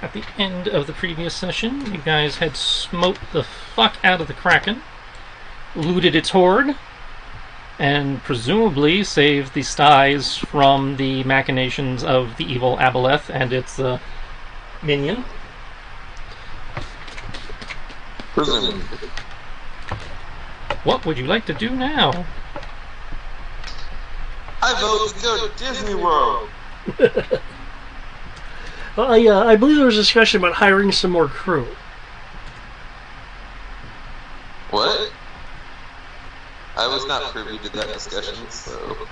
At the end of the previous session, you guys had smote the fuck out of the Kraken, looted its hoard, and presumably saved the Styes from the machinations of the evil Aboleth and its minion. Presumably. What would you like to do now? I vote to go to Disney World. Well, I believe there was a discussion about hiring some more crew. What? I was not privy to that discussion, so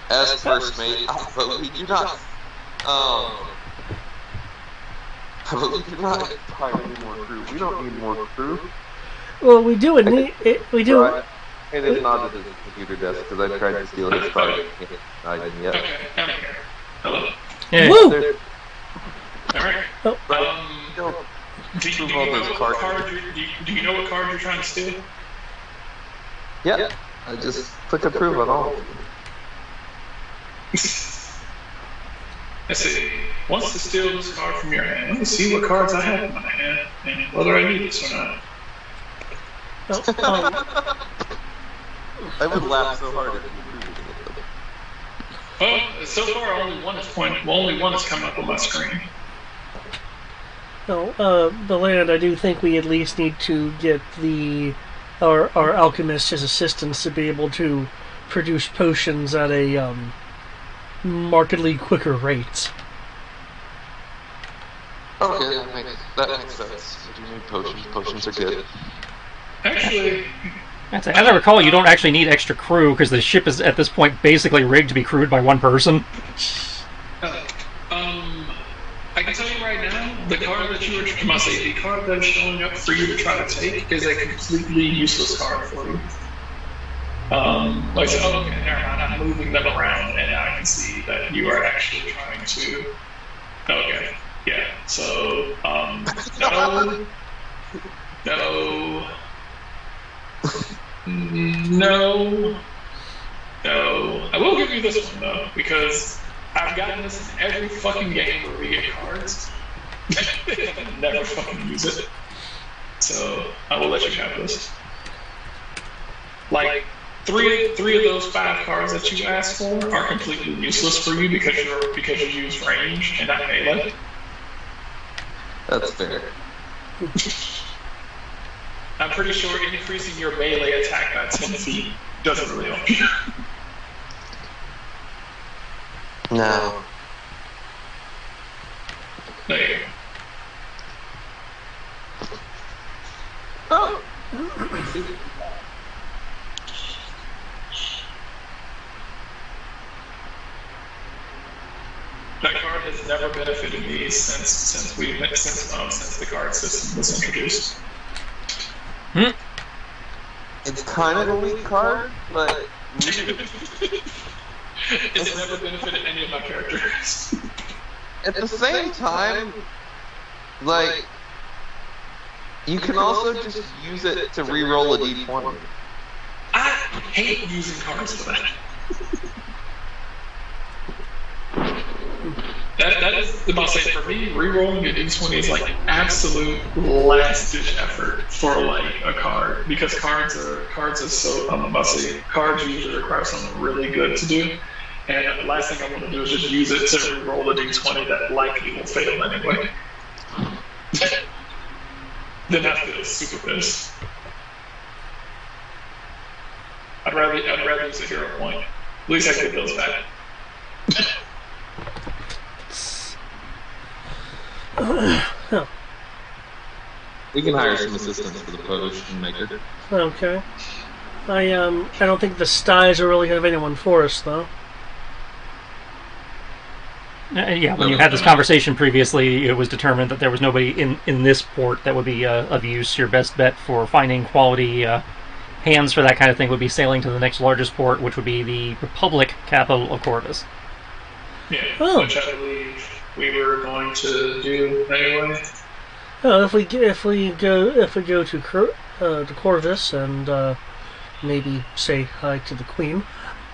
as first mate, I vote we do not. I vote we do not hire any more crew. We don't need more crew. Well, we do need it. We do. Right. Hey, there's not at his computer desk because I tried to steal his card. I didn't yet. Okay, I'm here. Hello. Yeah. Woo! Alright. Oh. Do you know what card you're trying to steal? Yeah. I just click approve on all. Let's see. Wants to steal this card from your hand. Let me see what cards I have in my hand and whether I need this or not. I would laugh so hard if you approved it. Well, so far only one has come up on my screen. No, the land. I do think we at least need to get our alchemist, his assistants, to be able to produce potions at a markedly quicker rate. Okay, that makes sense. We do need potions. Potions are good. Actually, As I recall, you don't actually need extra crew because the ship is at this point basically rigged to be crewed by one person. I can tell you right now, the card that the card that's showing up for you to try to take is a completely useless card for you. Okay, never mind, I'm moving them around, and now I can see that you are actually trying to. Okay, yeah. So, no. I will give you this one though, because I've gotten this in every fucking game where we get cards. I never fucking use it. So I will let you have this. Like three of those 5 cards that you asked for are completely useless for you because you use range and not melee. That's fair. I'm pretty sure increasing your melee attack by 10 feet doesn't really help you. No. There you go. Oh. That card has never benefited me since the card system was introduced. It's kind of a weak card, but It's never benefited any of my characters. at the same time, like, you can also just use it to re-roll a d20. I hate using cards for that. That is the most for me. Re-rolling a d20 is like absolute last-ditch effort for like a card because cards are so. I'm about to say cards usually require something really good to do, and the last thing I want to do is just use it to re-roll a d20 that likely will fail anyway. Then I feel super pissed. I'd rather use a hero point. At least I get those back. We can hire some assistants for the potion maker. Okay. I don't think the Styes will really have anyone for us, though. Yeah, when you had this conversation previously, it was determined that there was nobody in this port that would be of use. Your best bet for finding quality hands for that kind of thing would be sailing to the next largest port, which would be the Republic capital of Corvus. Yeah, Oh. which I believe we were going to do anyway. Oh, if we go to Corvus and maybe say hi to the Queen,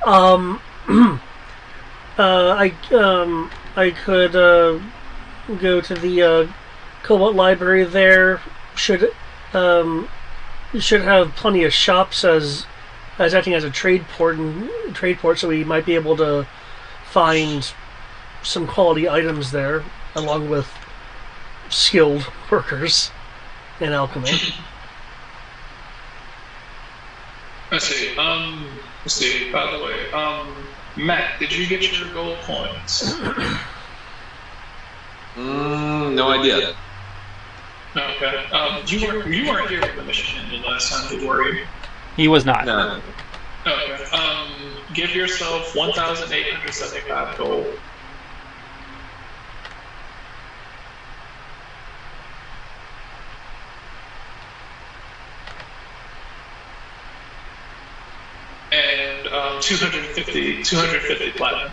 I could go to Cobalt Library there should have plenty of shops as acting as a trade port, so we might be able to find some quality items there, along with skilled workers in alchemy. Let's see. By the way, Matt, did you get your gold points? No idea. Okay. You weren't here for the mission engine last time. You worried. He was not. No. Okay. Give yourself 1,875 gold. And 250 platinum.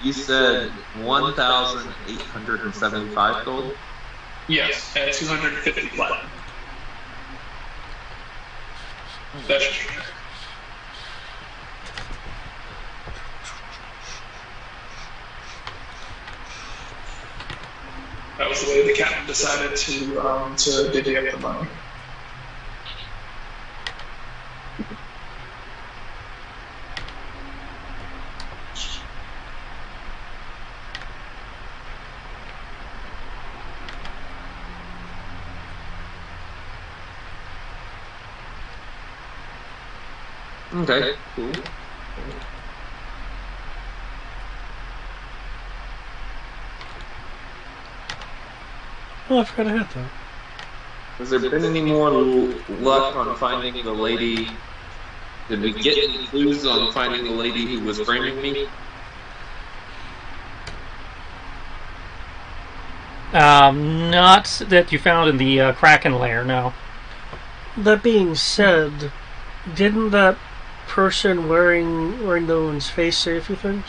You said 1,875 gold? Yes, and 250 platinum. That's true. That was the way the captain decided to divvy up the money. Okay, cool. Oh, I forgot I had that. Has there been any more luck on finding the lady? Did we get any clues on finding the lady who was framing me? Not that you found in the Kraken lair, no. That being said, didn't that person wearing the one's face say a few things?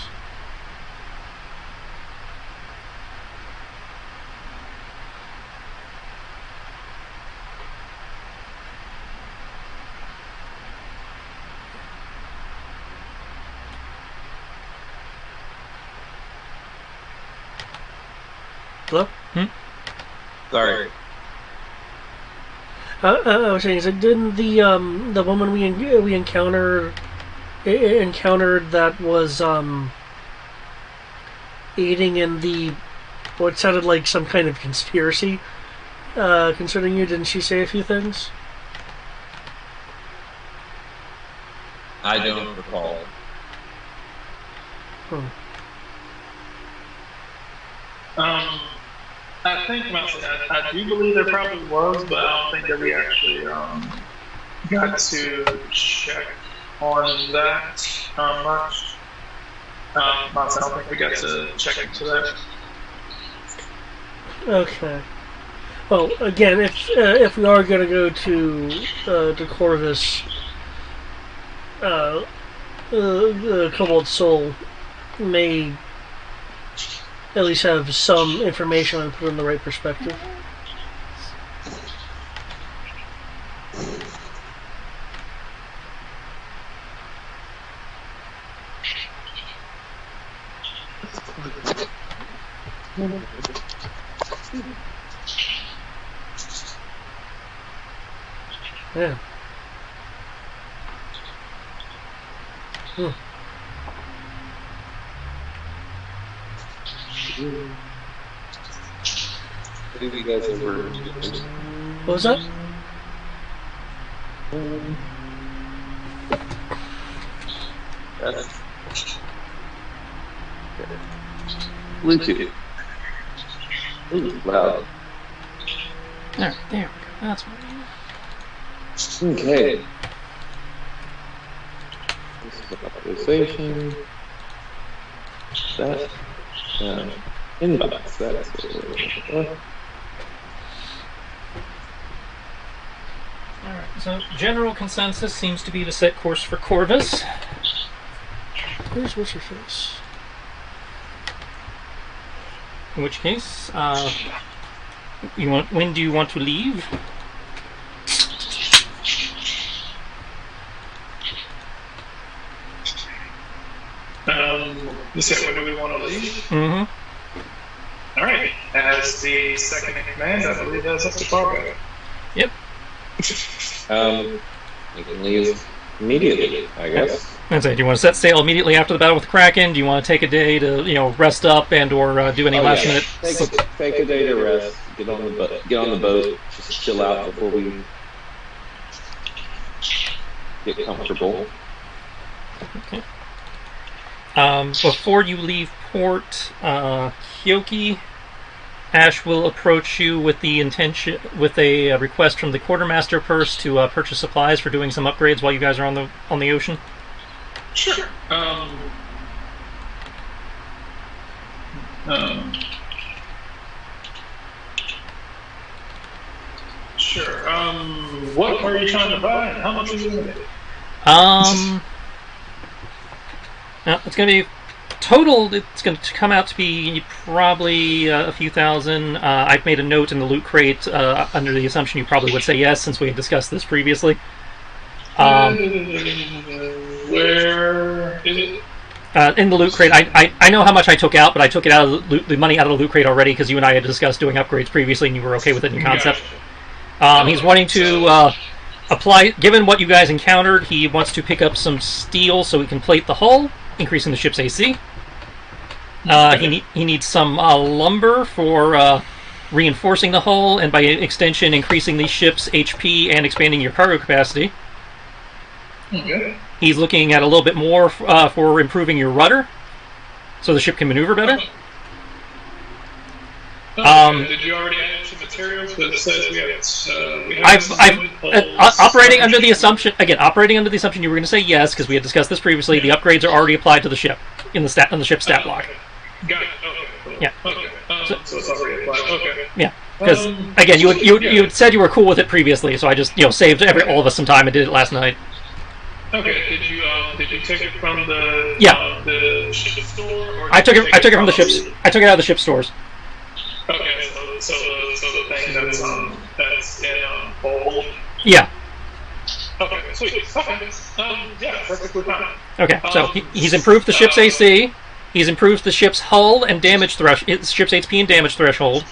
Hello? Sorry. I was saying, is it didn't the woman we encountered that was aiding in the what sounded like some kind of conspiracy concerning you? Didn't she say a few things? I don't recall. I think I do believe there probably was, but I don't think that we actually got to check on that much. I don't think we got to check into that. Okay. Well, again, if we are going to go to Corvus, the Cobalt Soul may at least have some information and put it in the right perspective. Yeah. What have you guys ever? What was that? Bluetooth. Ooh, loud. There we go. That's what I mean. Okay. This is authorization. That. Inbox. That's it. Alright, so general consensus seems to be to set course for Corvus. Where's what's her face? In which case, when do you want to leave? You said when do we want to leave? Mm-hmm. All right. As as the second in command, I believe that's up to Fargo. Yep. You can leave immediately, I guess. That's it. Do you want to set sail immediately after the battle with Kraken? Do you want to take a day to, rest up and or do any last minute? Take a day to rest. Get on the boat. Just chill out before we get comfortable. Okay. Before you leave port, Kyoki, Ash will approach you with a request from the quartermaster purse to purchase supplies for doing some upgrades while you guys are on the ocean. Sure. Sure. What are you trying to buy, and how much are you going to pay? It's going to be total. It's going to come out to be probably a few thousand. I've made a note in the loot crate under the assumption you probably would say yes, since we had discussed this previously. Where is it? In the loot crate, I know how much I took out, but I took it out of the money out of the loot crate already because you and I had discussed doing upgrades previously, and you were okay with it in concept. He's wanting to apply. Given what you guys encountered, he wants to pick up some steel so he can plate the hull, increasing the ship's AC. He needs some lumber for reinforcing the hull, and by extension, increasing the ship's HP and expanding your cargo capacity. Okay. He's looking at a little bit more for improving your rudder, so the ship can maneuver better. Did you already add some materials? But it says we have operating under the assumption you were going to say yes, because we had discussed this previously. Yeah. The upgrades are already applied to the ship in the ship stat block. Got it. Okay. Cool. Yeah. Okay. So it's already applied. Okay. Yeah. Because again, you had said you were cool with it previously, so I just saved all of us some time and did it last night. Okay. Did you take it from the the ship store? Or I took it from the ships. I took it out of the ship stores. Okay, so the thing that's in bold. Yeah. Okay, sweet. Okay. Yeah, perfectly fine. Okay, so he's improved the ship's AC. He's improved the ship's hull and damage ship's HP and damage threshold.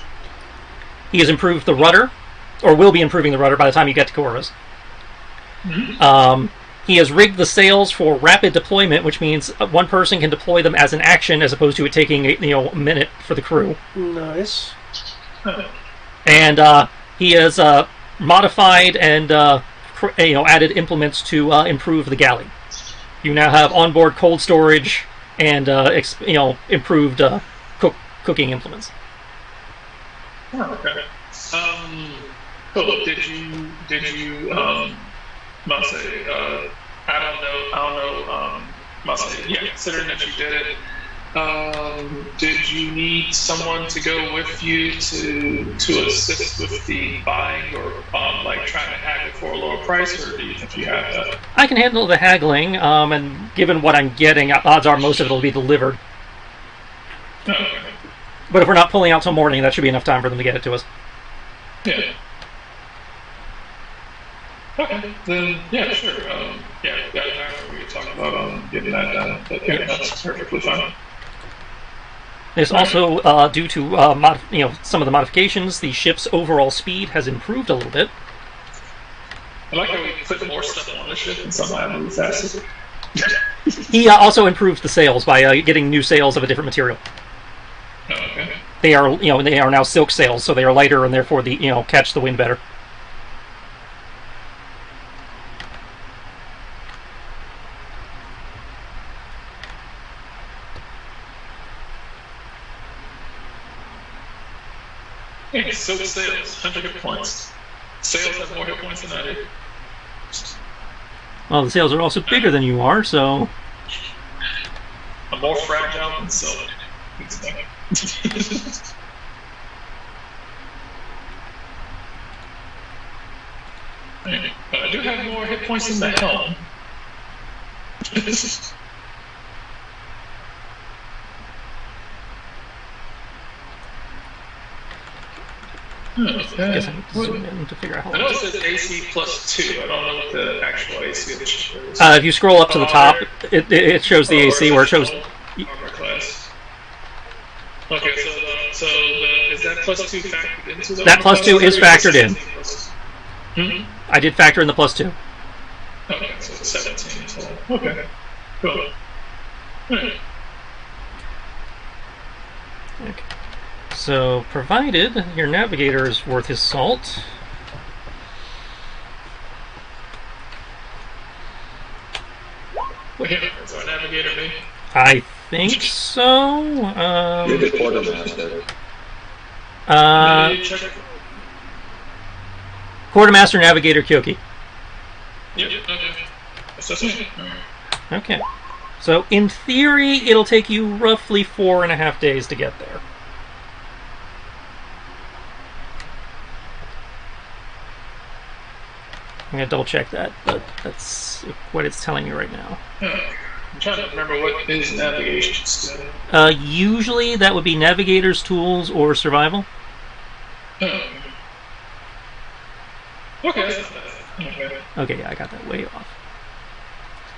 He has improved the rudder, or will be improving the rudder by the time you get to Korva's. Mm-hmm. He has rigged the sails for rapid deployment, which means one person can deploy them as an action, as opposed to it taking a minute for the crew. Nice. And he has modified and added implements to improve the galley. You now have onboard cold storage and improved cooking implements. Oh, okay. Cool. Did you must say, I don't know, must say, yeah, considering that you did it, did you need someone to go with you to assist with the buying, or like trying to haggle for a lower price, or do you think you have that? I can handle the haggling, and given what I'm getting, odds are most of it will be delivered. Okay. But if we're not pulling out till morning, that should be enough time for them to get it to us. Yeah. Okay, then, yeah, sure. We were talking about getting that done, but yeah, that's perfectly fine. There's also, due to some of the modifications, the ship's overall speed has improved a little bit. I like how we put more stuff on the ship and somehow move faster. He also improved the sails by getting new sails of a different material. Oh, okay. They are now silk sails, so they are lighter and therefore catch the wind better. Hey, silk sails, 100 hit points. Sails have more hit points than I do. Well, the sails are also bigger than you are, so... I'm more fragile than silk. But I do have more hit points than the helm. I guess I need to zoom in to figure out how I know it says AC plus 2. I don't know what the actual AC of the ship is. if you scroll up to the top, it shows the AC where it shows... Armor class. Okay, is that +2 factored into the That +2 is factored in. Hmm? I did factor in the +2. Okay, so it's 17 total. Okay, cool. Alright. Okay. So, provided your navigator is worth his salt. Okay, so navigator me. I think so. You're the quartermaster. Uh, Check. Quartermaster Navigator Kyoki. Yep, okay. That's me. Okay. So, in theory, it'll take you roughly 4.5 days to get there. I'm going to double check that, but that's what it's telling me right now. I'm trying to remember what is navigation skill. Usually that would be Navigator's Tools or Survival. Okay, that's not bad. Okay. Okay, yeah, I got that way off.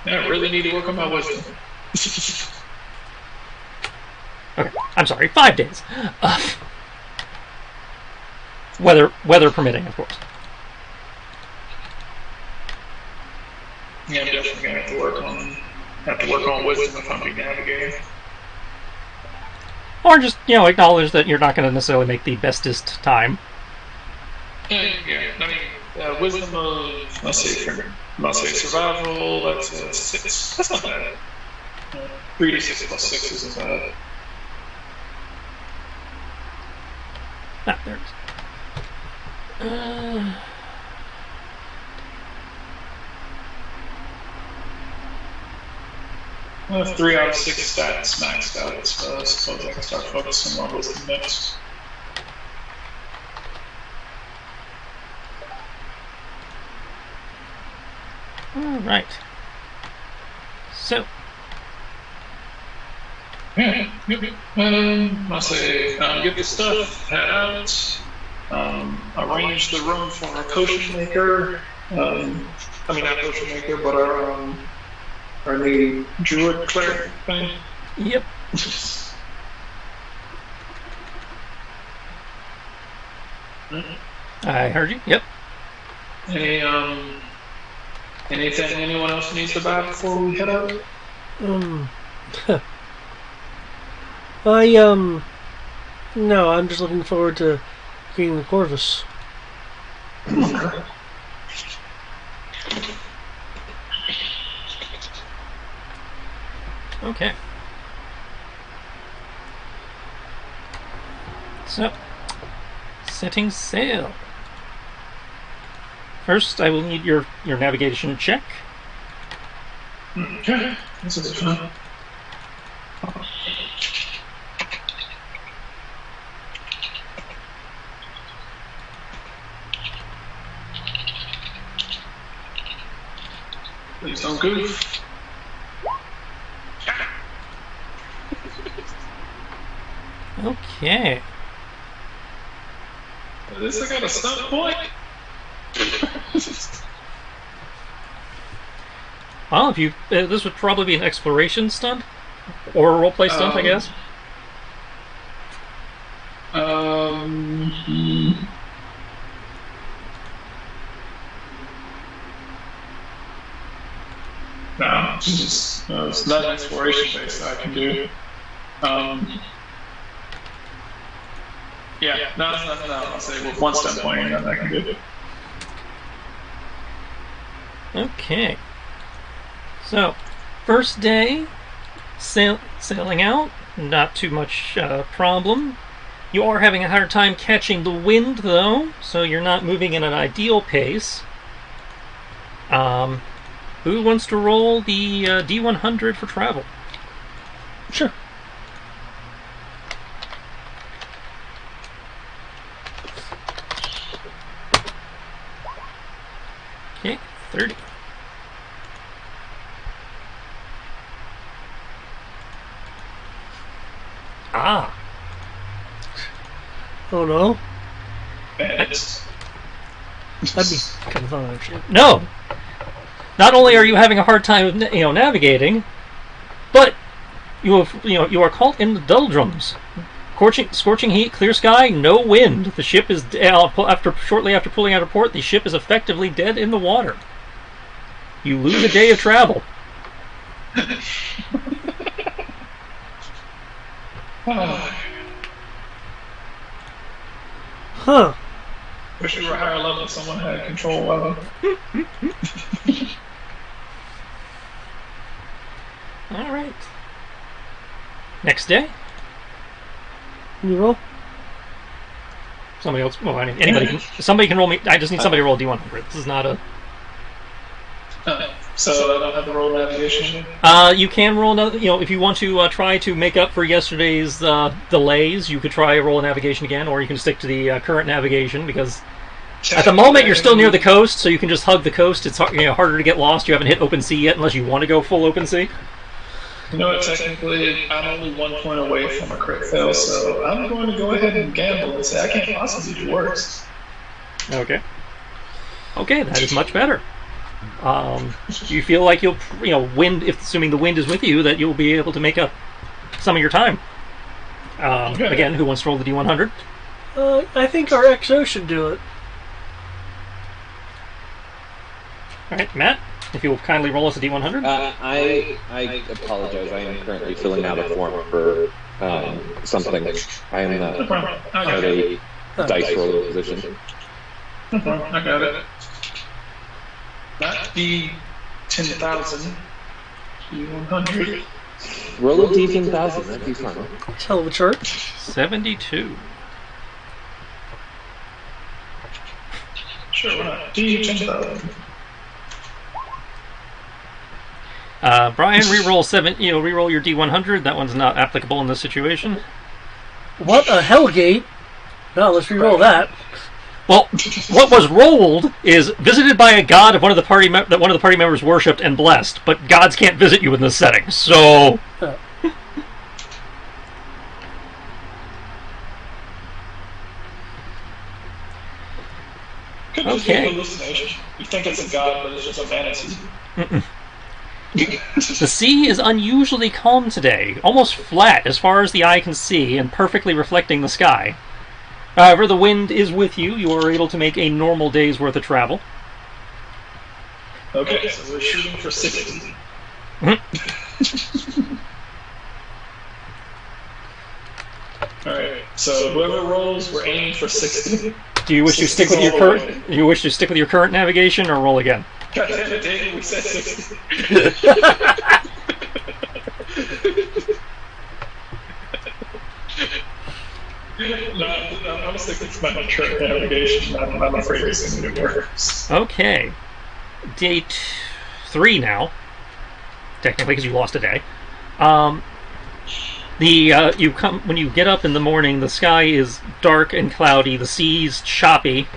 I really need to work on my wisdom. Okay, I'm sorry, 5 days. Weather permitting, of course. Yeah, I'm definitely gonna have to work on wisdom if I'm being navigating. Or just, acknowledge that you're not going to necessarily make the bestest time. Yeah. I mean, wisdom of let's say survival. That's 6. That's not bad. 3d6 plus 6 isn't bad. Ah, there it is. 3 out of 6 stats maxed out, so I suppose I can start focusing on wisdom next. Alright. So. Yeah. I'll say, get the stuff, head out, arrange the room for our potion maker. I mean, not potion maker, but our new druid cleric thing. Yep. I heard you. Yep. Anything anyone else needs to buy before we head out? No, I'm just looking forward to getting the Corvus. Okay. So, setting sail. First, I will need your navigation check. Okay, this is fun. Please don't goof. Okay. At least I got a stunt point. Well, if you this would probably be an exploration stunt or a roleplay stunt, I guess. No, it's not an exploration based that I can do. Yeah, no, I'll say with one step point, that I can do. Okay. So, first day, sailing out, not too much problem. You are having a hard time catching the wind, though, so you're not moving in an ideal pace. Who wants to roll the D100 for travel? Sure. Okay, 30. Ah. Oh no. Bad. That'd be kind of fun, actually. No. Not only are you having a hard time, navigating, but you are caught in the doldrums, Scorching heat, clear sky, no wind. The ship is shortly after pulling out of port. The ship is effectively dead in the water. You lose a day of travel. Huh. Wish we were higher level. Someone had control level. All right. Next day. You roll? Somebody else. Well, I mean, anybody can. Somebody can roll me. I just need somebody to roll D100. This is not a. So I don't have to roll navigation. You can roll another. If you want to try to make up for yesterday's delays, you could try roll a navigation again, or you can stick to the current navigation because at the moment you're still near the coast, so you can just hug the coast. It's harder to get lost. You haven't hit open sea yet, unless you want to go full open sea. You know what, technically, I'm only 1 point away from a crit fail, so I'm going to go ahead and gamble and say I can't possibly do worse. Okay. Okay, that is much better. You feel like you'll, wind, assuming the wind is with you, that you'll be able to make up some of your time. Okay. Again, who wants to roll the D100? I think our XO should do it. All right, Matt, if you'll kindly roll us a D100. I apologize. I am currently filling out a form for something. I am not at a dice rolling position. I got it. Not the 10,000. 100. Roll a D10,000. That'd be fun. Hell of a chart. 72. Sure, why not? D10,000. Brian, re-roll re-roll your D100. That one's not applicable in this situation. What a hellgate! No, let's re-roll that. Well, what was rolled is visited by a god of one of the party that one of the party members worshipped and blessed, but gods can't visit you in this setting. So, Could just be a hallucination. You think it's a god, but it's just a fantasy. The sea is unusually calm today, almost flat as far as the eye can see and perfectly reflecting the sky. However, the wind is with you. You are able to make a normal day's worth of travel. Okay, so we're shooting for 60. Alright, so whoever rolls, we're aiming for 60. Do you wish to stick with your current? Do you wish to stick with your current navigation or roll again? God damn it, David, we said 60. No, I'm gonna stick with my current navigation. I'm afraid this isn't gonna work. Okay. Day 3 now. Technically, because you lost a day. When you get up in the morning, the sky is dark and cloudy. The sea's choppy.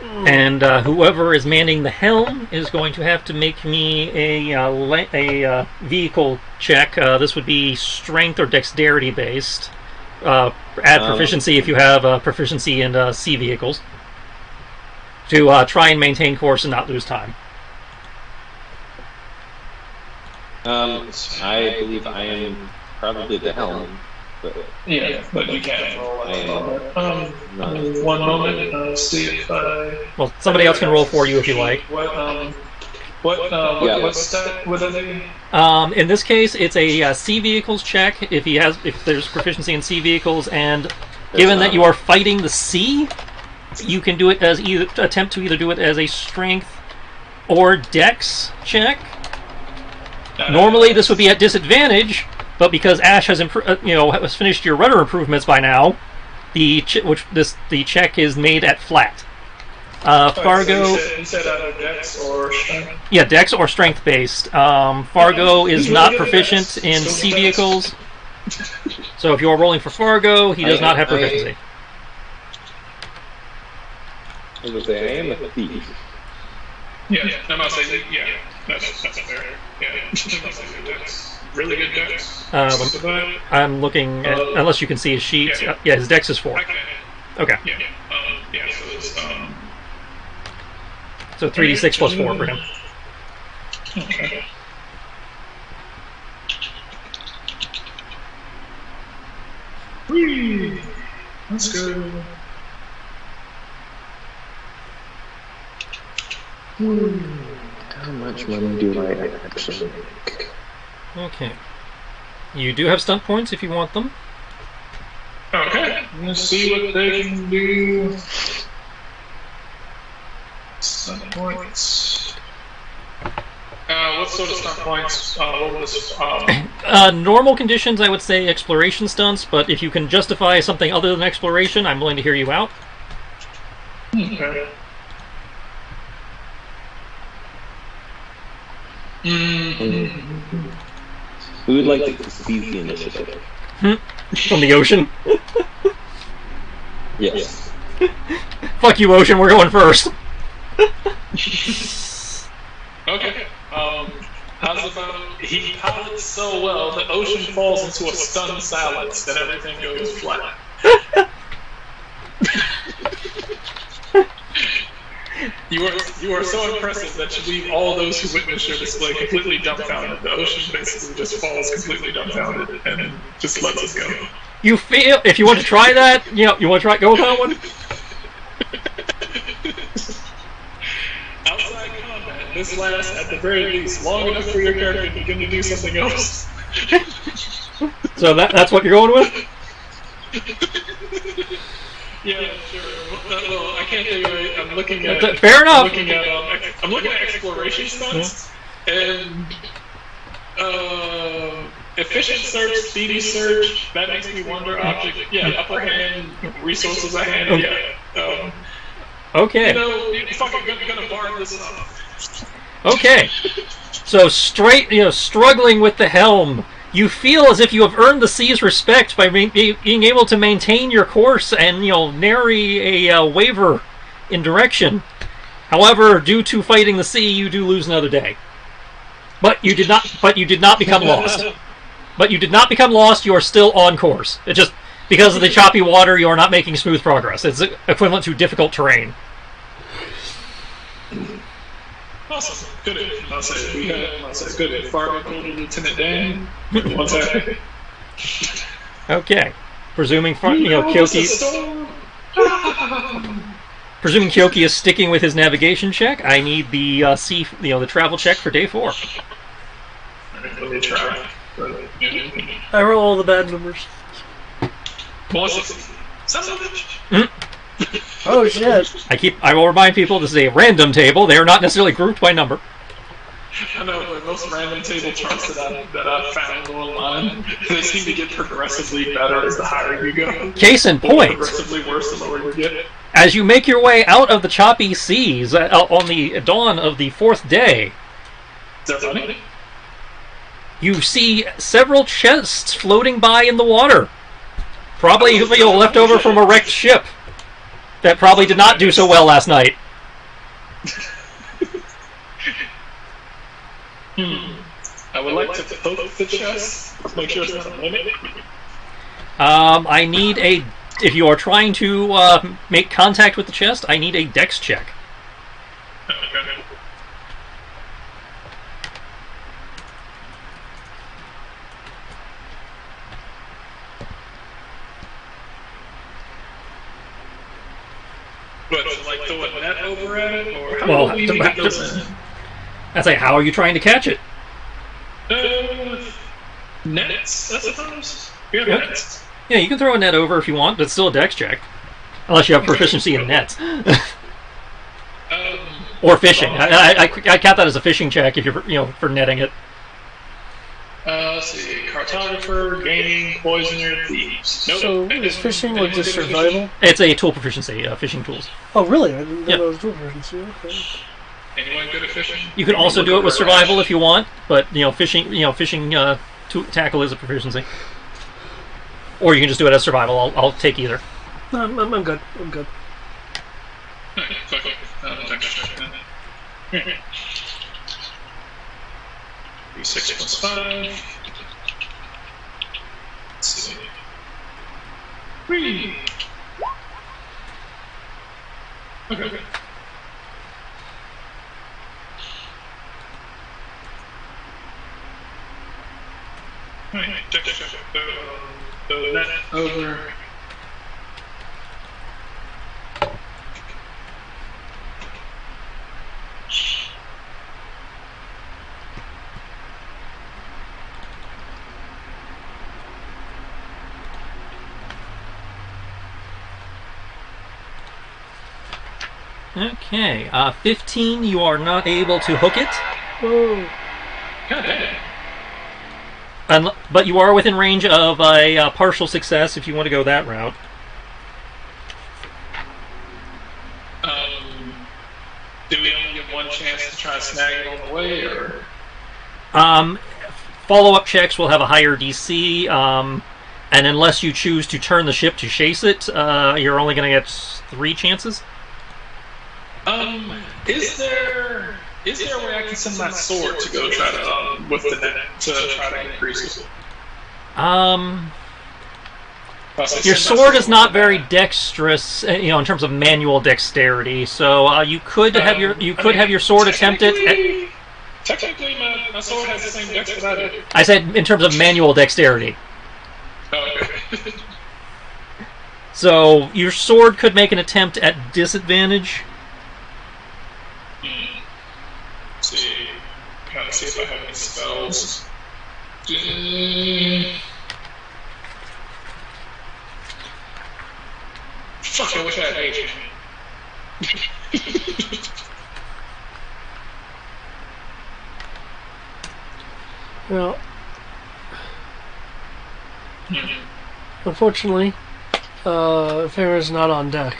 And whoever is manning the helm is going to have to make me a vehicle check. This would be strength or dexterity based. Add proficiency if you have proficiency in sea vehicles. To try and maintain course and not lose time. I believe I am probably the helm. But yeah, but you can't roll at the moment. One moment, I'll see if I... Well, somebody else can roll for you if you like. What stat? What are they? In this case, it's a sea vehicles check. If there's proficiency in sea vehicles, and given that you are fighting the sea, you can do it as attempt to either do it as a strength or dex check. Normally, this would be at disadvantage, but because Ash has has finished your rudder improvements by now, the check is made at flat. Fargo. So you said either dex or strength. Yeah, dex or strength based. Fargo is not proficient in sea vehicles, so if you are rolling for Fargo, he does not have proficiency. I was gonna say, I am a thief. Yeah, I'm not saying that's fair. Yeah, that's really good dex. I'm looking at, unless you can see his sheet. Yeah, his dex is 4. Okay. Yeah, so it's So 3d6 plus 4 for him. Okay. Whee! Let's go. How much money do I actually make? Okay. You do have stunt points if you want them. Okay, let's see what they can do. Stunt points. What sort of stunt points? What was Normal conditions, I would say exploration stunts, but if you can justify something other than exploration, I'm willing to hear you out. Okay. We would like to seize the initiative. From the ocean? Yes. Fuck you, ocean, we're going first. Okay. How's about he pilots so well the ocean falls into a stunned silence that everything goes flat. You are so impressive that you leave all those who witness your display completely dumbfounded. The ocean basically just falls completely dumbfounded and just lets us go. You feel, if you want to try that, you want to try, go with that one? Outside combat, this lasts at the very least long enough for your character to begin to do something else. So that's what you're going with? Yeah, sure. Well, I can't think of it. I'm looking at. Fair enough. I'm looking at exploration stunts and efficient search, speedy search. That makes me wonder. Object, upper hand, resources at hand. Yeah. Okay. You're fucking gonna bar this up. Okay. So struggling with the helm. You feel as if you have earned the sea's respect by being able to maintain your course and, nary a waver in direction. However, due to fighting the sea, you do lose another day. But you did not become lost. But you did not become lost. You are still on course. It just because of the choppy water, you are not making smooth progress. It's equivalent to difficult terrain. Awesome. Good. Good. Fargo told Lieutenant Dan. One second. Okay. Presuming Kyoki. Presuming Kyoki is sticking with his navigation check, I need the the travel check for day 4. Let me try. I roll all the bad numbers. Son of a bitch. Oh shit! I will remind people this is a random table. They are not necessarily grouped by number. I know, but most random table charts that I've found online, they seem to get progressively better as the higher you go. Case in point. Progressively worse the lower you get. As you make your way out of the choppy seas on the dawn of the 4th day, Is that funny? you see several chests floating by in the water. Probably left over from a wrecked ship. That probably did not do so well last night. I would like to poke the chest. Make sure it's not a limit. I need a... If you are trying to make contact with the chest, I need a dex check. Okay. What, like throw a net over at it? Or how do we get those in? That's like, how are you trying to catch it? Nets, I suppose? We have nets. Yeah, you can throw a net over if you want, but it's still a dex check. Unless you have proficiency in nets. Or fishing. I count that as a fishing check if you're for netting it. Let's see. Cartographer, gaming, poisoner, thieves. Nope. So is fishing like just survival? It's a tool proficiency, fishing tools. Oh really? I didn't know that was tool proficiency. Okay. Anyone good at fishing? You can also do it with survival if you want, but fishing tackle is a proficiency. Or you can just do it as survival. I'll take either. No, I'm good. I'm good. Okay. D6 plus 5. Let's see. 3. Okay. Alright, check. The net over. Okay, 15, you are not able to hook it. Whoa. God damn. But you are within range of a partial success if you want to go that route. Do we only get one chance to try and snag it on the way, or? Follow-up checks will have a higher DC, and unless you choose to turn the ship to chase it, you're only going to get 3 chances. Is there a way I can send my sword to go try to with the net to try to increase it? Your sword is not very dexterous, in terms of manual dexterity. So you could have your sword attempt it. Technically, my sword has the same dex that I do. I said in terms of manual dexterity. Oh, okay. So your sword could make an attempt at disadvantage. See if I have any spells. Fuck, I wish I had HP. Well, unfortunately, Farron's not on deck.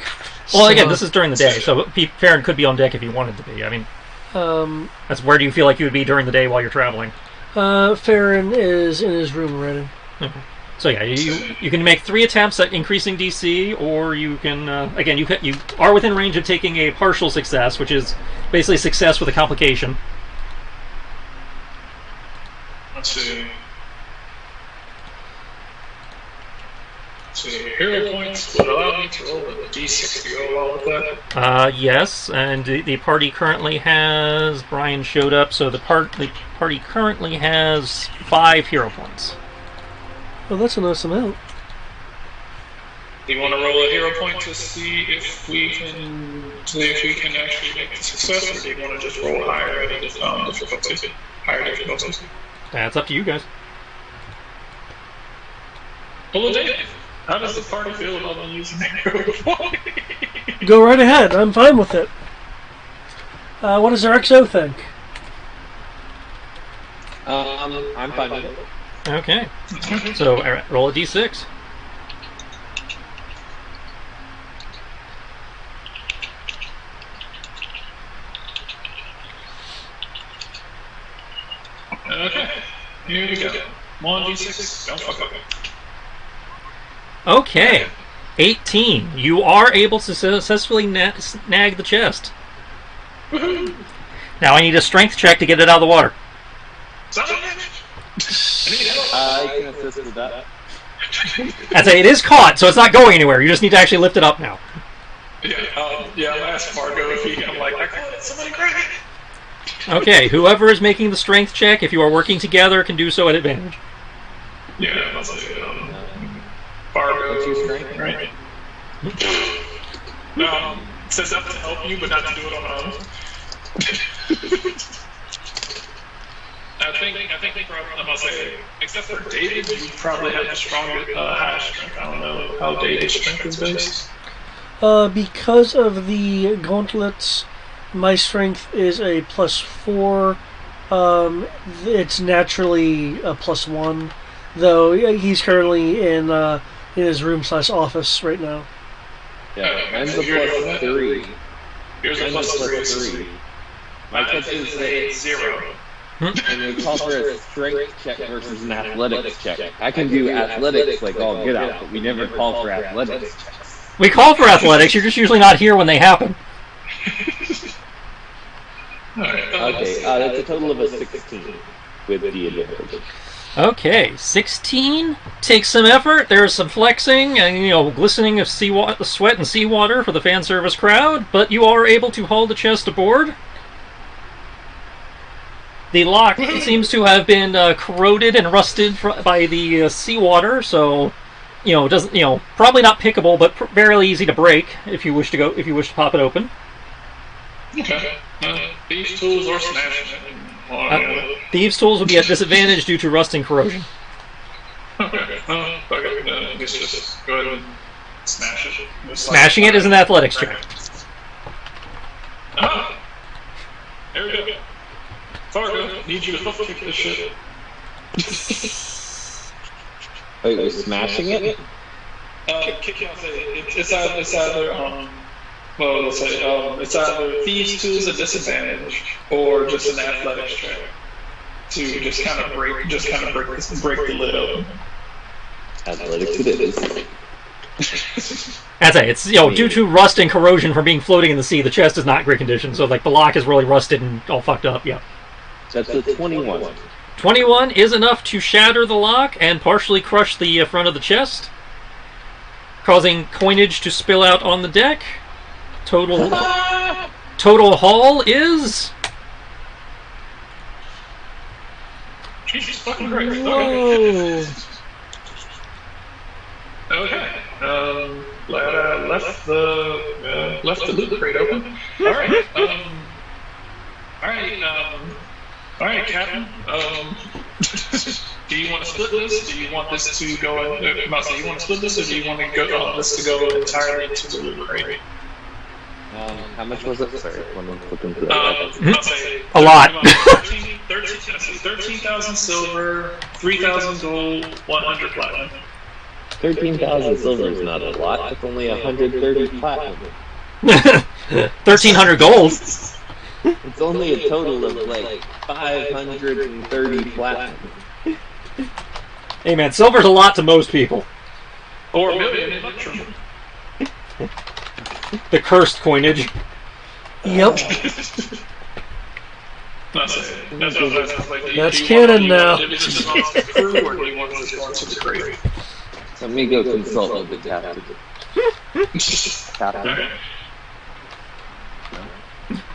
Well, again, this is during the day, so Farron could be on deck if he wanted to be. I mean, that's where do you feel like you would be during the day while you're traveling? Farron is in his room already. Okay. So yeah, you can make 3 attempts at increasing DC, or you can again you are within range of taking a partial success, which is basically success with a complication. Let's see. Hero points would allow me to roll a D6 to go along with that. Yes, and the party currently has Brian showed up, so the party currently has 5 hero points. Oh, that's a nice amount. Do you want to roll a hero point to see if we can actually make the success, or do you want to just roll higher difficulty? Higher difficulty. That's up to you guys. Well, Dave, how does the party feel about me using that hero point? Go right ahead. I'm fine with it. What does our XO think? I'm fine with it. Okay. So roll a d6. Okay. Here we go. 1d6. Don't fuck up. Okay. 18. You are able to successfully snag the chest. Woohoo! Now I need a strength check to get it out of the water. Son of a bitch! I can assist with that. I'd say it is caught, so it's not going anywhere. You just need to actually lift it up now. Yeah, I'll ask Margo if he can, I caught it, somebody grab it! Okay, whoever is making the strength check, if you are working together, can do so at advantage. Yeah, I'll say, Margo. What's your strength? Right? Says up to help you, but not to do it on my own. I think I'm gonna say, except for David, you probably have the stronger, highest strength. I don't know how David's strength is based. Because of the gauntlets, my strength is a +4. It's naturally a +1, though he's currently in his room/office right now. Yeah, mine's a +3. Yours is +3. My catch is a 0. And we call for a strength check versus an athletics check. I can do athletics like all get out, but we never call for athletics checks. We call for athletics, you're just usually not here when they happen. Okay, that's a total of a 16 with the advantage. Okay, 16 takes some effort. There's some flexing and glistening of sweat and seawater for the fan service crowd, but you are able to haul the chest aboard. The lock seems to have been corroded and rusted by the seawater, so doesn't probably not pickable, but fairly easy to break if you wish to pop it open. Okay. Thieves' tools or smashing it. Thieves' tools would be at disadvantage due to rust and corrosion. Okay. Okay. Let's just go ahead and smash it. Smashing it is an athletics check. Ah! There we go. Fargo, need you to hoof kick this shit. Wait, we're smashing it? Kick out. It's either well, let's say it's either thieves' tools at disadvantage or just an athletics check to just kind of break the lid open. Athletics it is. That's it. It's due to rust and corrosion from being floating in the sea. The chest is not in great condition, so like the lock is really rusted and all fucked up. Yeah. That's a 21. 21 is enough to shatter the lock and partially crush the front of the chest, causing coinage to spill out on the deck. Total haul is. Jesus fucking Christ. Whoa. Okay. Left the loot crate open. All right, Captain. Do you want to split this? Do you want this to go? Do you want to split this, or do you want this to go entirely into the loot crate? How much was it? Sorry, let me flip into that. I'll say A lot. 13,000 silver, 3,000 gold, 100 platinum. 13,000 silver is not a lot. It's only 130 platinum. 1,300 gold. It's only a total of like 530 platinum. Hey man, silver's a lot to most people. Or a million in Electrum. The cursed coinage. Yep. That's canon now. Let me go consult with the captain. Captain?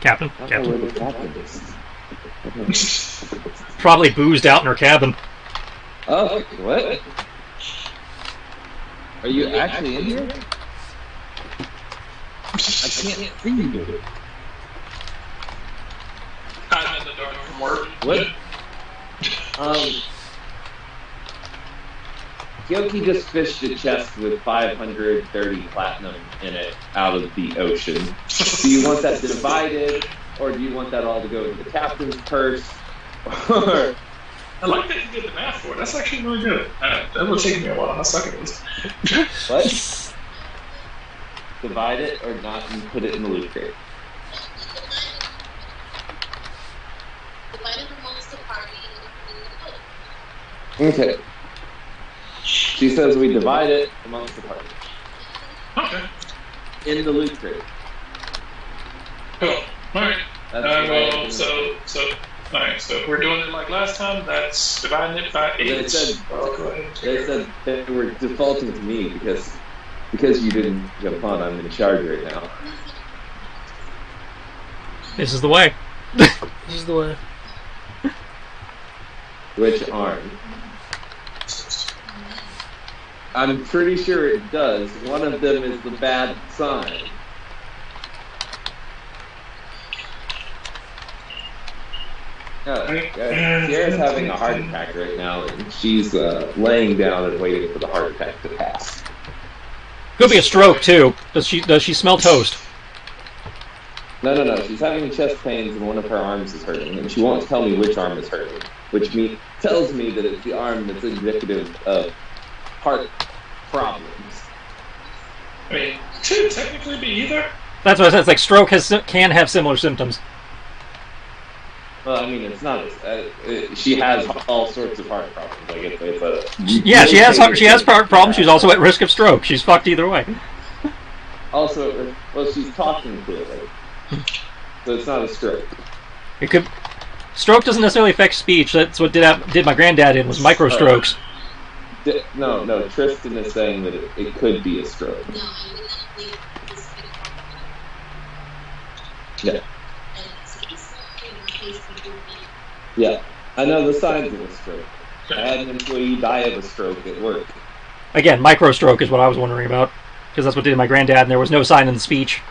Captain? I don't know where Captain. the captain is. Probably boozed out in her cabin. Oh, what? Are you actually in here? I can't see you. I'm in the dark from work. What? Yoki just fished a chest with 530 platinum in it out of the ocean. Do you want that divided, or do you want that all to go to the captain's purse? Or I like that you did the math for it. That's actually really good. That would take me a while. I suck at this. what? Divide it or not and put it in the loot crate. Okay. She says we divide it amongst the party. Okay. In the loot crate. Cool. Alright. That's Alright, so if we're doing it like last time, that's dividing it by 8. They said they were defaulting to me because you didn't jump on. I'm in charge right now. This is the way. This is the way. Which arm? I'm pretty sure it does. One of them is the bad sign. Sierra's having a heart attack right now, and she's laying down and waiting for the heart attack to pass. Could be a stroke too. Does she smell toast? No. She's having chest pains and one of her arms is hurting, and she won't tell me which arm is hurting, which tells me that it's the arm that's indicative of heart problems. I mean, could technically be either. That's what I said. It's like stroke can have similar symptoms. Well, I mean, it's not. She has all sorts of heart problems. Like it's a. Yeah, she has heart problems. She's also at risk of stroke. She's fucked either way. Also, well, she's talking clearly, so it's not a stroke. It could. Stroke doesn't necessarily affect speech. That's what did my granddad in was micro strokes. No. Tristan is saying that it could be a stroke. Yeah. Yeah, I know the signs of a stroke. I had an employee die of a stroke at work. Again, microstroke is what I was wondering about, because that's what did my granddad, and there was no sign in the speech.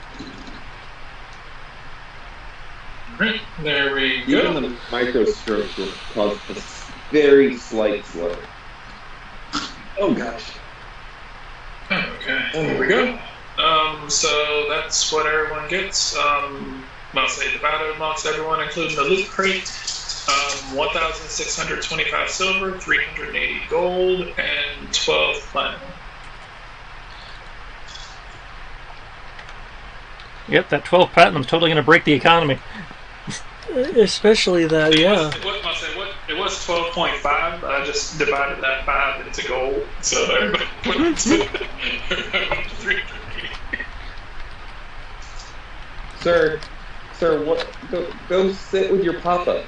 Right, there we go. Even the microstroke will cause a very slight slur. Oh gosh. Okay, there we go. So that's what everyone gets. I'll say divided amongst everyone, including the loot crate. 1,625 silver, 380 gold, and 12 platinum. Yep, that 12 platinum's totally going to break the economy. Especially that, yeah. It was 12.5, but I just divided that 5 into gold, so everybody went to 380. Sir, what? Go sit with your papa.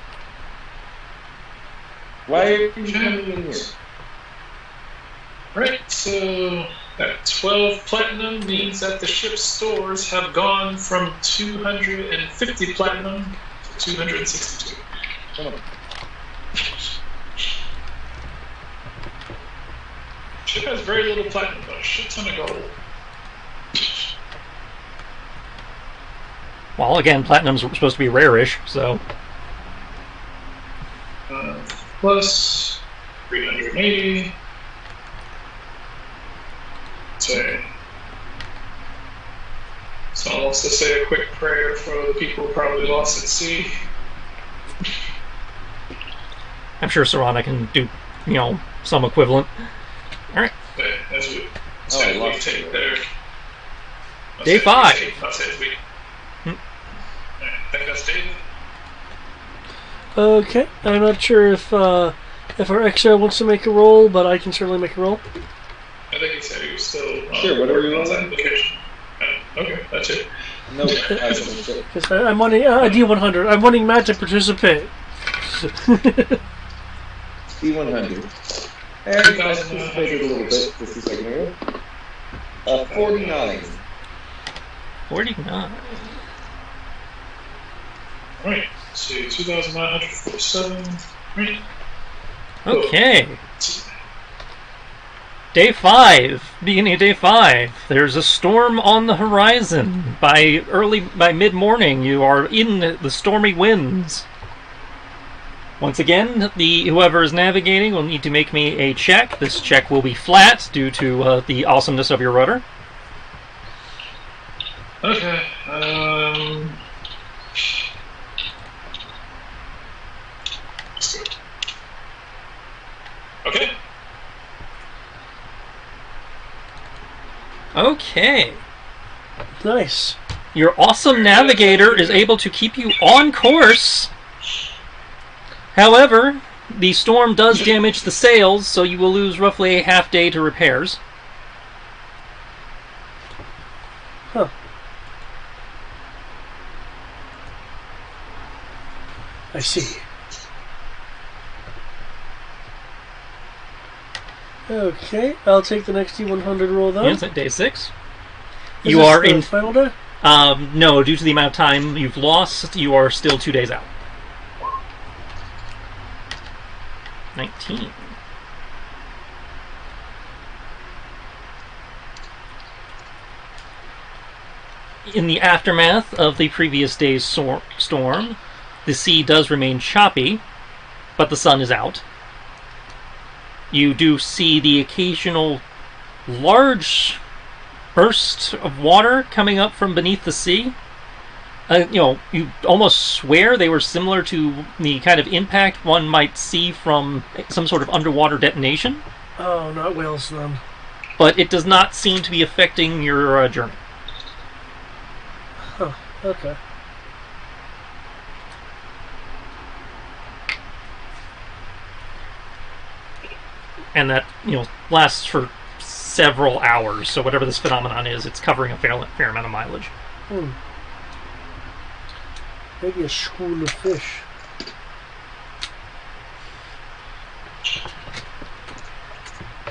Why are you coming in here? Right, so that 12 platinum means that the ship's stores have gone from 250 platinum to 262. Ship has very little platinum, but a shit ton of gold. Well, again, platinum's supposed to be rare-ish, so... Plus 380. Say. Someone wants to say a quick prayer for the people who probably lost at sea. I'm sure Serana can do, some equivalent. Alright. As we take there. Day 5. I'll say as we. I think that's David. Okay, I'm not sure if our extra wants to make a roll, but I can certainly make a roll. I think he said he was still sure, whatever you want. Application. Okay, that's it. No, I don't. Because I'm wanting a D100. I'm wanting Matt to participate. D100. And I participated a little bit just a second ago. 49. 49. Alright, let's see, 2,947. Right. Okay. Day 5. Beginning of day 5. There's a storm on the horizon. By mid-morning, you are in the stormy winds. Once again, whoever is navigating will need to make me a check. This check will be flat due to the awesomeness of your rudder. Okay, let's go. Okay. Okay. Nice. Your awesome navigator is able to keep you on course. However, the storm does damage the sails, so you will lose roughly a half day to repairs. Huh. I see. Okay, I'll take the next D100 roll though. Yes, at day 6. Is You this are the in. final day? No, due to the amount of time you've lost, you are still 2 days out. 19. In the aftermath of the previous day's storm, the sea does remain choppy, but the sun is out. You do see the occasional large burst of water coming up from beneath the sea. You almost swear they were similar to the kind of impact one might see from some sort of underwater detonation. Oh, not whales then. But it does not seem to be affecting your journey. Huh, okay. And that, lasts for several hours. So whatever this phenomenon is, it's covering a fair amount of mileage. Maybe a school of fish.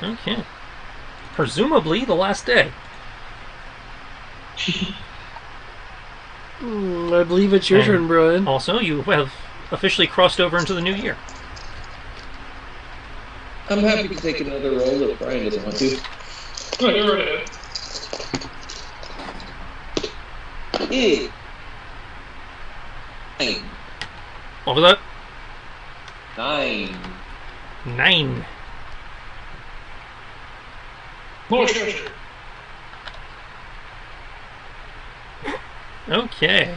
Okay. Presumably the last day. I believe it's your turn, Brian. Also, you have officially crossed over into the new year. I'm happy to take another roll if Brian doesn't want to. No, you're right. Nine. What was that? 9. 9. More treasure. Okay.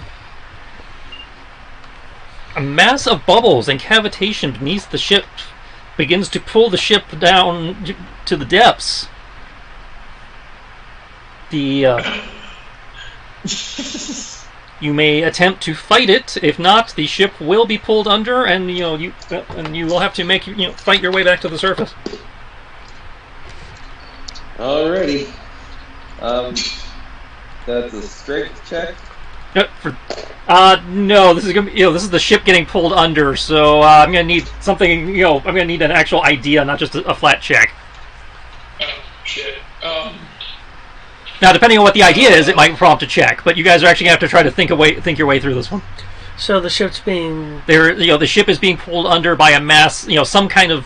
A mass of bubbles and cavitation beneath the ship begins to pull the ship down to the depths. You may attempt to fight it. If not, the ship will be pulled under, and you will have to fight your way back to the surface. Alrighty. That's a strength check. No, this is gonna be, this is the ship getting pulled under, so I'm gonna need something. I'm gonna need an actual idea, not just a flat check. Oh shit. Now, depending on what the idea is, it might prompt a check, but you guys are actually gonna have to try to think your way through this one. So the ship's being... the ship is being pulled under by a mass, some kind of,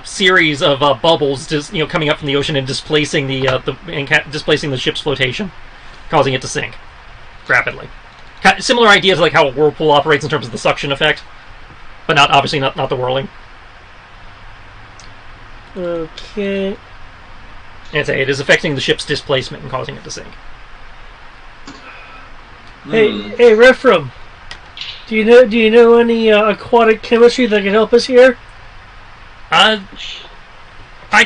series of bubbles, just, coming up from the ocean and displacing displacing the ship's flotation, causing it to sink rapidly. Similar ideas like how a whirlpool operates in terms of the suction effect, but obviously not the whirling. Okay. It is affecting the ship's displacement and causing it to sink. Hey, Refram. Do you know any aquatic chemistry that can help us here? I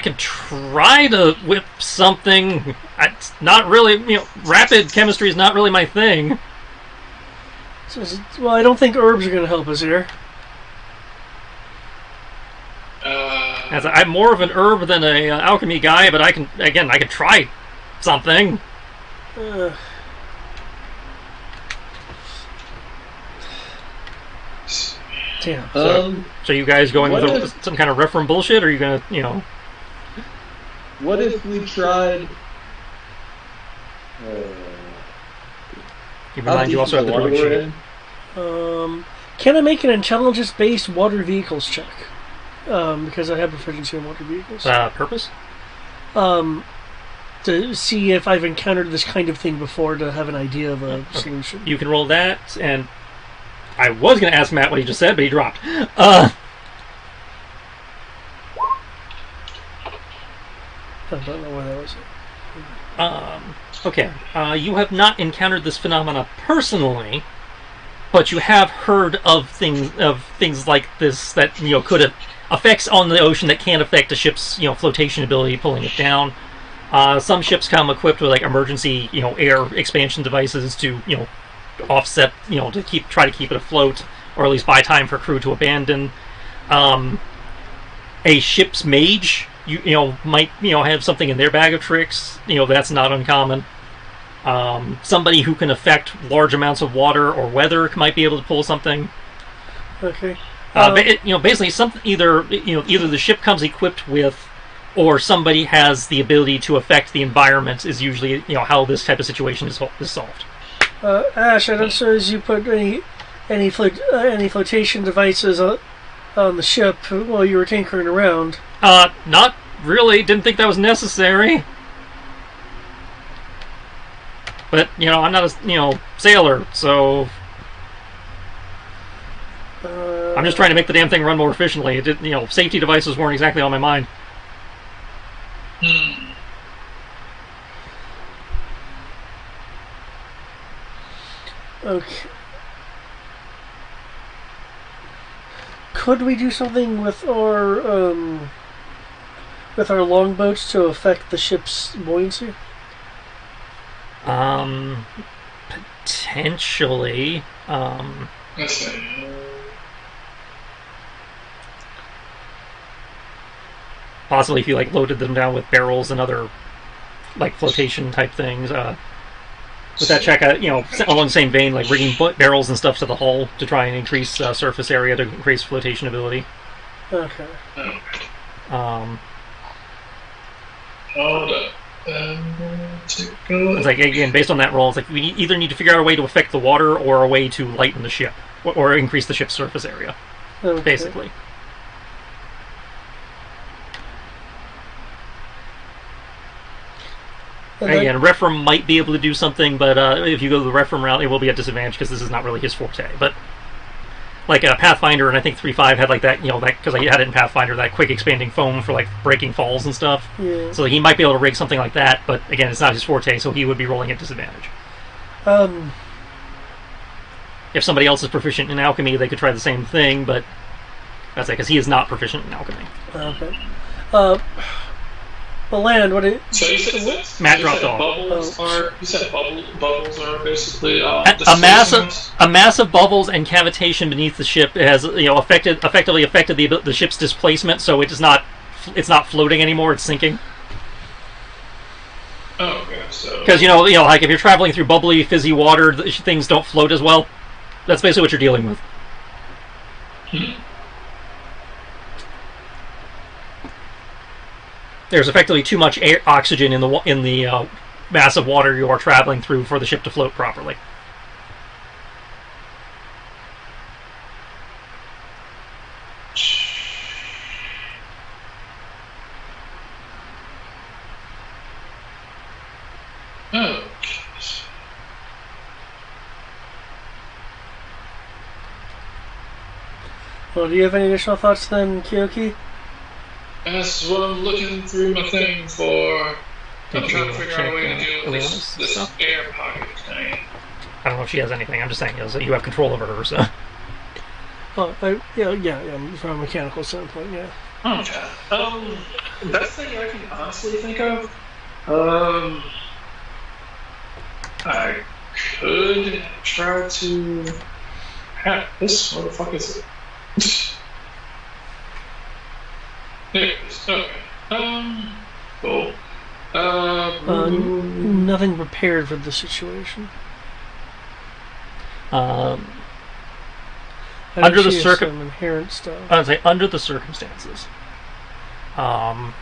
could try to whip something. It's not really, rapid chemistry is not really my thing. Well, I don't think herbs are going to help us here. I'm more of an herb than an alchemy guy, but I can try something. Damn. So you guys going with some kind of reference bullshit, or are you gonna, What if we tried? Keep in mind, you also have the droid shield. Can I make an intelligence-based water vehicles check? Because I have proficiency in water vehicles. Purpose? To see if I've encountered this kind of thing before, to have an idea of a solution. You can roll that, and I was going to ask Matt what he just said, but he dropped. I don't know where that was. Okay. You have not encountered this phenomena personally, but you have heard of things like this that could have effects on the ocean that can affect a ship's flotation ability, pulling it down. Some ships come equipped with emergency air expansion devices to offset to try to keep it afloat, or at least buy time for crew to abandon. A ship's mage might have something in their bag of tricks. That's not uncommon. Somebody who can affect large amounts of water or weather might be able to pull something. Okay. Basically, either the ship comes equipped with, or somebody has the ability to affect the environment is usually how this type of situation is solved. Ash, I don't suppose you put any flotation devices on the ship while you were tinkering around. Not really. Didn't think that was necessary. But I'm not a sailor, so I'm just trying to make the damn thing run more efficiently. Safety devices weren't exactly on my mind. Okay. Could we do something with our longboats to affect the ship's buoyancy? Potentially. Possibly if you loaded them down with barrels and other flotation type things. With that check, along the same vein, rigging barrels and stuff to the hull to try and increase surface area to increase flotation ability. Okay. Hold up. It's again, based on that roll, it's we either need to figure out a way to affect the water or a way to lighten the ship or increase the ship's surface area. Okay. Basically. Again, Referum might be able to do something, but if you go the Referum route, it will be at disadvantage because this is not really his forte. But like Pathfinder and I think 3.5 had like that, that because I had it in Pathfinder, that quick expanding foam for like breaking falls and stuff. Yeah. So he might be able to rig something like that, but again, it's not his forte, so he would be rolling at disadvantage. If somebody else is proficient in alchemy, they could try the same thing, but that's it, because he is not proficient in alchemy. Okay. Well, Land, what it? So you said Matt dropped off. Bubbles are basically a massive bubbles and cavitation beneath the ship has effectively affected the ship's displacement, so it's not floating anymore; it's sinking. Oh, okay. So because like if you're traveling through bubbly, fizzy water, things don't float as well. That's basically what you're dealing with. There's effectively too much oxygen in the massive water you are traveling through for the ship to float properly. oh. Well, do you have any additional thoughts then, Kyoki? That's what I'm looking through my thing for. I'm trying to figure out a way to deal with this air pocket thing. I don't know if she has anything. I'm just saying, you have control over her, so. Well, yeah, from a mechanical standpoint, yeah. Okay. Best thing I can honestly think of, I could try to. This motherfucker is it? There it is. Okay. Cool. Nothing prepared for the situation. Under the some inherent stuff. I'd say under the circumstances.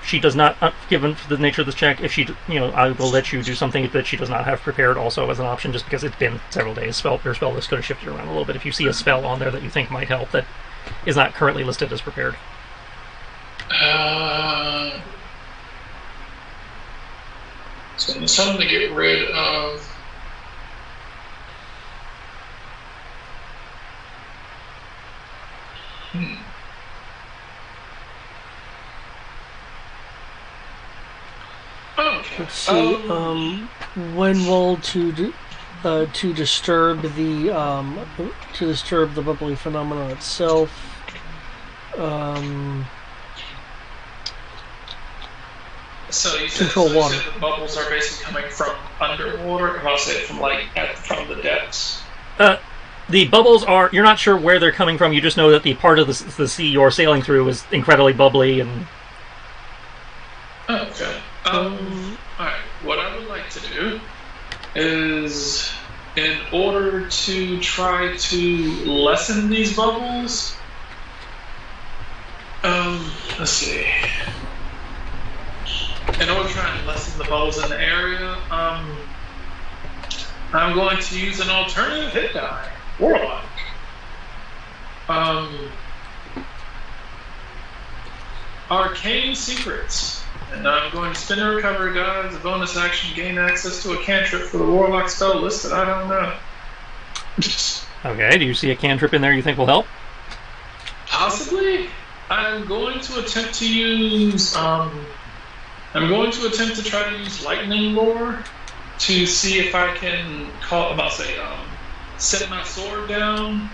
She does not, given the nature of this check, if she, I will let you do something that she does not have prepared also as an option, just because it's been several days. Your spell list could have shifted around a little bit. If you see a spell on there that you think might help that is not currently listed as prepared. So it's something to get rid of. Okay. Let's see. When rolled to disturb the bubbly phenomenon itself. So you said, control water. You said the bubbles are basically coming from underwater. I'll say from from the depths. The bubbles are. You're not sure where they're coming from. You just know that the part of the sea you're sailing through is incredibly bubbly and. Okay. Alright. What I would like to do is, in order to try to lessen these bubbles. Let's see. In order to try and lessen the bubbles in the area, I'm going to use an alternative hit die. Warlock. Arcane Secrets. And I'm going to spin a recovery die as a bonus action, gain access to a cantrip for the Warlock spell list that I don't know. Okay, do you see a cantrip in there you think will help? Possibly. I'm going to attempt to use, I'm going to attempt to try to use Lightning Lore to see if I can send my sword down.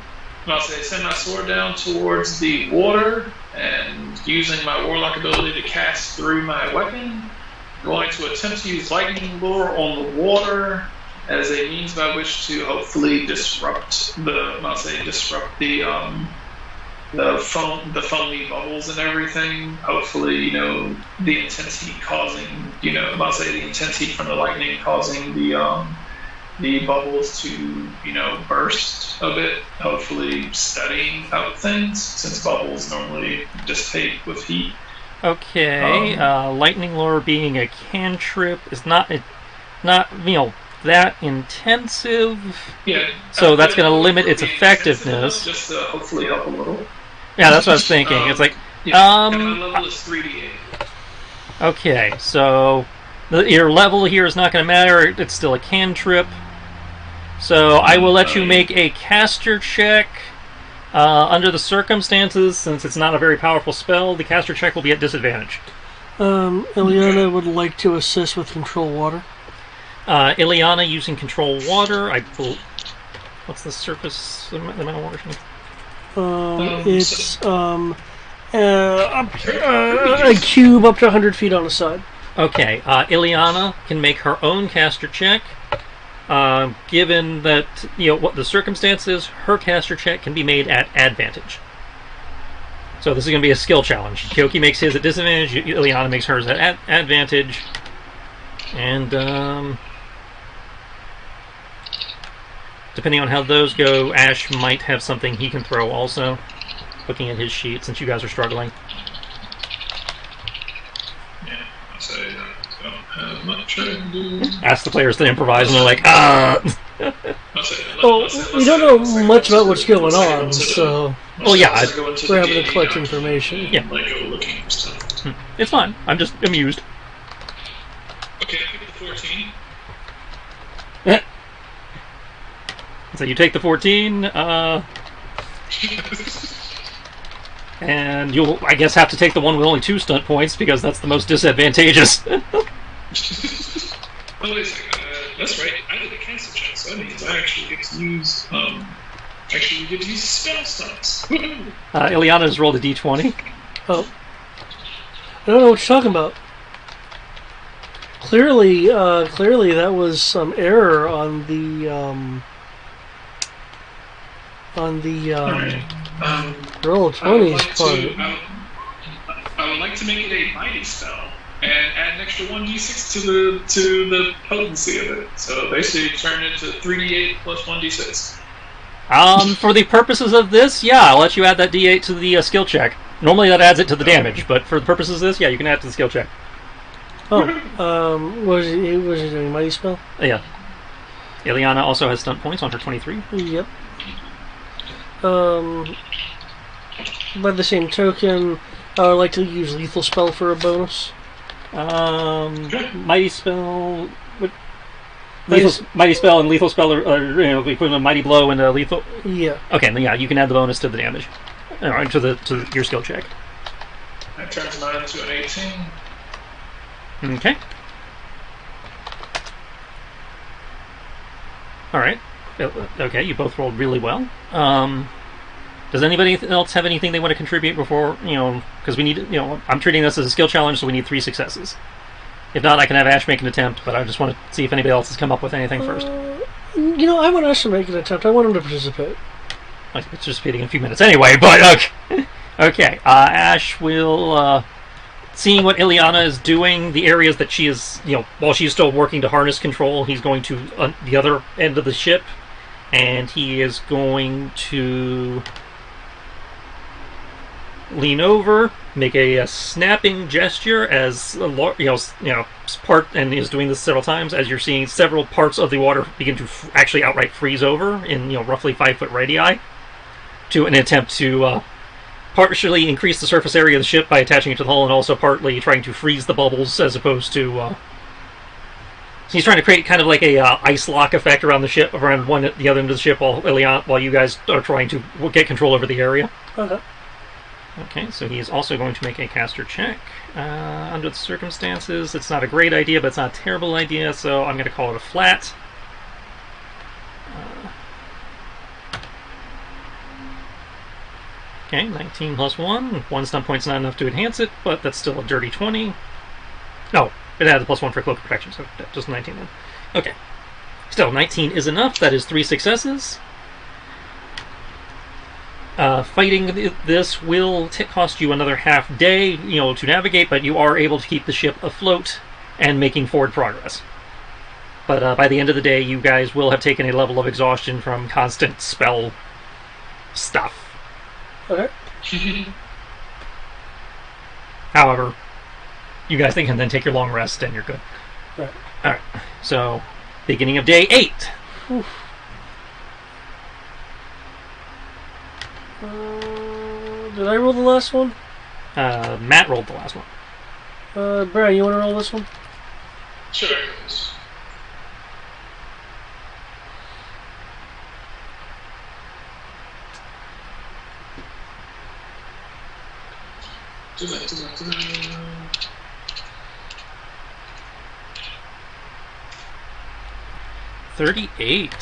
Send my sword down towards the water, and using my Warlock ability to cast through my weapon, I'm going to attempt to use Lightning Lore on the water as a means by which to hopefully disrupt the foamy bubbles and everything. Hopefully, the intense heat causing, the intense heat from the lightning causing the bubbles to, burst a bit. Hopefully, studying out things, since bubbles normally dissipate with heat. Okay, lightning lore being a cantrip is not that intensive. Yeah. So that's going to limit its effectiveness. Just to hopefully help a little. Yeah, that's what I was thinking. It's like, and my level is 3d8. Okay, so Your level here is not going to matter. It's still a cantrip. So I will let you make a caster check. Under the circumstances, since it's not a very powerful spell, the caster check will be at disadvantage. Ileana would like to assist with control water. Ileana using control water. What's the surface amount of water? It's a cube up to 100 feet on the side. Okay, Ileana can make her own caster check. Given that, what the circumstances, her caster check can be made at advantage. So this is going to be a skill challenge. Kyoki makes his at disadvantage, Ileana makes hers at advantage. And, depending on how those go, Ash might have something he can throw also, looking at his sheet, since you guys are struggling. Yeah, I'll say I don't have much I can do. Ask the players to improvise, and they're like, Well, we don't know much about what's going on, so... Oh, yeah. We're having to collect information. Yeah. Like, go looking for stuff. It's fine. I'm just amused. Okay, I picked the 14. So you take the 14, and you'll, I guess, have to take the one with only 2 stunt points, because that's the most disadvantageous. Oh, wait a second. That's right. I did a cancel check, so that means I actually get to use, spell stunts. Ileana's rolled a d20. Oh. I don't know what you're talking about. Clearly that was some error on the, Alright. roll 20's part. I would like to make it a mighty spell and add an extra 1d6 to the potency of it. So basically turn it to 3d8 plus 1d6. For the purposes of this, yeah, I'll let you add that d8 to the skill check. Normally that adds it to the damage, but for the purposes of this, yeah, you can add it to the skill check. Oh, was it doing mighty spell? Yeah. Ileana also has stunt points on her 23. Yep. By the same token, I would like to use lethal spell for a bonus. Mighty spell. Mighty spell and lethal spell are equivalent of mighty blow and lethal. Yeah. Okay, then yeah, you can add the bonus to the damage, or to your skill check. That turns mine into an 18. Okay. All right. Okay, you both rolled really well. Does anybody else have anything they want to contribute before, because we need, I'm treating this as a skill challenge, so we need 3 successes. If not, I can have Ash make an attempt, but I just want to see if anybody else has come up with anything first. I want Ash to make an attempt. I want him to participate. It's participating in a few minutes anyway, but okay. Okay, Ash will, seeing what Ileana is doing, the areas that she is, while she's still working to harness control, he's going to the other end of the ship, and he is going to lean over, make a snapping gesture as part, and is doing this several times as you're seeing several parts of the water begin to actually outright freeze over in roughly 5-foot radii, to an attempt to partially increase the surface area of the ship by attaching it to the hull, and also partly trying to freeze the bubbles as opposed to. So he's trying to create kind of like a ice lock effect around the ship, around the other end of the ship, while you guys are trying to get control over the area. Okay. Okay, so he is also going to make a caster check. Under the circumstances, it's not a great idea, but it's not a terrible idea, so I'm going to call it a flat. Okay, 19 plus 1. 1 stun point's not enough to enhance it, but that's still a dirty 20. No, it had the plus 1 for cloak protection, so just 19 then. Okay. Still, 19 is enough. That is 3 successes. Fighting this will cost you another half day, to navigate, but you are able to keep the ship afloat and making forward progress. But by the end of the day, you guys will have taken a level of exhaustion from constant spell stuff. Okay. However, you guys can then take your long rest and you're good. Right. Alright, so beginning of day 8. Oof. Did I roll the last one? Matt rolled the last one. Brian, you want to roll this one? Sure it goes. Do that. 38.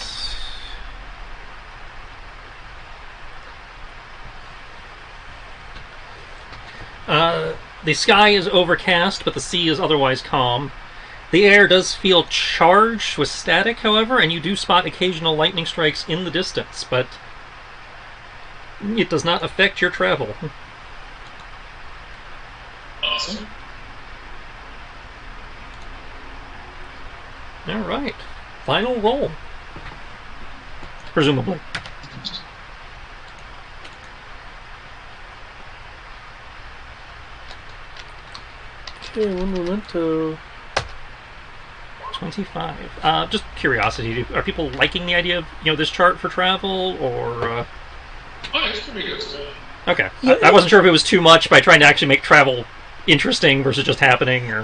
The sky is overcast, but the sea is otherwise calm. The air does feel charged with static, however, and you do spot occasional lightning strikes in the distance, but it does not affect your travel. Awesome. Alright. Final roll. Presumably. Okay, one moment. 25. Just curiosity, are people liking the idea of this chart for travel, or? Oh, it's pretty good. Okay, Yeah, I wasn't sure if it was too much by trying to actually make travel interesting versus just happening, or.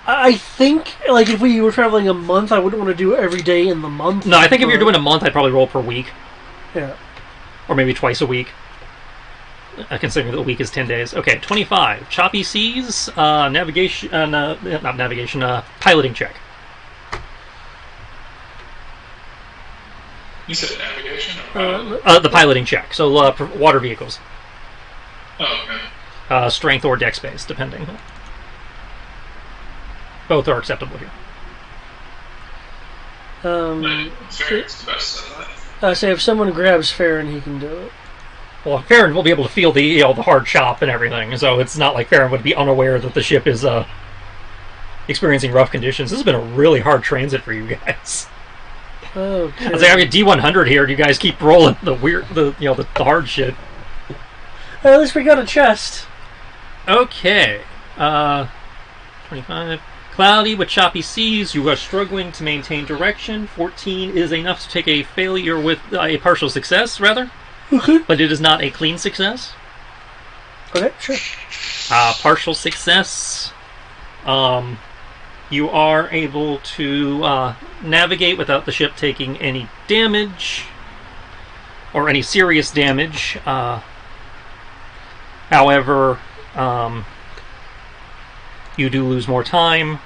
I think, like, if we were traveling a month, I wouldn't want to do it every day in the month. No, I think if you're doing a month, I'd probably roll per week, Yeah. or maybe twice a week. Considering that the week is 10 days. Okay, 25. Choppy seas, navigation, not navigation, piloting check. You said navigation or The piloting check, so water vehicles. Oh, okay. Strength or dex based, depending. Both are acceptable here. Farron's the best at that. I say if someone grabs Farron, he can do it. Well, Farron will be able to feel the the hard chop and everything, so it's not like Farron would be unaware that the ship is experiencing rough conditions. This has been a really hard transit for you guys. Okay. I was like, I mean, D100 here. You guys keep rolling the hard shit. At least we got a chest. Okay, 25. Cloudy with choppy seas. You are struggling to maintain direction. 14 is enough to take a failure with a partial success, rather. Okay. But it is not a clean success. Okay, sure. Partial success. You are able to navigate without the ship taking any damage or any serious damage. However, you do lose more time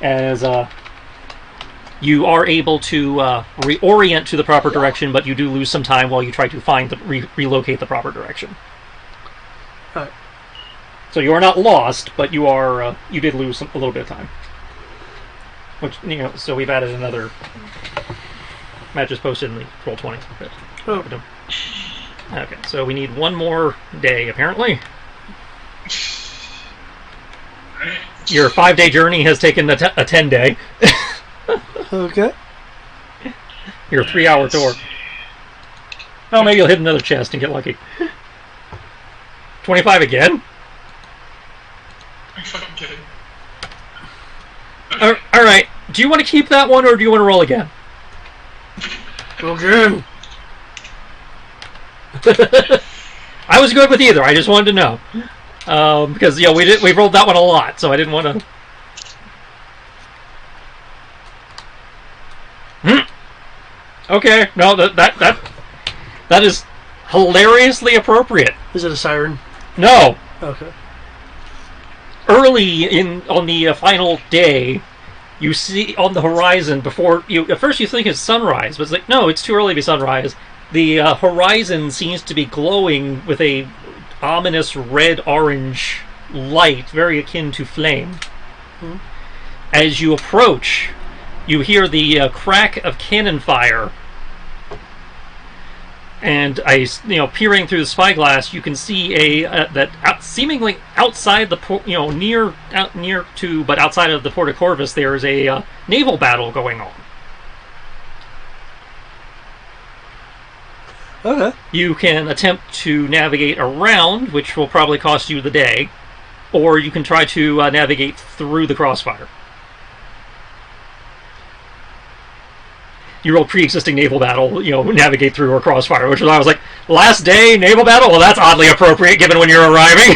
as you are able to reorient to the proper direction, but you do lose some time while you try to find relocate the proper direction. Alright. So you are not lost, but you are you did lose a little bit of time. Which so we've added another. Matt just posted in the Roll20. Oh. Okay, so we need one more day apparently. Your 5-day journey has taken a 10-day. Okay. Your 3-hour tour. Oh, maybe you'll hit another chest and get lucky. 25 again? Are you fucking kidding? Alright, do you want to keep that one or do you want to roll again? Okay. I was good with either, I just wanted to know. Because we rolled that one a lot, so I didn't want to. Okay, no, that is hilariously appropriate. Is it a siren? No, Okay. early on the final day, you see on the horizon before you. At first, you think it's sunrise, but it's like no, it's too early to be sunrise. The horizon seems to be glowing with a ominous red-orange light, very akin to flame. Hmm. As you approach, you hear the crack of cannon fire, and peering through the spyglass, you can see seemingly outside the but outside of the Port of Corvus, there is a naval battle going on. Okay. You can attempt to navigate around, which will probably cost you the day, or you can try to navigate through the crossfire. You roll pre-existing naval battle, navigate through or crossfire, which I was like, last day naval battle? Well, that's oddly appropriate given when you're arriving.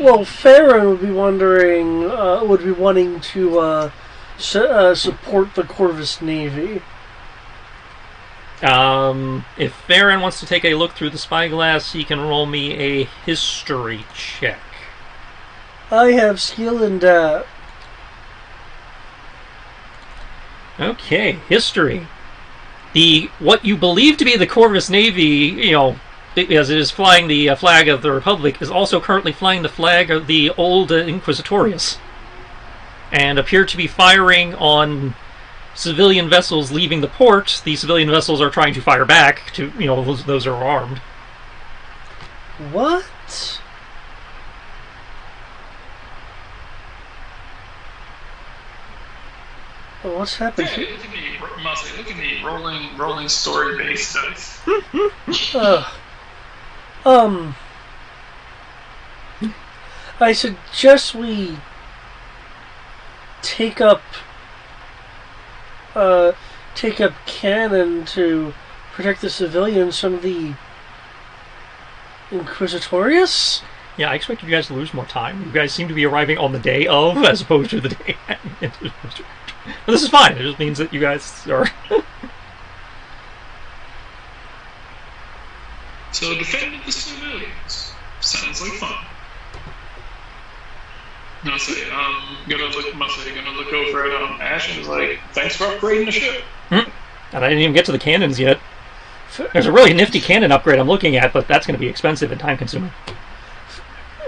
Well, Farron would be wondering, would be wanting to support the Corvus Navy. If Farron wants to take a look through the spyglass, he can roll me a history check. I have skill in that. Okay, history. What you believe to be the Corvus Navy, as it is flying the flag of the Republic, is also currently flying the flag of the old Inquisitorius, and appear to be firing on civilian vessels leaving the port. The civilian vessels are trying to fire back to, those are armed. What? Well, what's happened Yeah, here? look at me rolling story-based dice. I suggest we take up cannon to protect the civilians from the Inquisitorius? Yeah, I expected you guys to lose more time. You guys seem to be arriving on the day of, as opposed to the day. But this is fine. It just means that you guys are. So defending the civilians sounds like fun. No, say, gonna look over at Ash and is like, thanks for upgrading the ship. And I didn't even get to the cannons yet. There's a really nifty cannon upgrade I'm looking at, but that's going to be expensive and time consuming.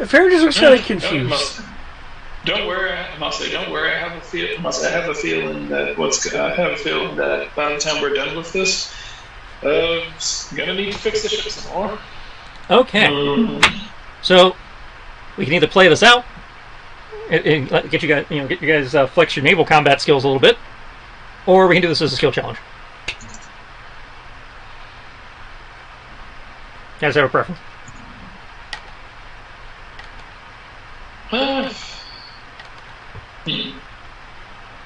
Farron just looks kind of confused. Don't worry, I must say, don't worry. I have a feeling that by the time we're done with this, gonna need to fix the ship some more. Okay. So we can either play this out, and get you guys flex your naval combat skills a little bit, or we can do this as a skill challenge. You guys have a preference?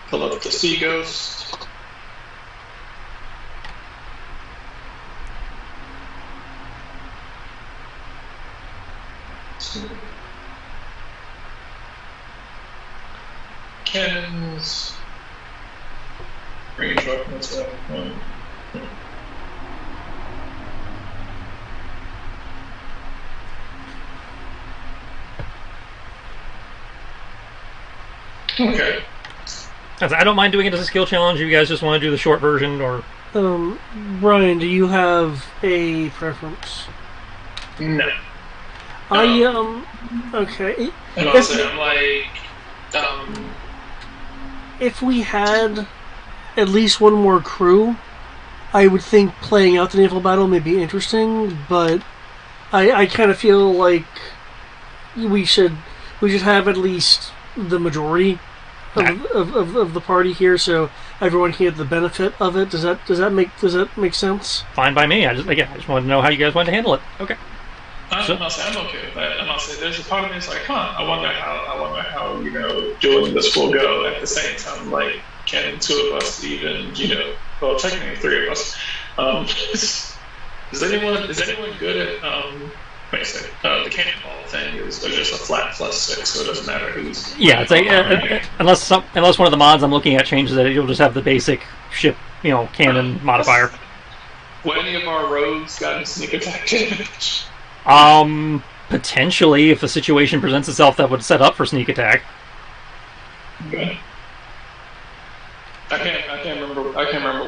Pull up the Sea Ghost. Cannons. Range weapons. Okay. I don't mind doing it as a skill challenge. If you guys just want to do the short version, or Brian, do you have a preference? No. Okay. And also, I'm like, if we had at least one more crew, I would think playing out the naval battle may be interesting, but I kind of feel like we should have at least the majority of the party here, so everyone can get the benefit of it. Does that make sense? Fine by me. I just wanted to know how you guys wanted to handle it. Okay. I'm okay with that. I'm say there's a part of me that's like, I wonder how doing this will go. At the same time, like, can two of us even, well, technically three of us. Is anyone good at the cannonball thing is just a flat +6, so it doesn't matter who's. Yeah, it's like unless one of the mods I'm looking at changes it, you'll just have the basic ship, cannon modifier. Will any of our rogues got any sneak attack damage? Potentially, if a situation presents itself that would set up for sneak attack. Okay. I can't remember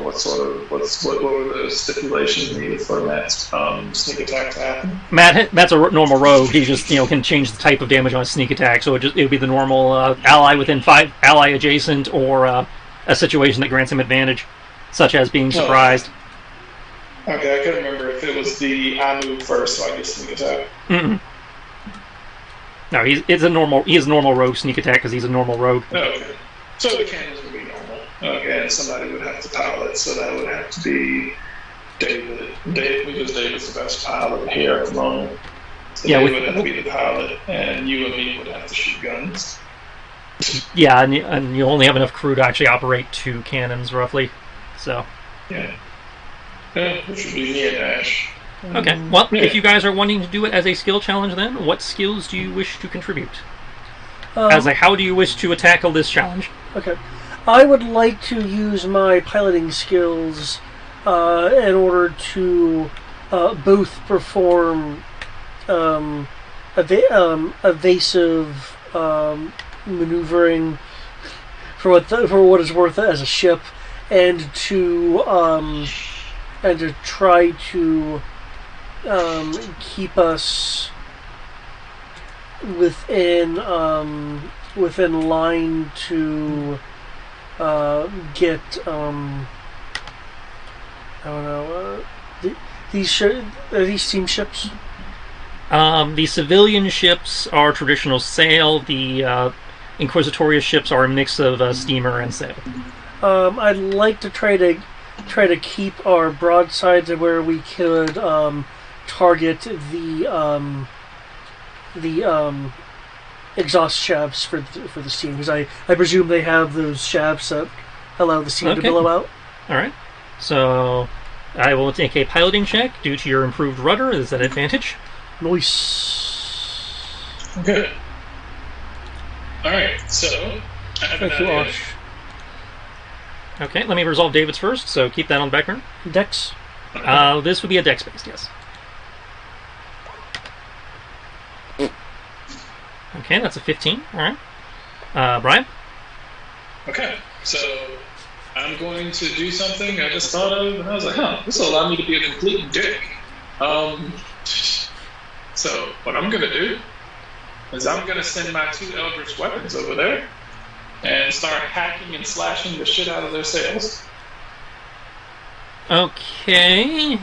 what were the stipulations needed for that sneak attack to happen. Matt's a normal rogue. He just can change the type of damage on a sneak attack, so it would be the normal ally within 5, ally adjacent, or a situation that grants him advantage, such as being surprised. Okay, I couldn't remember if it was I move first, so I get sneak attack. No, he is a normal rogue sneak attack because he's a normal rogue. Okay, so the cannons would be normal. Okay, and somebody would have to pilot, so that would have to be David, because David's the best pilot here at the moment. So yeah, David would have to be the pilot, and you and me would have to shoot guns. Yeah, and you only have enough crew to actually operate 2 cannons, roughly. So. Yeah. Which would be me and Ash. Okay, well, if you guys are wanting to do it as a skill challenge then, what skills do you wish to contribute? How do you wish to tackle this challenge? Okay. I would like to use my piloting skills in order to both perform evasive maneuvering for what it's worth as a ship, and to try to keep us within line to get I don't know these steamships. The civilian ships are traditional sail. The Inquisitorious ships are a mix of steamer and sail. I'd like to try to keep our broadsides where we could target the exhaust shafts for the steam, because I presume they have those shafts that allow the steam to billow out. All right. So I will take a piloting check due to your improved rudder. Is that advantage? Nice. Okay. Alright, so I have an Thank you, idea. Osh. Okay, let me resolve David's first, so keep that on the background. Dex. This would be a dex based, yes. Okay, that's a 15. Alright. Brian? Okay, so I'm going to do something I just thought of, and I was like, this will allow me to be a complete dick. So what I'm going to do is I'm going to send my 2 Eldritch weapons over there and start hacking and slashing the shit out of their sails. Okay.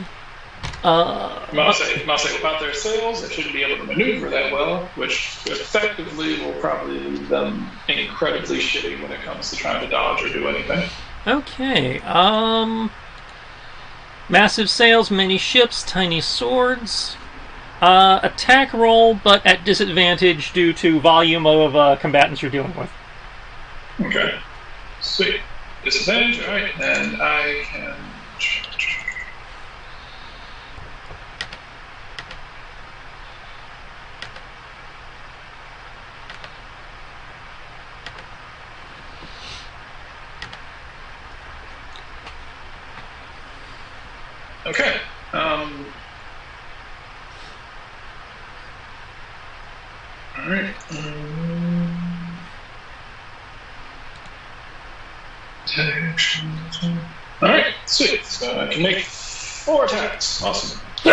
I'll say without their sails, they shouldn't be able to maneuver that well, which effectively will probably leave them incredibly shitty when it comes to trying to dodge or do anything. Okay. Massive sails, many ships, tiny swords. Attack roll, but at disadvantage due to volume of combatants you're dealing with. Okay. Sweet. Disadvantage, alright, and I can... Okay. Alright. Alright, sweet. So I can make 4 attacks. Awesome. 4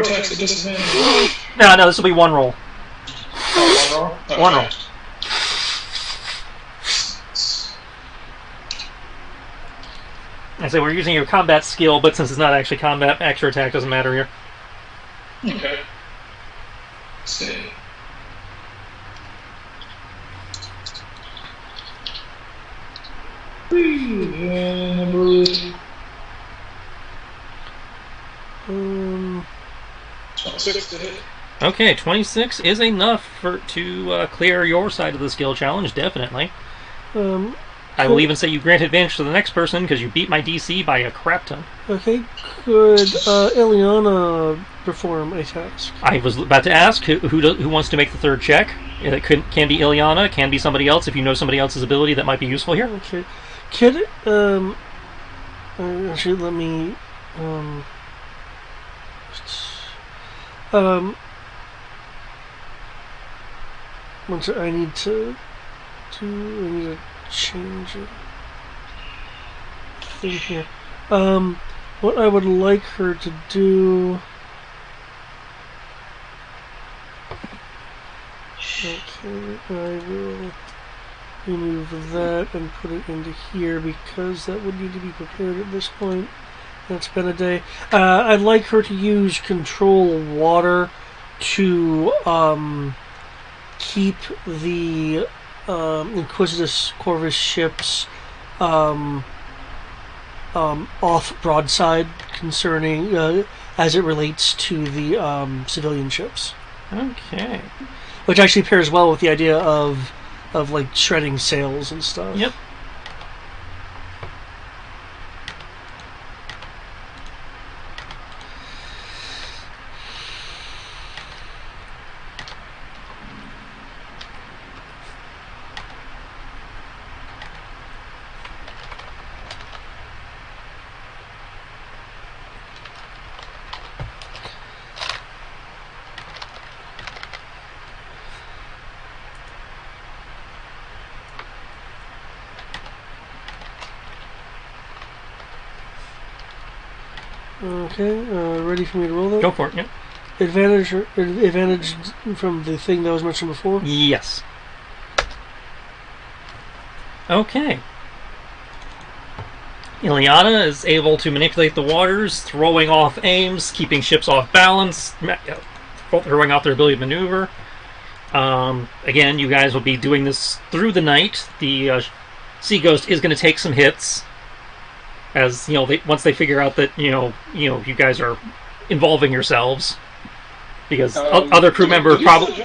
attacks at disadvantage. No, this will be one roll. Oh, one roll? Okay. One roll. I say we're using your combat skill, but since it's not actually combat, extra attack doesn't matter here. Okay. Let's see. Um, 26 to hit. Okay, 26 is enough to clear your side of the skill challenge, definitely. I will even say you grant advantage to the next person because you beat my DC by a crap ton. Okay, could Ileana perform a task? I was about to ask who wants to make the third check. It can be Ileana, can be somebody else if you know somebody else's ability that might be useful here. Okay, could actually let me once I need to change it thing here. What I would like her to do. Okay, I will remove that and put it into here because that would need to be prepared at this point. That's been a day. I'd like her to use control water to keep the Inquisitus Corvus ships off broadside concerning as it relates to the civilian ships. Okay. Which actually pairs well with the idea of like shredding sails and stuff. Yep. Okay, ready for me to roll that? Go for it, yeah. Advantage from the thing that was mentioned before? Yes. Okay. Ileana is able to manipulate the waters, throwing off aims, keeping ships off balance, throwing off their ability to maneuver. Again, you guys will be doing this through the night. The Sea Ghost is going to take some hits, as once they figure out that you guys are involving yourselves, because other crew members probably.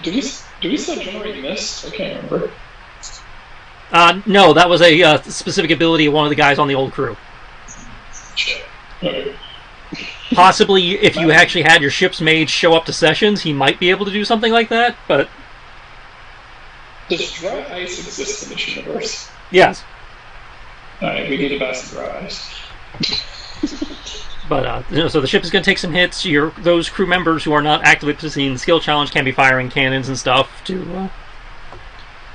Do we still generate mist? I can't remember. No, that was a specific ability of one of the guys on the old crew. Okay. Possibly, if you actually had your ship's mage show up to sessions, he might be able to do something like that, but... Does dry ice exist in this universe? Yes. Alright, we need to buy some dry ice. But, so the ship is going to take some hits. Those crew members who are not actively participating in the skill challenge can be firing cannons and stuff to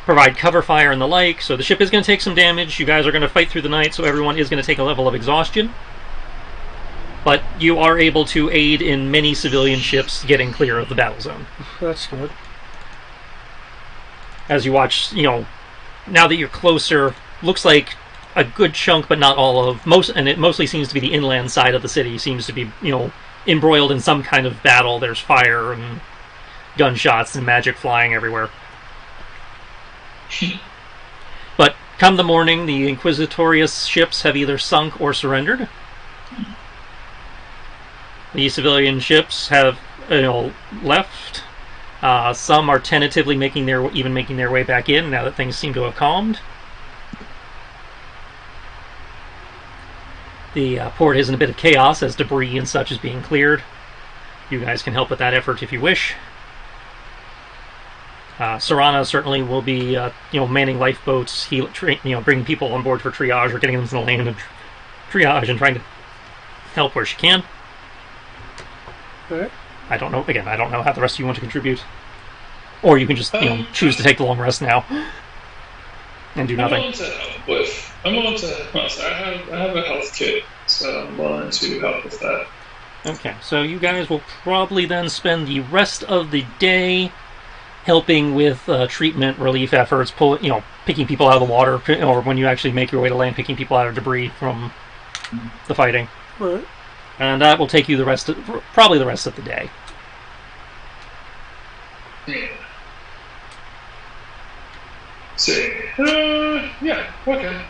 provide cover fire and the like. So the ship is going to take some damage. You guys are going to fight through the night, so everyone is going to take a level of exhaustion. But you are able to aid in many civilian ships getting clear of the battle zone. That's good. As you watch, now that you're closer, looks like a good chunk, but not all of and it mostly seems to be the inland side of the city seems to be, embroiled in some kind of battle. There's fire and gunshots and magic flying everywhere. But come the morning, the Inquisitorious ships have either sunk or surrendered. The civilian ships have, left. Some are tentatively making their way back in now that things seem to have calmed. The port is in a bit of chaos as debris and such is being cleared. You guys can help with that effort if you wish. Serana certainly will be, manning lifeboats, bringing people on board for triage or getting them to the land and triage and trying to help where she can. Alright. I don't know how the rest of you want to contribute. Or you can just, choose to take the long rest now and do nothing. I have a health kit, so I'm willing to help with that. Okay, so you guys will probably then spend the rest of the day helping with treatment relief efforts, picking people out of the water, or when you actually make your way to land, picking people out of debris from the fighting. Right. And that will take you probably the rest of the day. Yeah. See. Yeah, okay.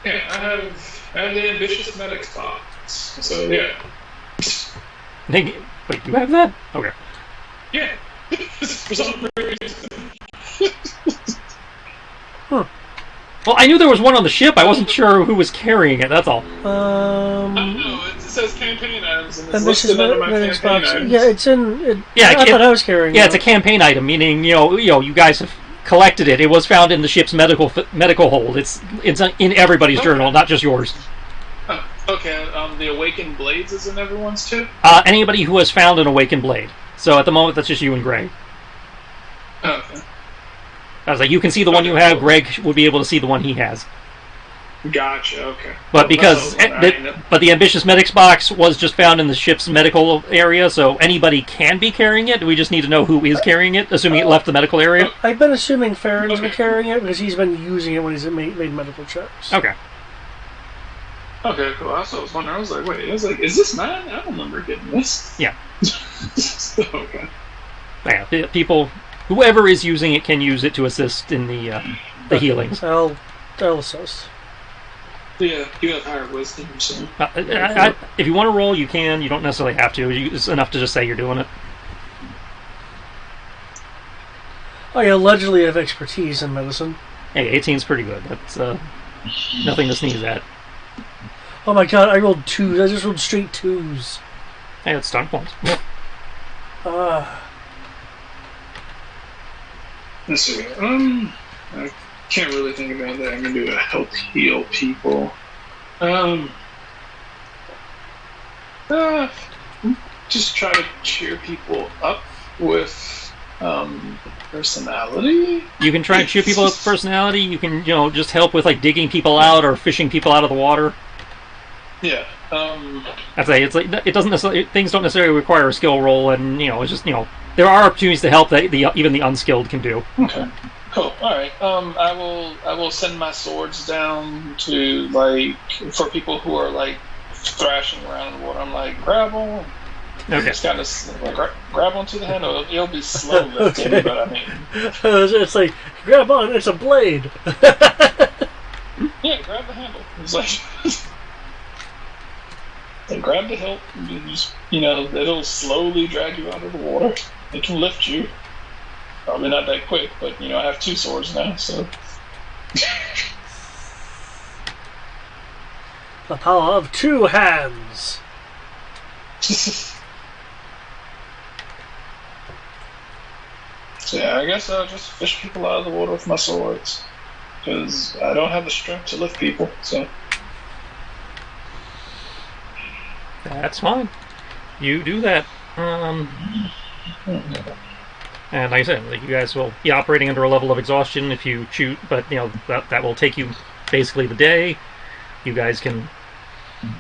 Yeah, I have the ambitious medics box. So, yeah. Wait, you have that? Okay. Yeah. For some reason. Huh. Well, I knew there was one on the ship. I wasn't sure who was carrying it, that's all. I don't know. It says campaign items, and it's Ambitious listed under my medics campaign box. items. Yeah, it's in... Yeah, I thought I was carrying it. Yeah, it's a campaign item, meaning, you guys have collected it. It was found in the ship's medical hold. It's in everybody's journal, not just yours. Oh, okay, the Awakened Blades is in everyone's too? Anybody who has found an Awakened Blade. So at the moment, that's just you and Greg. Okay. I was like, you can see the one you have. Greg would be able to see the one he has. Gotcha. Okay. But the ambitious medics box was just found in the ship's medical area, so anybody can be carrying it. We just need to know who is carrying it, assuming it left the medical area. I've been assuming Farron's been carrying it because he's been using it when he's made medical checks. Okay. Okay, cool. I was wondering. I was like, wait. I was like, is this mine? I don't remember getting this. Yeah. Okay. Yeah. Whoever is using it can use it to assist in the healings. I'll assist. Yeah, you have higher wisdom, so. If you want to roll, you can. You don't necessarily have to. It's enough to just say you're doing it. I allegedly have expertise in medicine. Hey, 18's pretty good. That's nothing to sneeze at. Oh my god, I rolled 2s. I just rolled straight 2s. Hey, that's stun points. Let's see. I can't really think about that. I'm gonna do a help heal people. Just try to cheer people up with personality. You can try to cheer people up with personality. You can, just help with like digging people out or fishing people out of the water. Yeah. I'd say it's like it doesn't necessarily things don't necessarily require a skill roll, and it's just there are opportunities to help that even the unskilled can do. Okay. Cool. All right. I will send my swords down to for people who are thrashing around in the water. I'm like, grab on. Okay. Just kind of grab onto the handle. It'll be slow lifting, Okay. but I mean, It's like, grab on, it's a blade. yeah, grab the handle. It's like, and grab the hilt. And you just, it'll slowly drag you out of the water. It can lift you. Probably not that quick, but I have 2 swords now, so. The power of 2 hands. So yeah, I guess I'll just fish people out of the water with my swords, because I don't have the strength to lift people. So That's fine. You do that. And like I said, you guys will be operating under a level of exhaustion if you choose, but that will take you basically the day. You guys can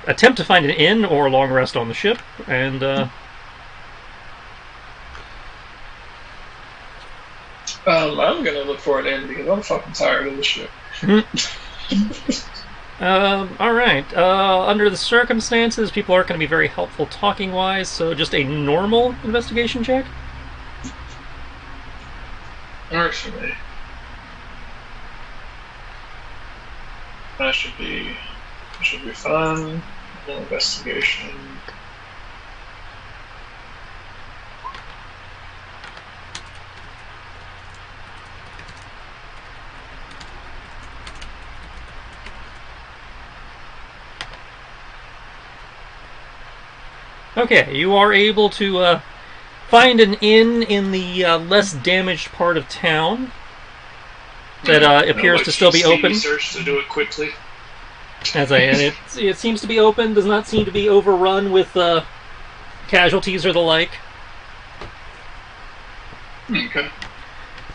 attempt to find an inn or a long rest on the ship, and I'm gonna look for an inn because I'm fucking tired of this shit. all right. Under the circumstances, people aren't going to be very helpful talking-wise, so just a normal investigation check. Actually, that should be fun. Investigation. Okay, you are able to find an inn in the less damaged part of town that appears to still be open. Search to do it quickly. And it seems to be open. Does not seem to be overrun with casualties or the like. Okay.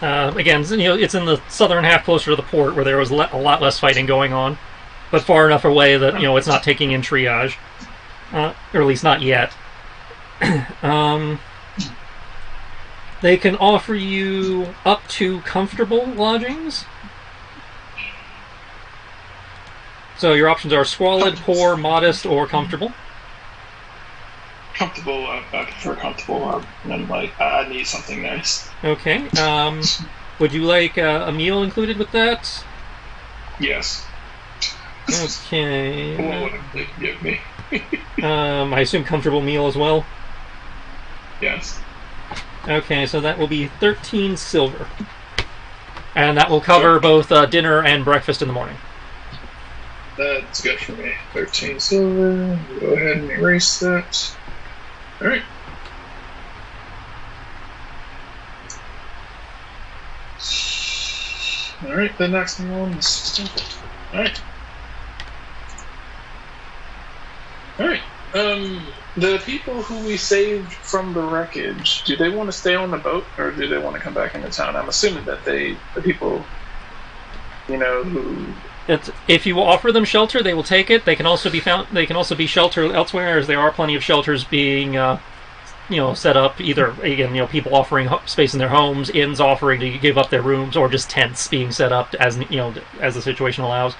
Again, it's in the southern half, closer to the port, where there was a lot less fighting going on, but far enough away that it's not taking in triage, or at least not yet. They can offer you up to comfortable lodgings. So your options are squalid, poor, modest, or comfortable. Comfortable. I prefer comfortable. I need something nice. Okay. Would you like a meal included with that? Yes. Okay. What would they give me? I assume comfortable meal as well. Yes. Okay, so that will be 13 silver. And that will cover both dinner and breakfast in the morning. That's good for me. 13 silver. Go ahead and erase that. Alright. Alright, the next one is 16. Alright. Alright. The people who we saved from the wreckage, do they want to stay on the boat, or do they want to come back into town? I'm assuming that the people, who... If you offer them shelter, they will take it. They can also be found. They can also be sheltered elsewhere, as there are plenty of shelters being, set up. Either again, people offering space in their homes, inns offering to give up their rooms, or just tents being set up as as the situation allows.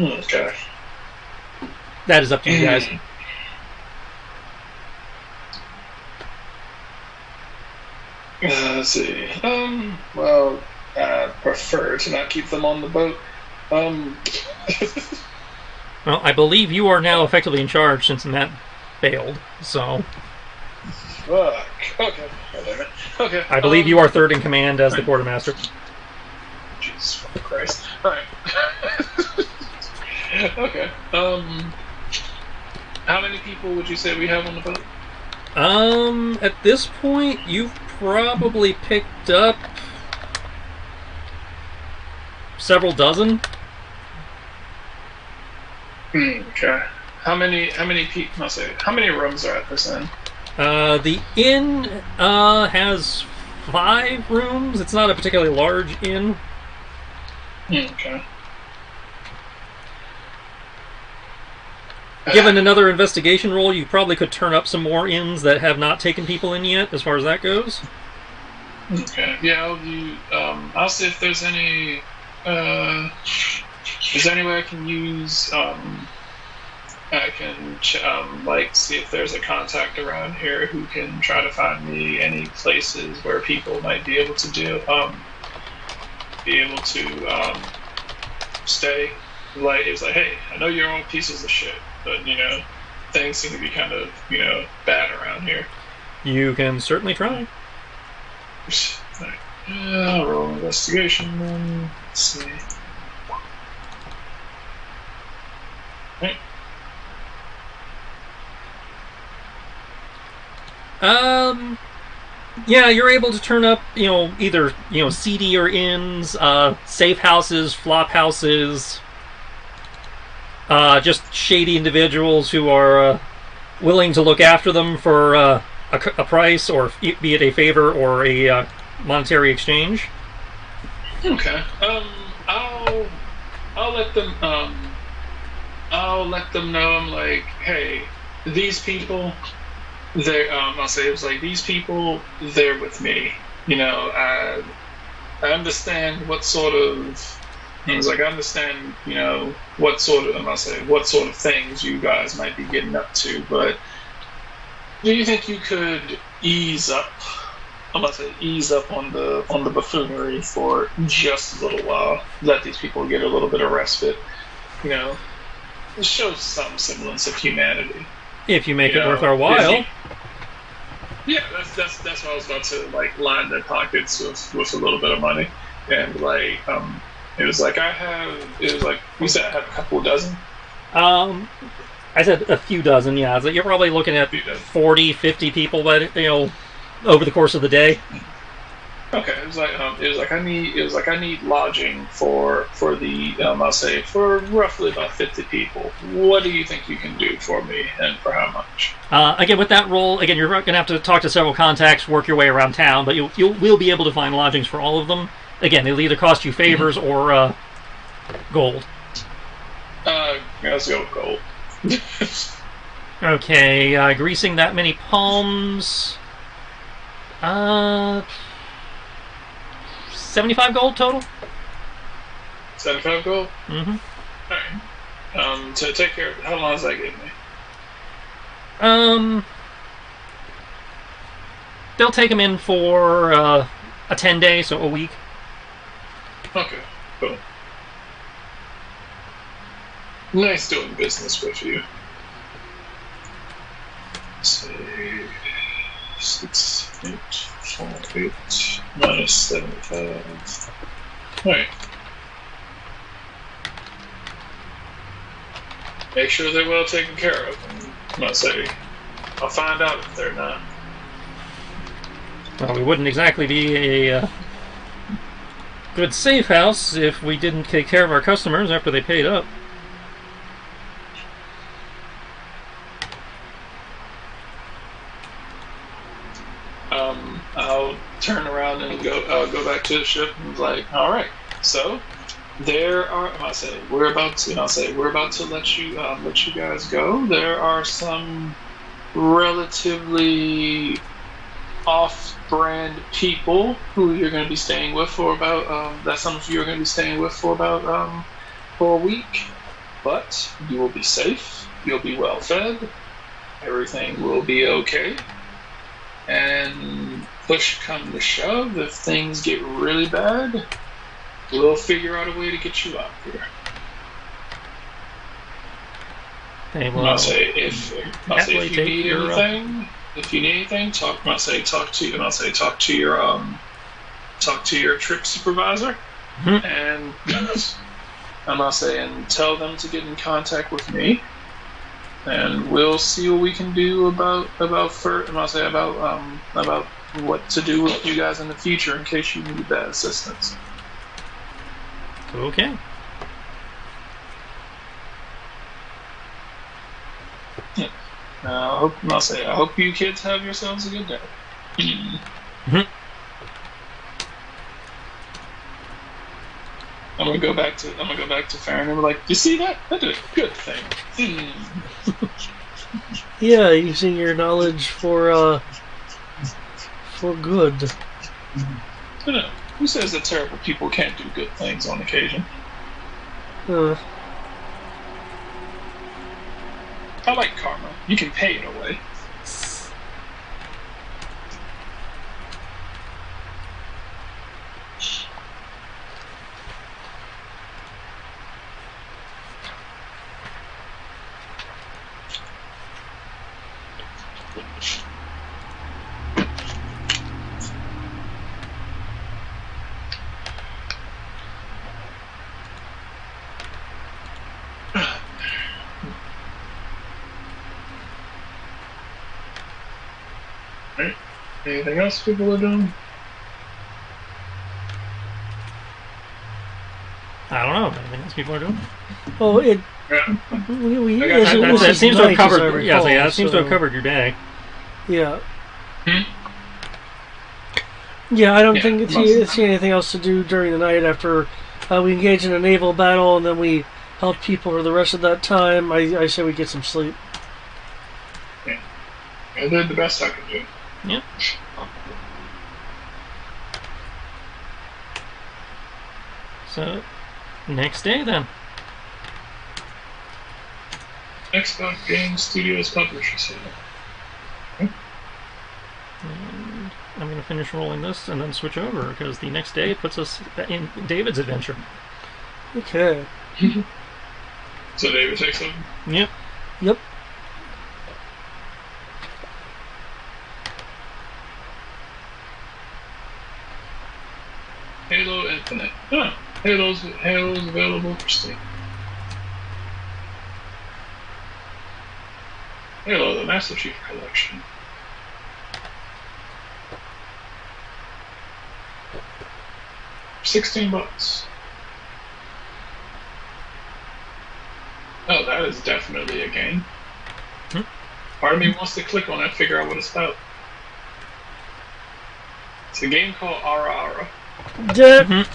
Okay. That is up to you guys. Let's see. Well, I prefer to not keep them on the boat. Well, I believe you are now effectively in charge since Matt bailed. So. Fuck. Okay. Whatever. Okay. I believe you are third in command as the quartermaster. Jesus fucking Christ. Alright. Okay. How many people would you say we have on the boat? At this point, you've probably picked up several dozen. Okay. How many people? I'll say. How many rooms are at this inn? The inn has 5 rooms. It's not a particularly large inn. Okay. given another investigation roll, you probably could turn up some more inns that have not taken people in yet, as far as that goes. Okay. Yeah, I'll see if there's any. Is there any way I can use? I can see if there's a contact around here who can try to find me any places where people might be able to stay. Like, it's like, hey, I know you're all pieces of shit, but things seem to be kind of bad around here. You can certainly try. I'll roll investigation then. Let's see. Right. Yeah, you're able to turn up, either, seedier inns, safe houses, flop houses, just shady individuals who are willing to look after them for a price, or be it a favor or a monetary exchange. Okay. I'll let them. I'll let them know. I'm like, hey, these people. I'll say it was like, these people. They're with me. I understand what sort of. I was like, I understand. What sort of things you guys might be getting up to, but do you think you could ease up? I'm about to say ease up on the buffoonery for just a little while. Let these people get a little bit of respite. Show some semblance of humanity. If you make it worth our while. Yeah, that's what I was about to line their pockets with a little bit of money, and it was like we said I have a couple dozen. I said a few dozen. Yeah, so you're probably looking at 40, 50 people, but over the course of the day. Okay, it was like I need lodging for I'll say for roughly about 50 people. What do you think you can do for me, and for how much? Again, with that roll, you're going to have to talk to several contacts, work your way around town, but you will be able to find lodgings for all of them. Again, it'll either cost you favors or gold. Let's go with gold. Okay, greasing that many palms. 75 gold total. 75 gold. Mm-hmm. All right. To take care of it, how long does that give me? They'll take them in for a 10-day, so a week. Okay, cool. Nice doing business with you. Say 6, 8, 4, 8 minus 75. Alright. Make sure they're well taken care of. And I'll find out if they're not. Well, we wouldn't exactly be a good safe house if we didn't take care of our customers after they paid up. I'll turn around and go back to the ship and be like, all right, so we're about to let you guys go. There are some relatively off-brand people who you're going to be staying with for about that some of you are going to be staying with for about for a week, but you will be safe. You'll be well fed. Everything will be okay. And push come to shove, if things get really bad, we'll figure out a way to get you out here. Hey, well, I'll say if you need anything, talk to your trip supervisor, and and tell them to get in contact with me. And we'll see what we can do about what to do with you guys in the future in case you need that assistance. Okay. I hope you kids have yourselves a good day. I'm gonna go back to Farron and be like, you see that? That did a good thing. Yeah, using your knowledge for good. You know, who says that terrible people can't do good things on occasion? Uh, I like karma. You can pay it away. Right. Anything else people are doing? I don't know. Anything else people are doing? well, it Yeah. we I got- it was That seems to have night, as I covered. Yeah, recall, that seems to have so- covered your day. Yeah. Hmm? Yeah, I don't Yeah, think mostly. see anything else to do during the night after we engage in a naval battle and then we help people for the rest of that time. I say we get some sleep. I did the best I could do. Yep. So, next day then. Xbox Game Studios Publisher Sale. And I'm going to finish rolling this and then switch over because the next day puts us in David's adventure. Okay. So David takes over. Yep. Yep. Halo Infinite. Huh. Halo's available for Steam. Halo, the Master Chief Collection. $16. Oh, that is definitely a game. Hmm? Part of me wants to click on it, figure out what it's about. It's a game called Ara Ara. Mhm.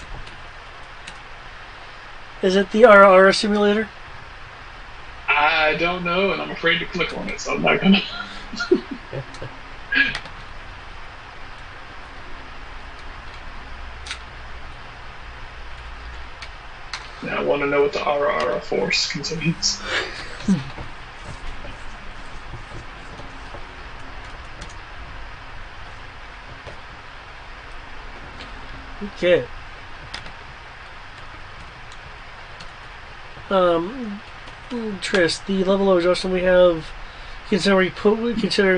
Is it the RR simulator? I don't know, and I'm afraid to click on it, so I'm not gonna. Now I want to know what the Ara Ara Force contains. Okay. Tris, the level of adjustment we have, considering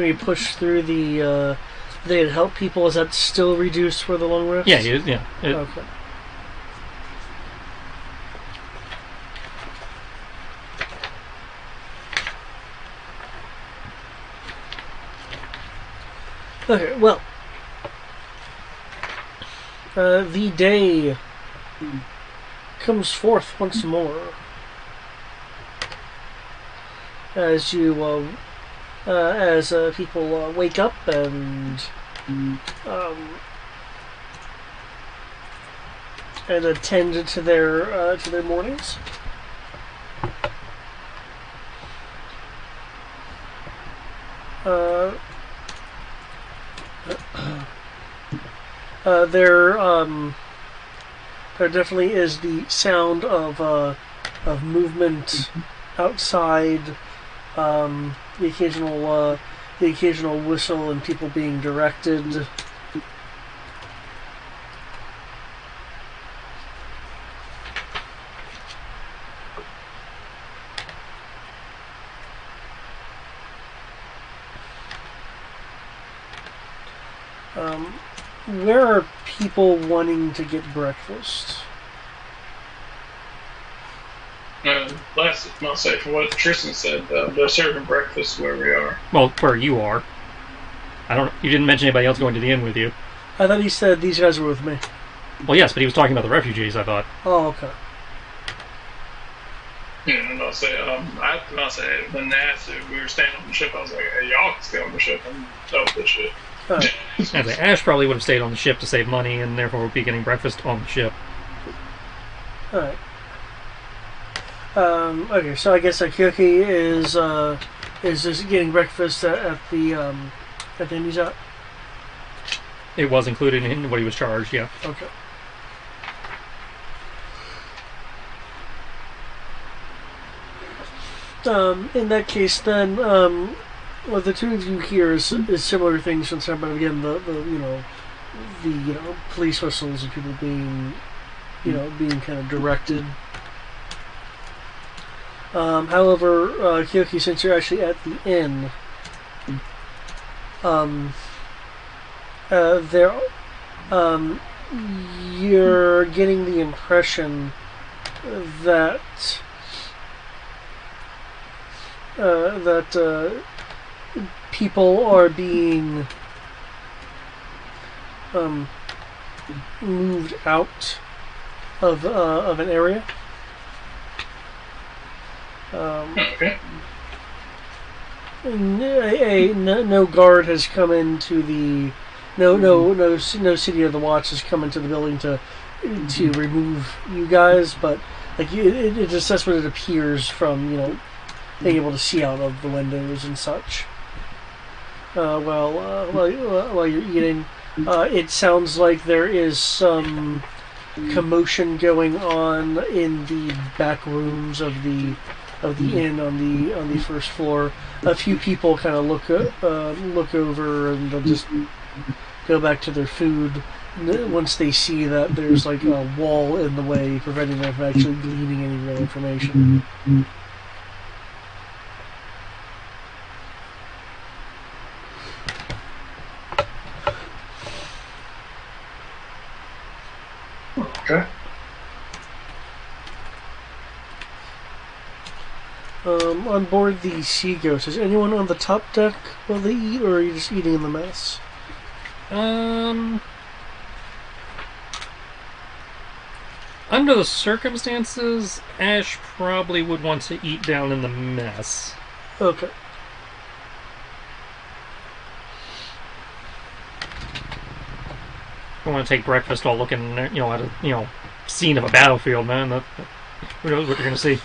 we push through the they'd help people, is that still reduced for the long rest? Yeah, Okay. Okay, well, the day comes forth once more as people wake up and attend to their mornings. There definitely is the sound of movement outside, the occasional whistle and people being directed. Where are people wanting to get breakfast? I'll say from what Tristan said, they're serving breakfast where we are. Well, where you are. You didn't mention anybody else going to the inn with you. I thought he said these guys were with me. Well, yes, but he was talking about the refugees, I thought. Oh, okay. Yeah, and I'll say, when they asked if we were staying on the ship, I was like, hey, y'all can stay on the ship and deal with this shit. Alright. Ash probably would have stayed on the ship to save money and therefore would be getting breakfast on the ship. Alright. Okay, so I guess Kyoki is just getting breakfast at the inn he's at. It was included in what he was charged, yeah. Okay. In that case, then, what the two of you hear is similar things from some, but again, the police whistles and people being kind of directed. However, Kyoki, since you're actually at the inn, you're getting the impression that people are being moved out of an area. Okay. No guard has come into the no city of the watch has come into the building to remove you guys, but like it's just what it appears from being able to see out of the windows and such. While you're eating, it sounds like there is some commotion going on in the back rooms of the inn on the first floor. A few people kind of look over and they'll just go back to their food once they see that there's like a wall in the way preventing them from actually gleaning any real information. Okay. On board the Sea Ghost, is anyone on the top deck while they eat, or are you just eating in the mess? Under the circumstances, Ash probably would want to eat down in the mess. Okay. I want to take breakfast while looking, at a scene of a battlefield, man. Who knows what you're gonna see?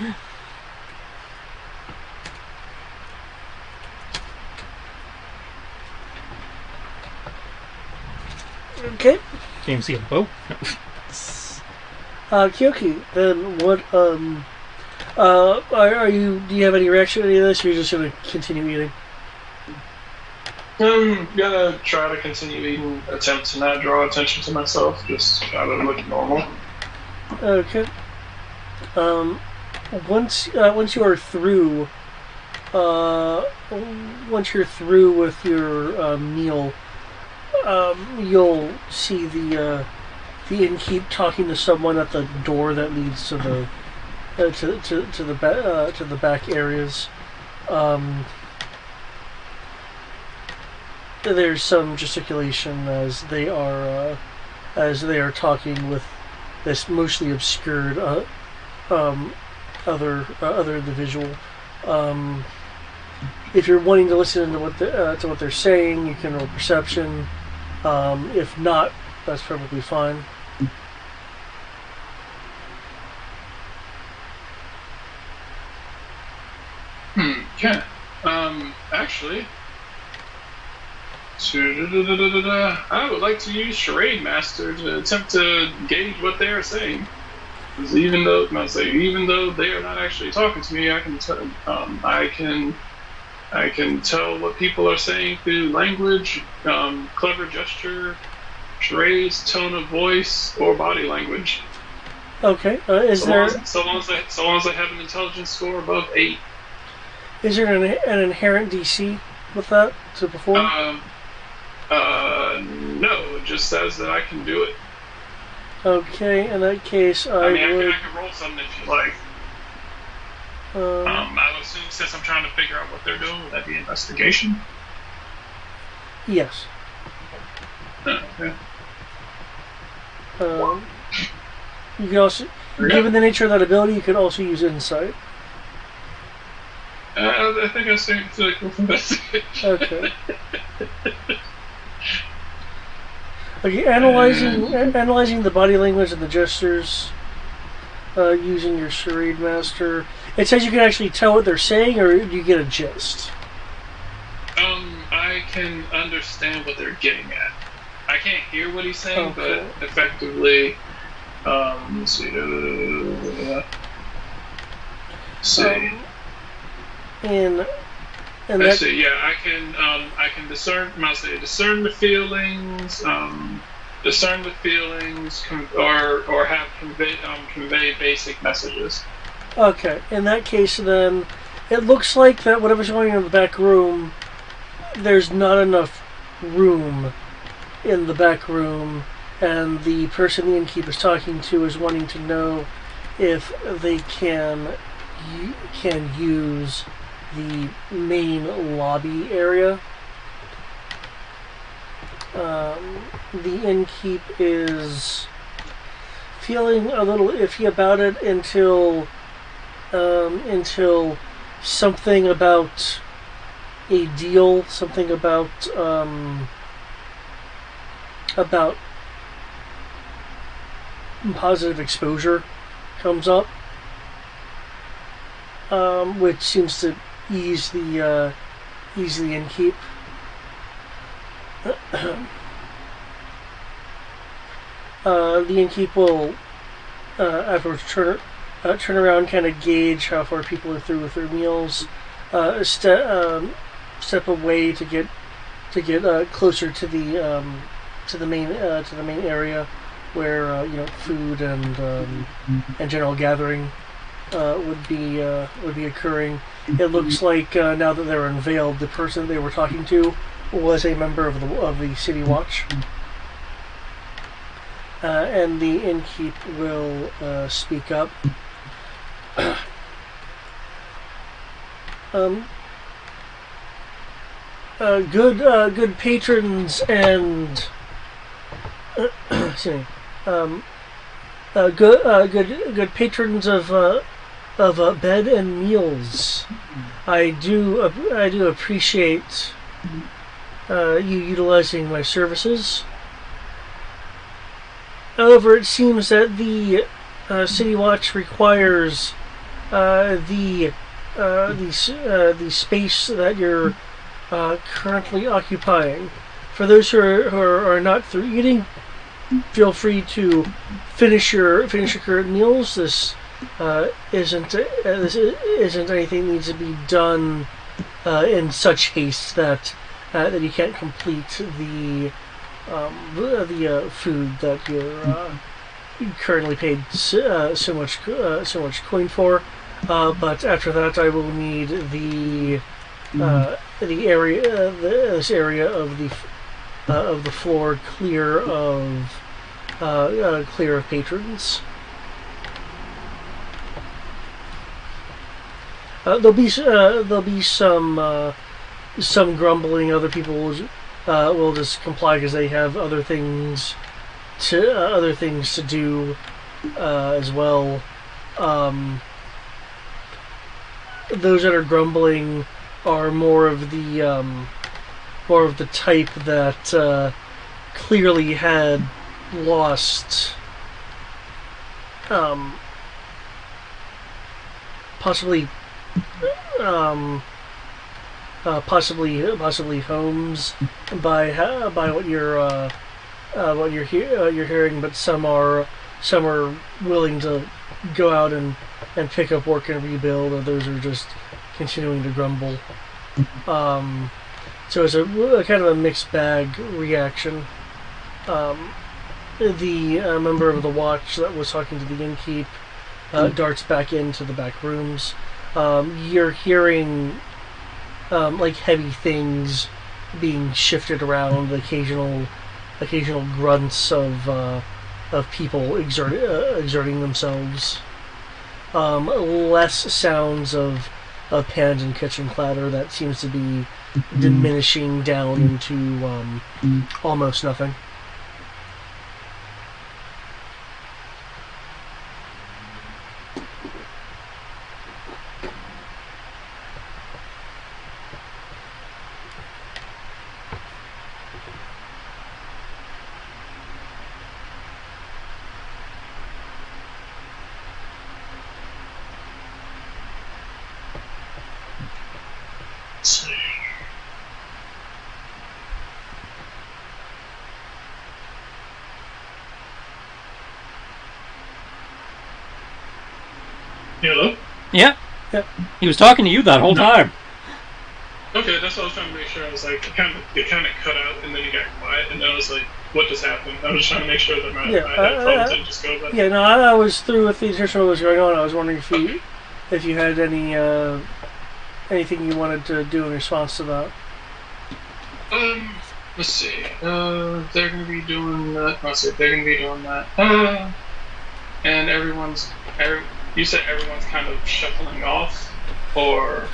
Okay. Can you see a boat? Kyoki, then what, are you, do you have any reaction to any of this, or are you just gonna continue eating? I'm gonna try to continue eating, attempt to not draw attention to myself, just try to look normal. Okay. Once you are through, once you're through with your meal, you'll see the innkeep talking to someone at the door that leads to the to the back areas. There's some gesticulation as they are talking with this mostly obscured other individual. If you're wanting to listen to what they're saying, you can roll perception. If not, that's perfectly fine. Yeah. Actually, I would like to use Charade Master to attempt to gauge what they are saying. Because even though they are not actually talking to me, I can tell what people are saying through language, clever gesture, charades, tone of voice, or body language. Okay. So long as I have an intelligence score above 8. Is there an inherent DC with that to perform? No. It just says that I can do it. Okay. In that case, I can roll something if you like. I would assume, since I'm trying to figure out what they're doing, would that be investigation? Yes. Okay. You can also, given the nature of that ability, you could also use insight. I think I say with investigation. Okay. Okay, analyzing the body language and the gestures, using your charade master. It says you can actually tell what they're saying, or do you get a gist? I can understand what they're getting at. I can't hear what he's saying, Okay. but effectively, let's see. See. And Let's that, see. Yeah, I can discern. Must say discern the feelings. Discern the feelings, or have convey basic messages. okay. In that case, then it looks like that whatever's going on in the back room, there's not enough room in the back room, and the person the innkeep is talking to is wanting to know if they can use the main lobby area. The innkeep is feeling a little iffy about it until something about a deal, something about positive exposure comes up, which seems to ease the innkeep. The innkeep will afterwards turn around, kind of gauge how far people are through with their meals, step away to get closer to the main area where food and general gathering would be occurring. It looks like now that they're unveiled, the person they were talking to was a member of the City Watch, and the innkeep will speak up. Good patrons and excuse me, good patrons of bed and meals. I do appreciate you utilizing my services. However, it seems that the City Watch requires the space that you're currently occupying. For those who are not through eating, feel free to finish your current meals. This isn't anything that needs to be done in such haste that you can't complete the food that you're currently paid so much coin for. But after that, I will need this area of the floor clear of patrons. There'll be some grumbling. Other people will just comply because they have other things to do as well. Those that are grumbling are more of the type that clearly had lost possibly homes by what you're hearing, but some are willing to go out and pick up work and rebuild, others are just continuing to grumble. So it's a kind of a mixed bag reaction. The member of the watch that was talking to the innkeep darts back into the back rooms. You're hearing like heavy things being shifted around, occasional grunts of people exerting themselves. Less sounds of pans and kitchen clatter. That seems to be diminishing down into almost nothing. Hello? Yeah. Yep. He was talking to you that whole time. Okay, that's what I was trying to make sure. I was like, it kind of cut out, and then you got quiet, and then I was like, what just happened? I was trying to make sure that my headphones didn't just go back. Yeah, no, I was through with the insertion what was going on. I was wondering if you had any anything you wanted to do in response to that. Let's see. They're gonna be doing that. They're gonna be doing that. And you said everyone's kind of shuffling off, or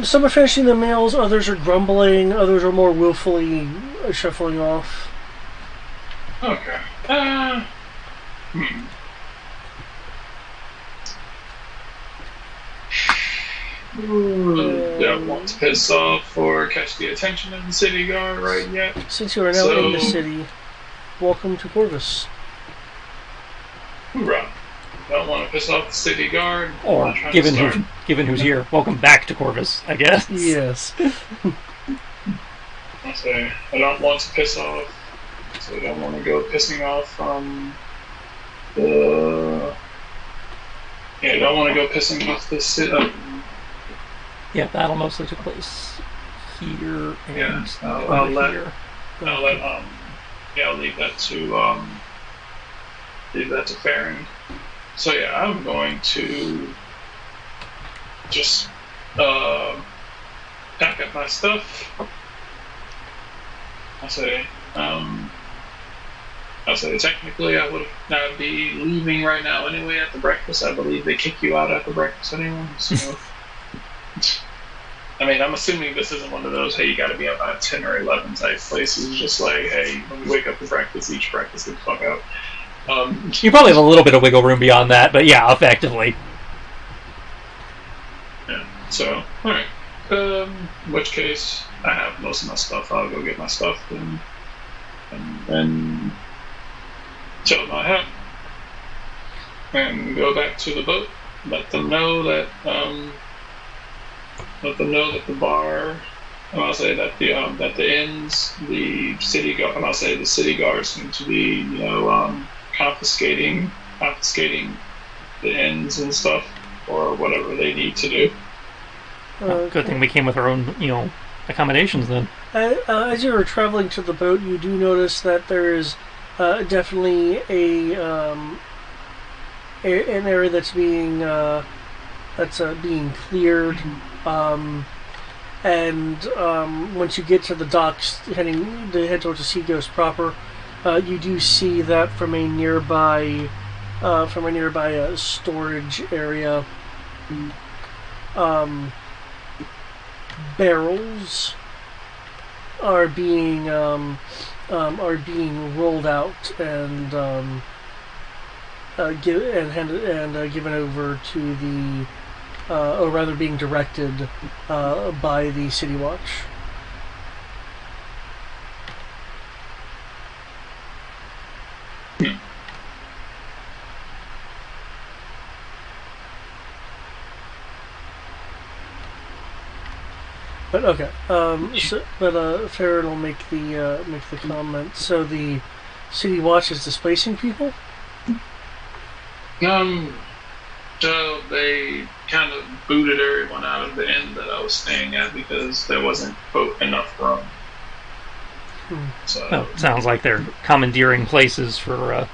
some are finishing the meals, others are grumbling, others are more willfully shuffling off. okay. Don't want to piss off or catch the attention of the city guard right yet. Since you are now in the city, welcome to Corvus. Hoorah. Don't want to piss off the city guard. Or given who's here, welcome back to Corvus, I guess. Yes. I say I don't want to piss off, so I don't want to go pissing off I don't want to go pissing off the city. Yeah, battle mostly took place here and I'll here. I'll leave that to Farron. So yeah, I'm going to just pack up my stuff. I'll say technically I'd be leaving right now anyway at the breakfast. I believe they kick you out at the breakfast anyway. So I mean, I'm assuming this isn't one of those, hey, you gotta be up at 10 or 11 type places, just like, hey, when you wake up for breakfast, eat breakfast, get the fuck out. You probably have a little bit of wiggle room beyond that, but yeah, effectively. Yeah, so, alright. In which case, I have most of my stuff. I'll go get my stuff and chill my hat and go back to the boat. Let them know that the bar. I'll say that the inns, the city guard. I'll say the city guards seem to be, confiscating the inns and stuff, or whatever they need to do. Good thing we came with our own, accommodations then. As you were traveling to the boat, you do notice that there is definitely an area that's being cleared. Once you get to the docks, head towards the Seaghost proper, you do see that from a nearby storage area, barrels are being rolled out and given over to the. Or rather being directed by the City Watch. But okay, Farron will make the comment. So the City Watch is displacing people. So they kind of booted everyone out of the inn that I was staying at because there wasn't, quote, enough room. So Well, it sounds like they're commandeering places for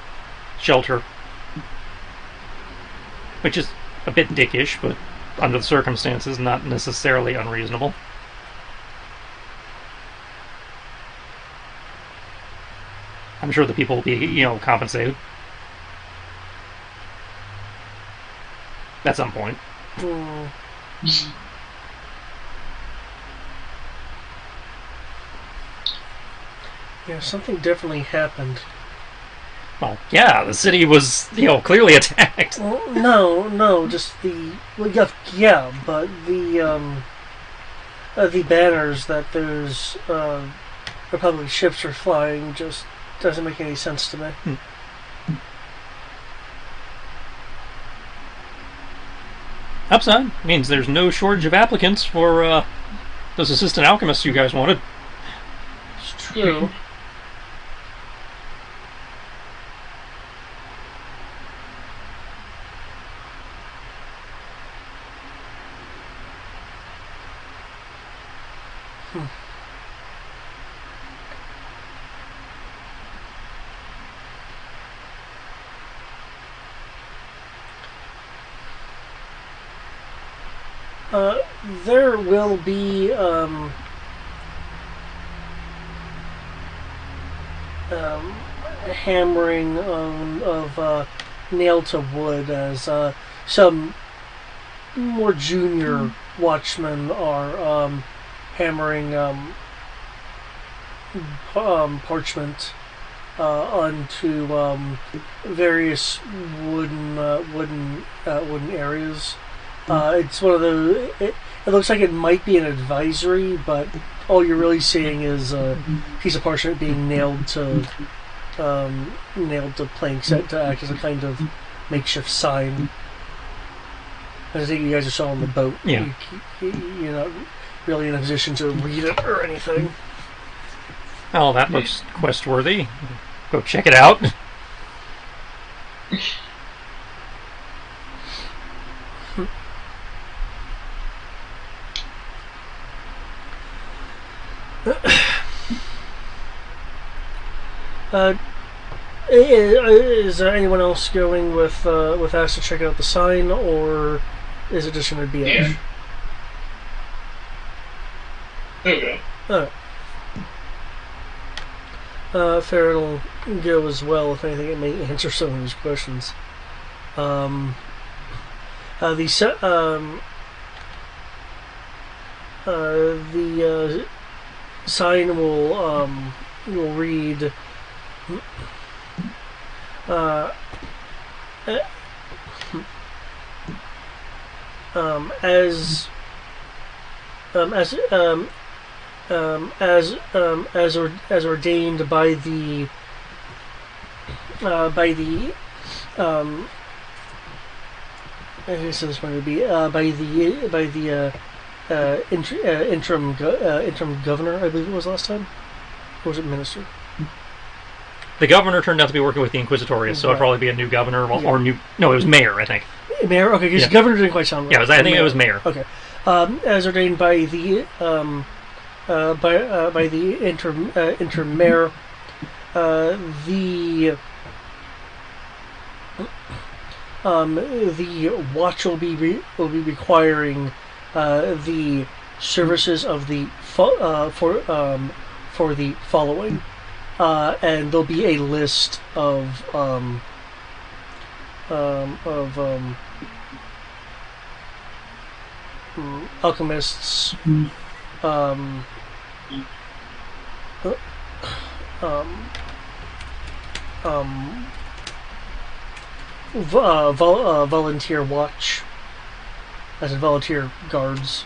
shelter. Which is a bit dickish, but under the circumstances, not necessarily unreasonable. I'm sure the people will be, compensated. At some point. Yeah, something definitely happened. Well, yeah, the city was, clearly attacked. Well, no, just the but the banners that those Republic ships are flying just doesn't make any sense to me. Upside means there's no shortage of applicants for those assistant alchemists you guys wanted. It's true. There will be hammering of nail to wood as some more junior watchmen are hammering parchment onto various wooden areas. It's one of the. It looks like it might be an advisory, but all you're really seeing is a piece of parchment being nailed to planks to act as a kind of makeshift sign. I think you guys are still on the boat. Yeah. You're not really in a position to read it or anything. Oh, that looks quest-worthy. Go check it out. Is there anyone else going with us to check out the sign, or is it just going to be us? Yeah. Okay. Alright. Farron will go as well. If anything, it may answer some of these questions. The sign will read. As ordained by the I guess this one would be by the interim governor, I believe it was last time, or was it minister? The governor turned out to be working with the Inquisitorius, so it'd probably be a new governor or new. No, it was mayor, I think. Mayor, okay, because governor didn't quite sound right. Yeah, I think it was mayor. Okay, as ordained by the by the interim mayor, the watch will be requiring the services of the for the following, and there'll be a list of alchemists, volunteer watch, as in volunteer guards.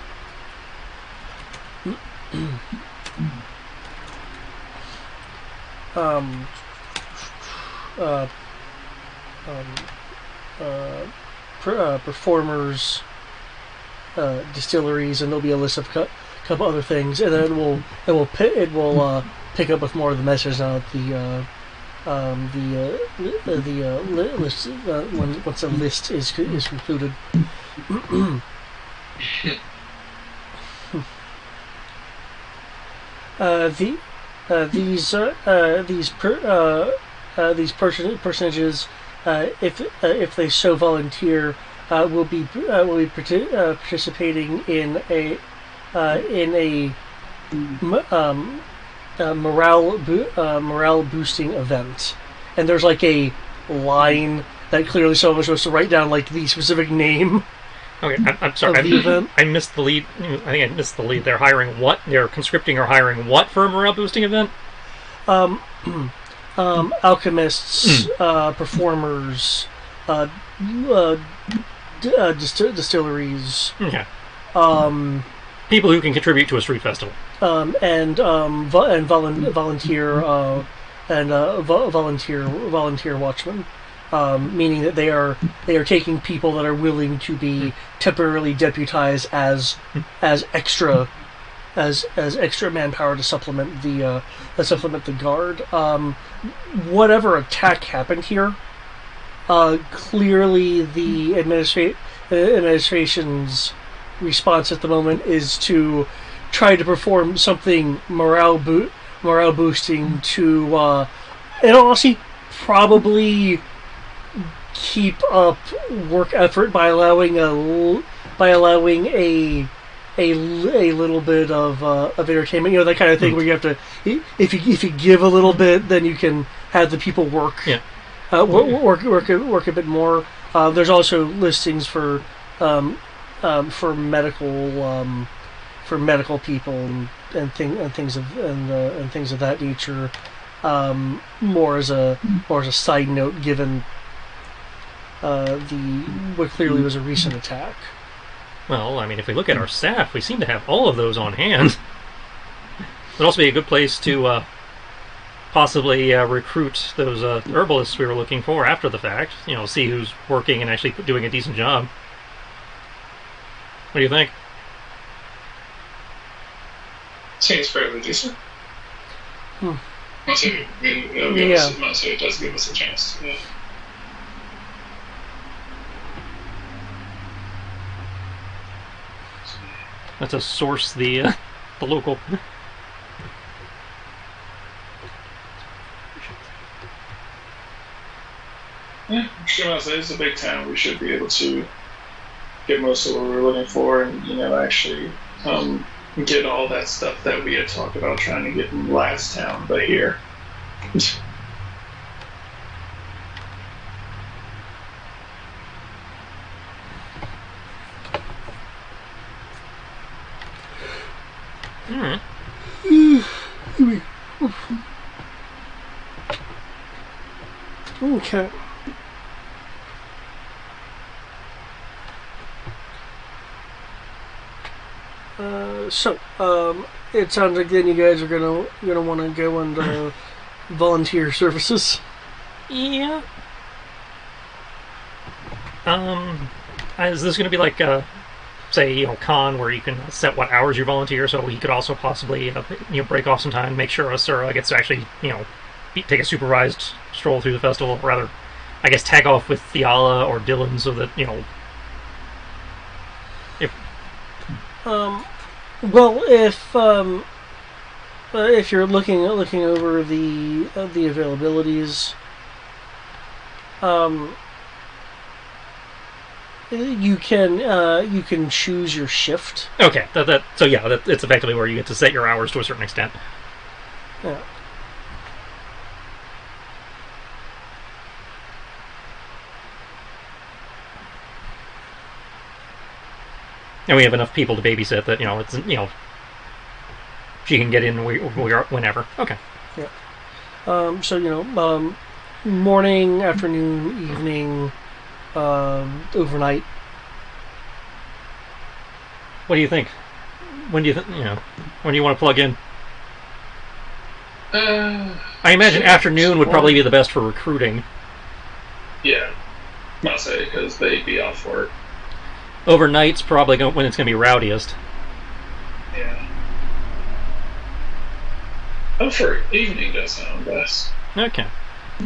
Performers, distilleries, and there'll be a list of a couple other things, and then it will pick up with more of the message now that the list once the list is concluded. These personages, if they so volunteer, will be participating in a morale boosting event, and there's like a line that clearly someone was supposed to write down, like the specific name. Okay, I'm sorry. I missed the lead. I think I missed the lead. They're hiring what? They're conscripting or hiring what for a morale boosting event? Alchemists, performers, distilleries. Okay. People who can contribute to a street festival. Volunteer watchmen. Meaning that they are taking people that are willing to be temporarily deputized as extra manpower to supplement the guard. Whatever attack happened here, clearly the administration's response at the moment is to try to perform something morale boosting to, and honestly, probably keep up work effort by allowing by allowing a little bit of entertainment, that kind of thing where you have to, if you give a little bit, then you can have the people work. Yeah. Work a bit more. There's also listings for medical people and things of that nature. More as a side note, given what clearly was a recent attack. Well, I mean, if we look at our staff, we seem to have all of those on hand. It'd also be a good place to possibly recruit those herbalists we were looking for after the fact. See who's working and actually doing a decent job. What do you think? Seems fairly decent. Mostly it does give us a chance. Yeah. That's to source the local. Yeah, it's a big town. We should be able to get most of what we're looking for, and actually get all that stuff that we had talked about trying to get in last town, but here. Alright. Okay. So it sounds like then you guys are gonna want to go into volunteer services. Yeah. Is this going to be like say con where you can set what hours you volunteer, so he could also possibly break off some time, make sure Asura gets to actually take a supervised stroll through the festival, or rather, I guess tag off with Theala or Dylan so that Well, if you're looking over the availabilities, you can choose your shift. Okay, so yeah, it's effectively where you get to set your hours to a certain extent. Yeah. And we have enough people to babysit that it's she can get in whenever. Okay. Yeah. So morning, afternoon, evening, overnight. What do you think? When do you when do you want to plug in? I imagine afternoon would probably be the best for recruiting. Yeah, I'll say because they'd be off work. Overnight's probably when it's going to be rowdiest. Yeah. For evening does sound best. Okay.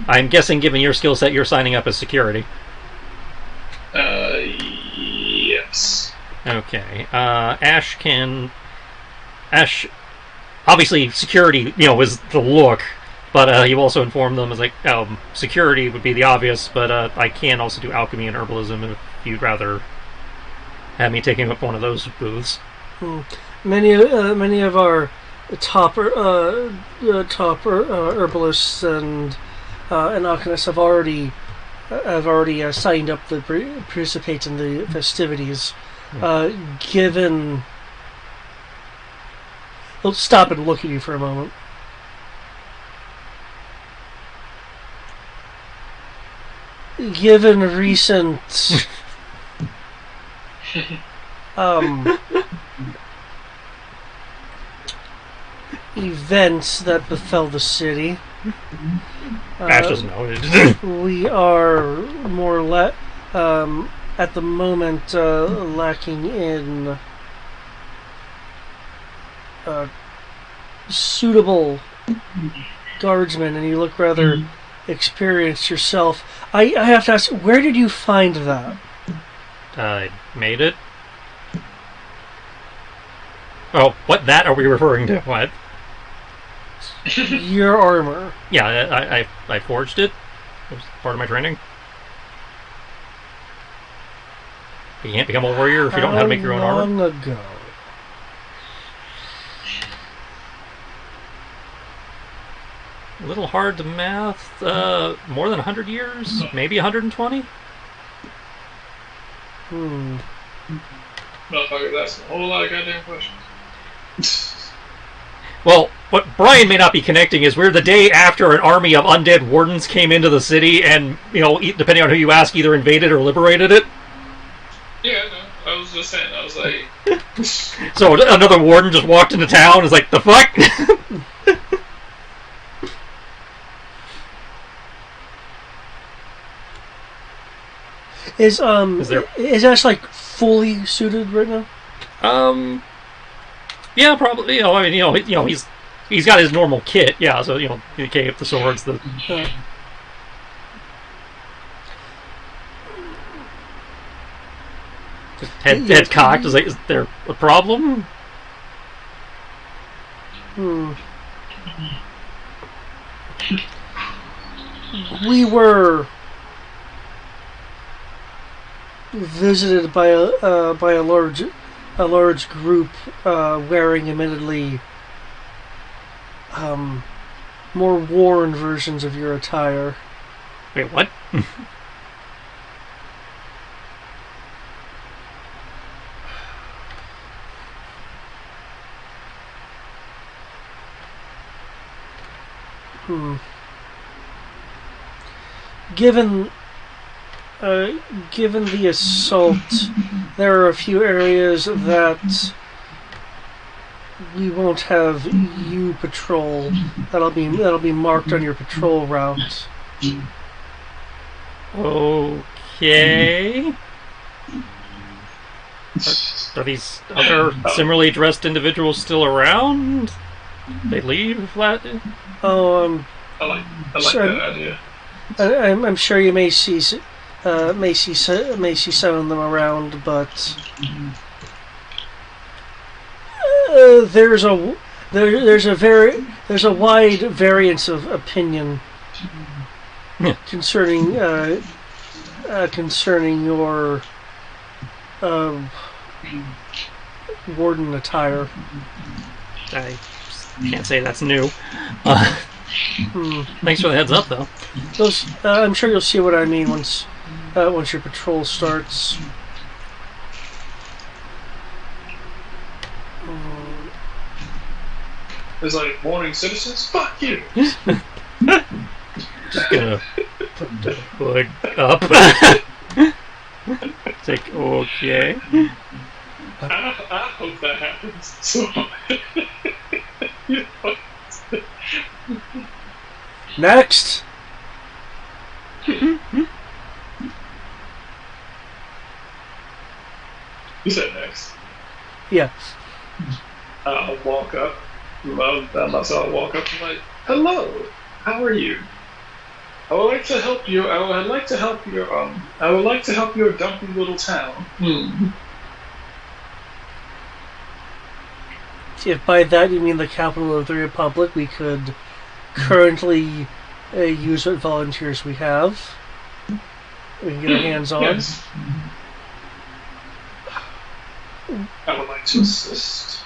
I'm guessing, given your skill set, you're signing up as security. Yes. Okay. Ash, obviously, security, was the look, but you also informed them as security would be the obvious, but I can also do alchemy and herbalism if you'd rather have me taking up one of those booths. Many of our top herbalists and alchemists have already signed up to participate in the festivities. Given, let's stop and look at you for a moment. Given recent events that befell the city, Ash doesn't know. we are more or less at the moment lacking in suitable guardsmen, and you look rather experienced yourself. I have to ask, where did you find that? I made it. Oh, what that are we referring to? What? Your armor. Yeah, I forged it. It was part of my training. You can't become a warrior if you don't know how to make your own armor. How long ago? A little hard to math. More than 100 years? Maybe 120? Motherfucker, that's a whole lot of goddamn questions. Well, what Brian may not be connecting is we're the day after an army of undead wardens came into the city and, depending on who you ask, either invaded or liberated it. Yeah, no, I was just saying, I was like... So another warden just walked into town and was like, the fuck? Is Ash like fully suited right now? Yeah, probably. He's got his normal kit. Yeah, so the cape, the swords, the. Head cocked. Is there a problem? We were visited by a large group wearing admittedly more worn versions of your attire. Wait, what? Given the assault, there are a few areas that we won't have you patrol. That'll be marked on your patrol route. Okay. Are these other similarly dressed individuals still around? They leave? Oh, I like that idea. I'm sure you may see some of them around, but there's a wide variance of opinion concerning your warden attire. I can't say that's new. Thanks for the heads up, though. I'm sure you'll see what I mean once your patrol starts. It's like, morning citizens, fuck you! Just gonna put the hood up. It's like, okay. I hope that happens. So, Next! You said next. Yeah. I'll walk up. I'll walk up and like, hello, how are you? I would like to help you. I would like to help your dumpy little town. If by that you mean the capital of the Republic, we could currently use what volunteers we have. We can get our hands on. Yes. I would like to assist.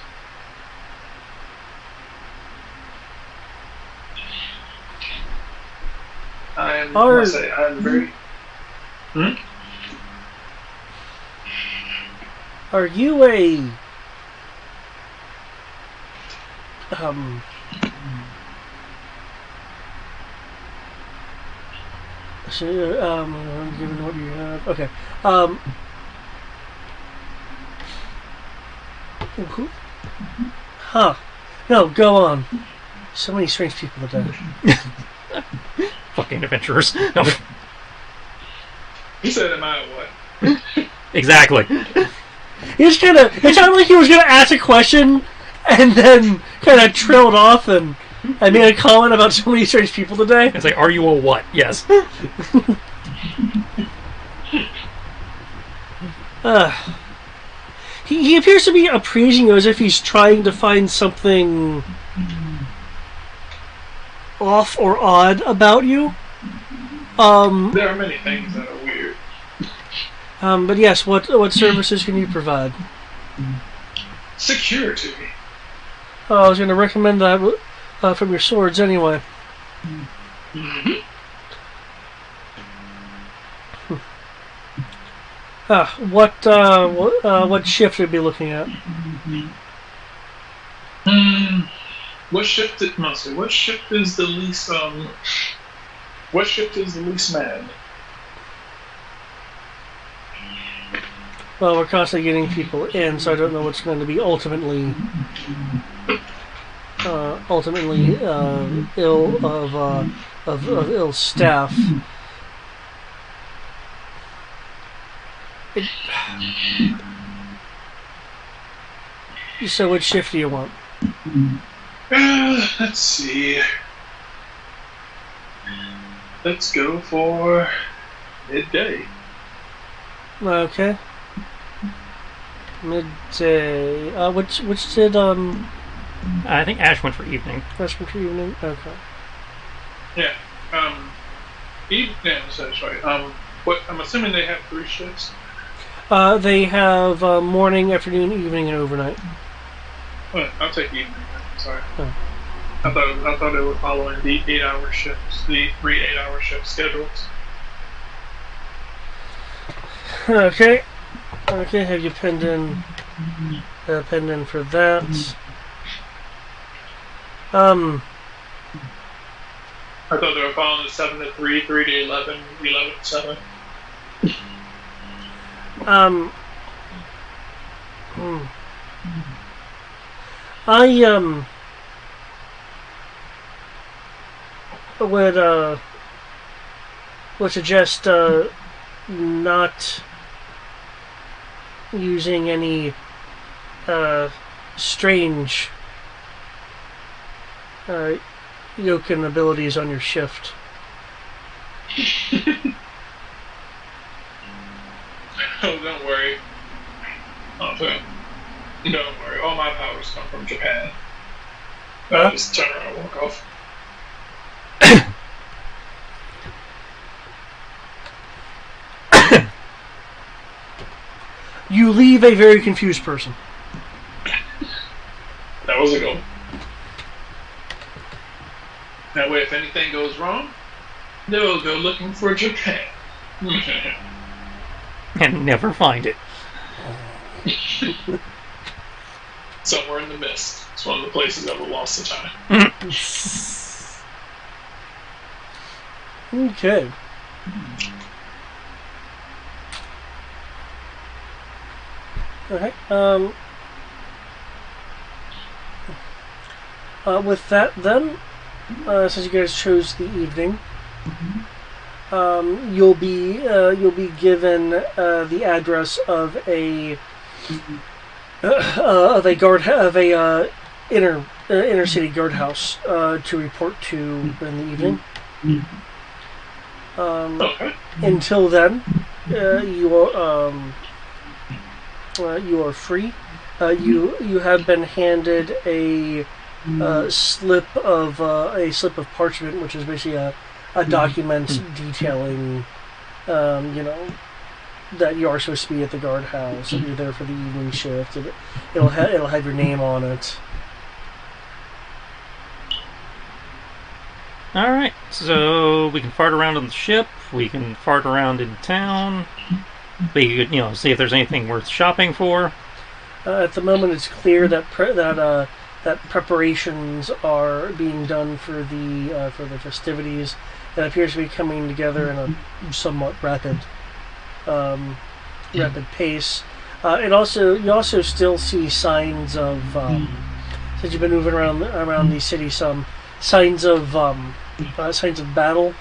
I'm very... Are you a... given what you have... Okay. Huh. No, go on. So many strange people today. Fucking adventurers. No. He said, am I what? Exactly. He just kind of... It sounded like he was going to ask a question and then kind of trailed off and I made a comment about so many strange people today. It's like, are you a what? Yes. He appears to be appraising you as if he's trying to find something off or odd about you. There are many things that are weird. But yes, what services can you provide? Security. Oh, I was going to recommend that from your swords anyway. Mm-hmm. What shift would you be looking at? What shift is mostly? What shift is the least What shift is the least mad? Well, we're constantly getting people in, so I don't know what's going to be ultimately ill of ill staff. So, what shift do you want? Let's see. Let's go for midday. Okay. Midday. Which did I think Ash went for evening. That's for evening. Okay. Yeah. Yeah, that's right. What? I'm assuming they have 3 shifts. They have morning, afternoon, evening, and overnight. Well, I'll take evening. Sorry. Oh. I thought they were following the 8-hour shifts, the 3 8-hour shift schedules. Okay. Okay. Have you pinned in for that? I thought they were following the 7 to 3, 3 to 11, 11 to 7. I would suggest not using any strange Yoken abilities on your shift. Oh, don't worry. Okay. Don't worry. All my powers come from Japan. I'll just turn around and walk off. You leave a very confused person. That was a goal. That way, if anything goes wrong, they'll go looking for Japan. And never find it. Somewhere in the mist. It's one of the places that we lost the time. Okay. Alright, with that then, since you guys chose the evening, you'll be given the address of a inner city guardhouse to report to in the evening. Okay. Until then, you are free. You have been handed a slip of parchment, which is basically a document detailing, that you are supposed to be at the guardhouse, that you're there for the evening shift. It'll have your name on it. Alright, so we can fart around on the ship, we can fart around in town, we could, see if there's anything worth shopping for. At the moment, it's clear that that preparations are being done for the festivities. It appears to be coming together in a somewhat rapid pace. You also still see signs of since you've been moving around the city, some signs of battle.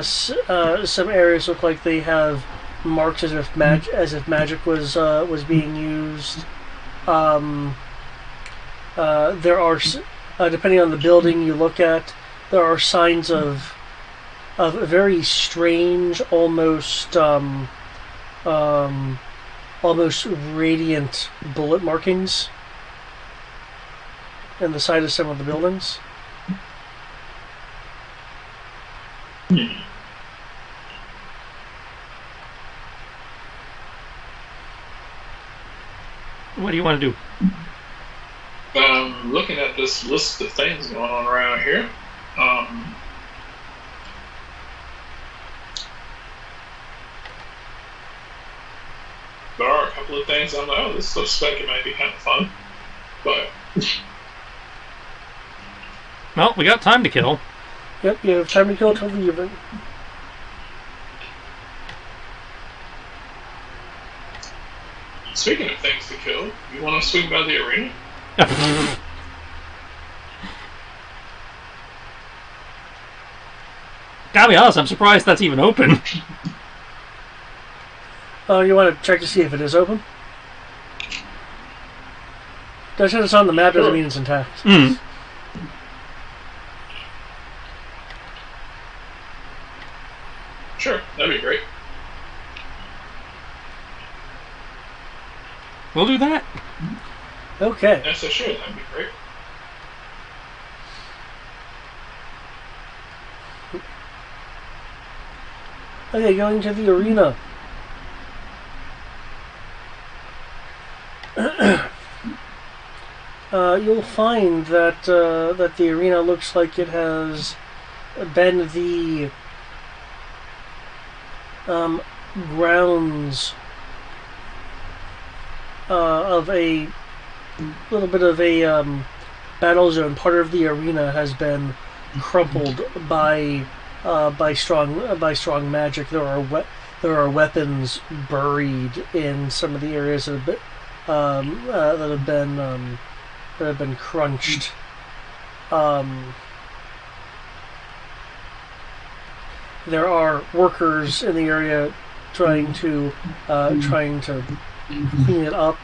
Some areas look like they have marks as if magic was being used. There are, depending on the building you look at, there are signs of a very strange, almost radiant bullet markings in the side of some of the buildings. do you want to do? Looking at this list of things going on around here, there are a couple of things I'm like, oh, this looks like it might be kind of fun, but Well, we got time to kill. Yep, you have time to kill till the evening. speaking of things to kill, you want to swing by the arena? Gotta be honest, I'm surprised that's even open. Oh, you want to check to see if it is open? Just because it's on the map doesn't mean it's intact. Mm. Sure, that'd be great. We'll do that. Okay. Yeah, so sure, that'd be great. Okay, going to the arena. You'll find that that the arena looks like it has been the grounds of a little bit of a battle zone. Part of the arena has been crumpled by strong magic. There are weapons buried in some of the areas that have been crunched. There are workers in the area trying to clean it up.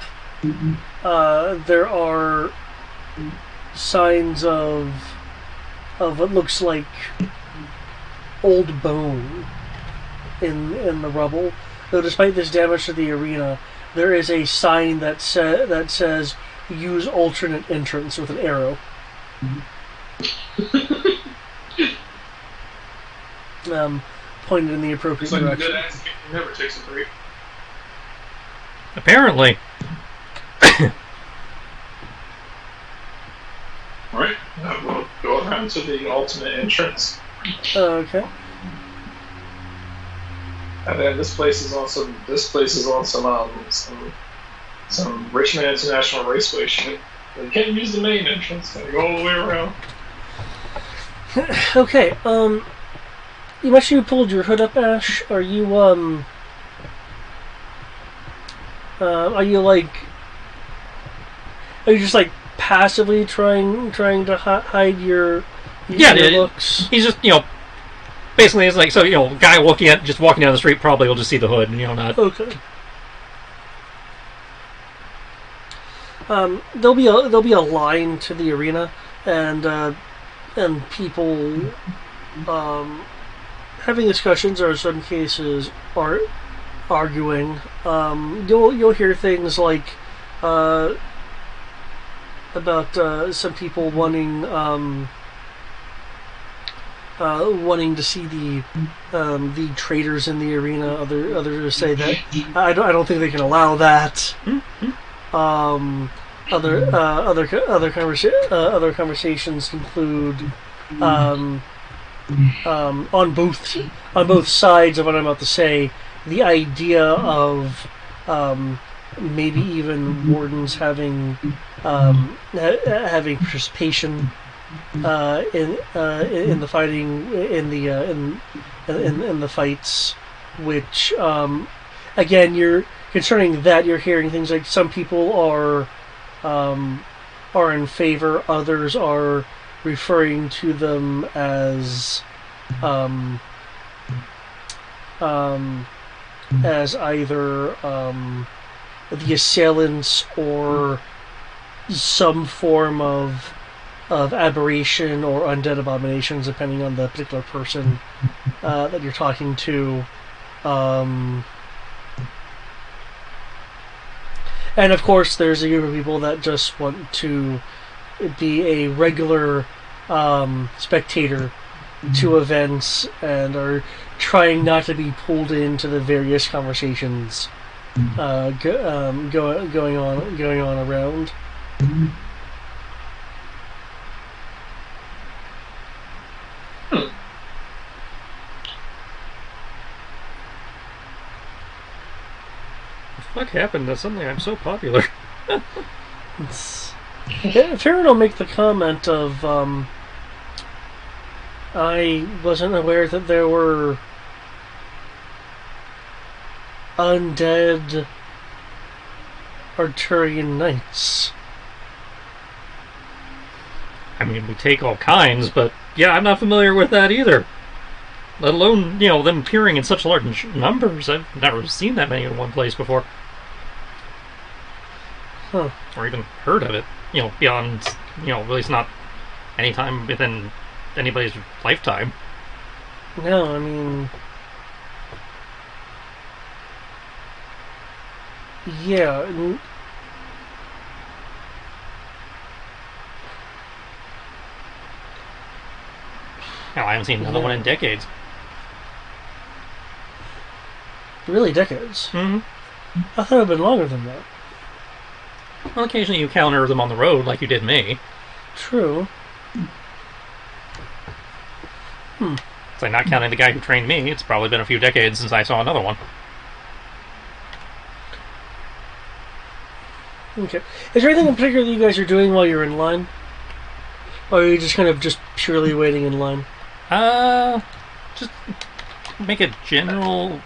There are signs of what looks like old bone in the rubble. Though despite this damage to the arena, there is a sign that says use alternate entrance with an arrow. Pointed in the appropriate It's like a direction. good ass game never takes a break. Apparently. Alright, we'll go around to the alternate entrance. Okay. And then this place is on some Richmond International Raceway shit. You can't use the main entrance, gotta go all the way around. Okay, you mentioned you pulled your hood up, Ash. Are you just like passively trying to hide your looks? He's just, basically it's like, so, a guy walking down the street probably will just see the hood and, not... Okay. There'll be a line to the arena, and people having discussions, or in some cases are arguing. You'll hear things like about some people wanting to see the traders in the arena. Others say that I don't think they can allow that. Other conversations include on both sides of what I'm about to say, the idea of maybe even wardens having participation in the fighting in the fights, which again, you're concerning that you're hearing things like some people are in favor, others are referring to them as either the assailants or some form of aberration or undead abominations, depending on the particular person that you're talking to. And of course, there's a group of people that just want to be a regular spectator to events and are trying not to be pulled into the various conversations going on around. What happened to suddenly I'm so popular? Farron will make the comment of, I wasn't aware that there were undead Arturian knights. I mean, we take all kinds, but yeah, I'm not familiar with that either. Let alone, them appearing in such large numbers. I've never seen that many in one place before. Huh. Or even heard of it. Beyond, at least not any time within anybody's lifetime. No, I mean... Yeah. Hell, I haven't seen another one in decades. Really, decades? Mm-hmm. I thought it had been longer than that. Well, occasionally you encounter them on the road, like you did me. True. So not counting the guy who trained me, it's probably been a few decades since I saw another one. Okay. Is there anything in particular that you guys are doing while you're in line? Or are you just kind of just purely waiting in line? Just make a general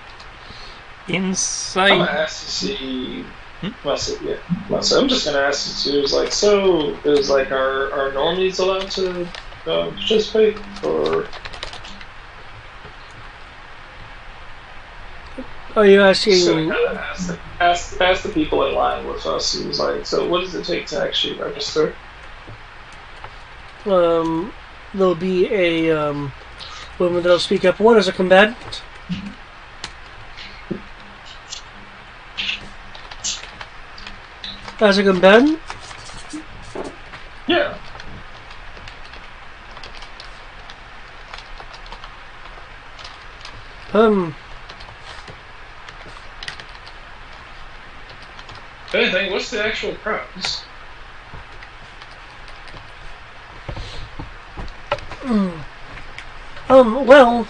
insight. I'm gonna ask to see. I'm just gonna ask you to. Is our normies allowed to participate, or? Are you asking? So kind of ask the people in line with us. He was like, so what does it take to actually register? There'll be a woman that'll speak up. One is a combatant. As a combatant? Yeah. If anything, what's the actual price? Well,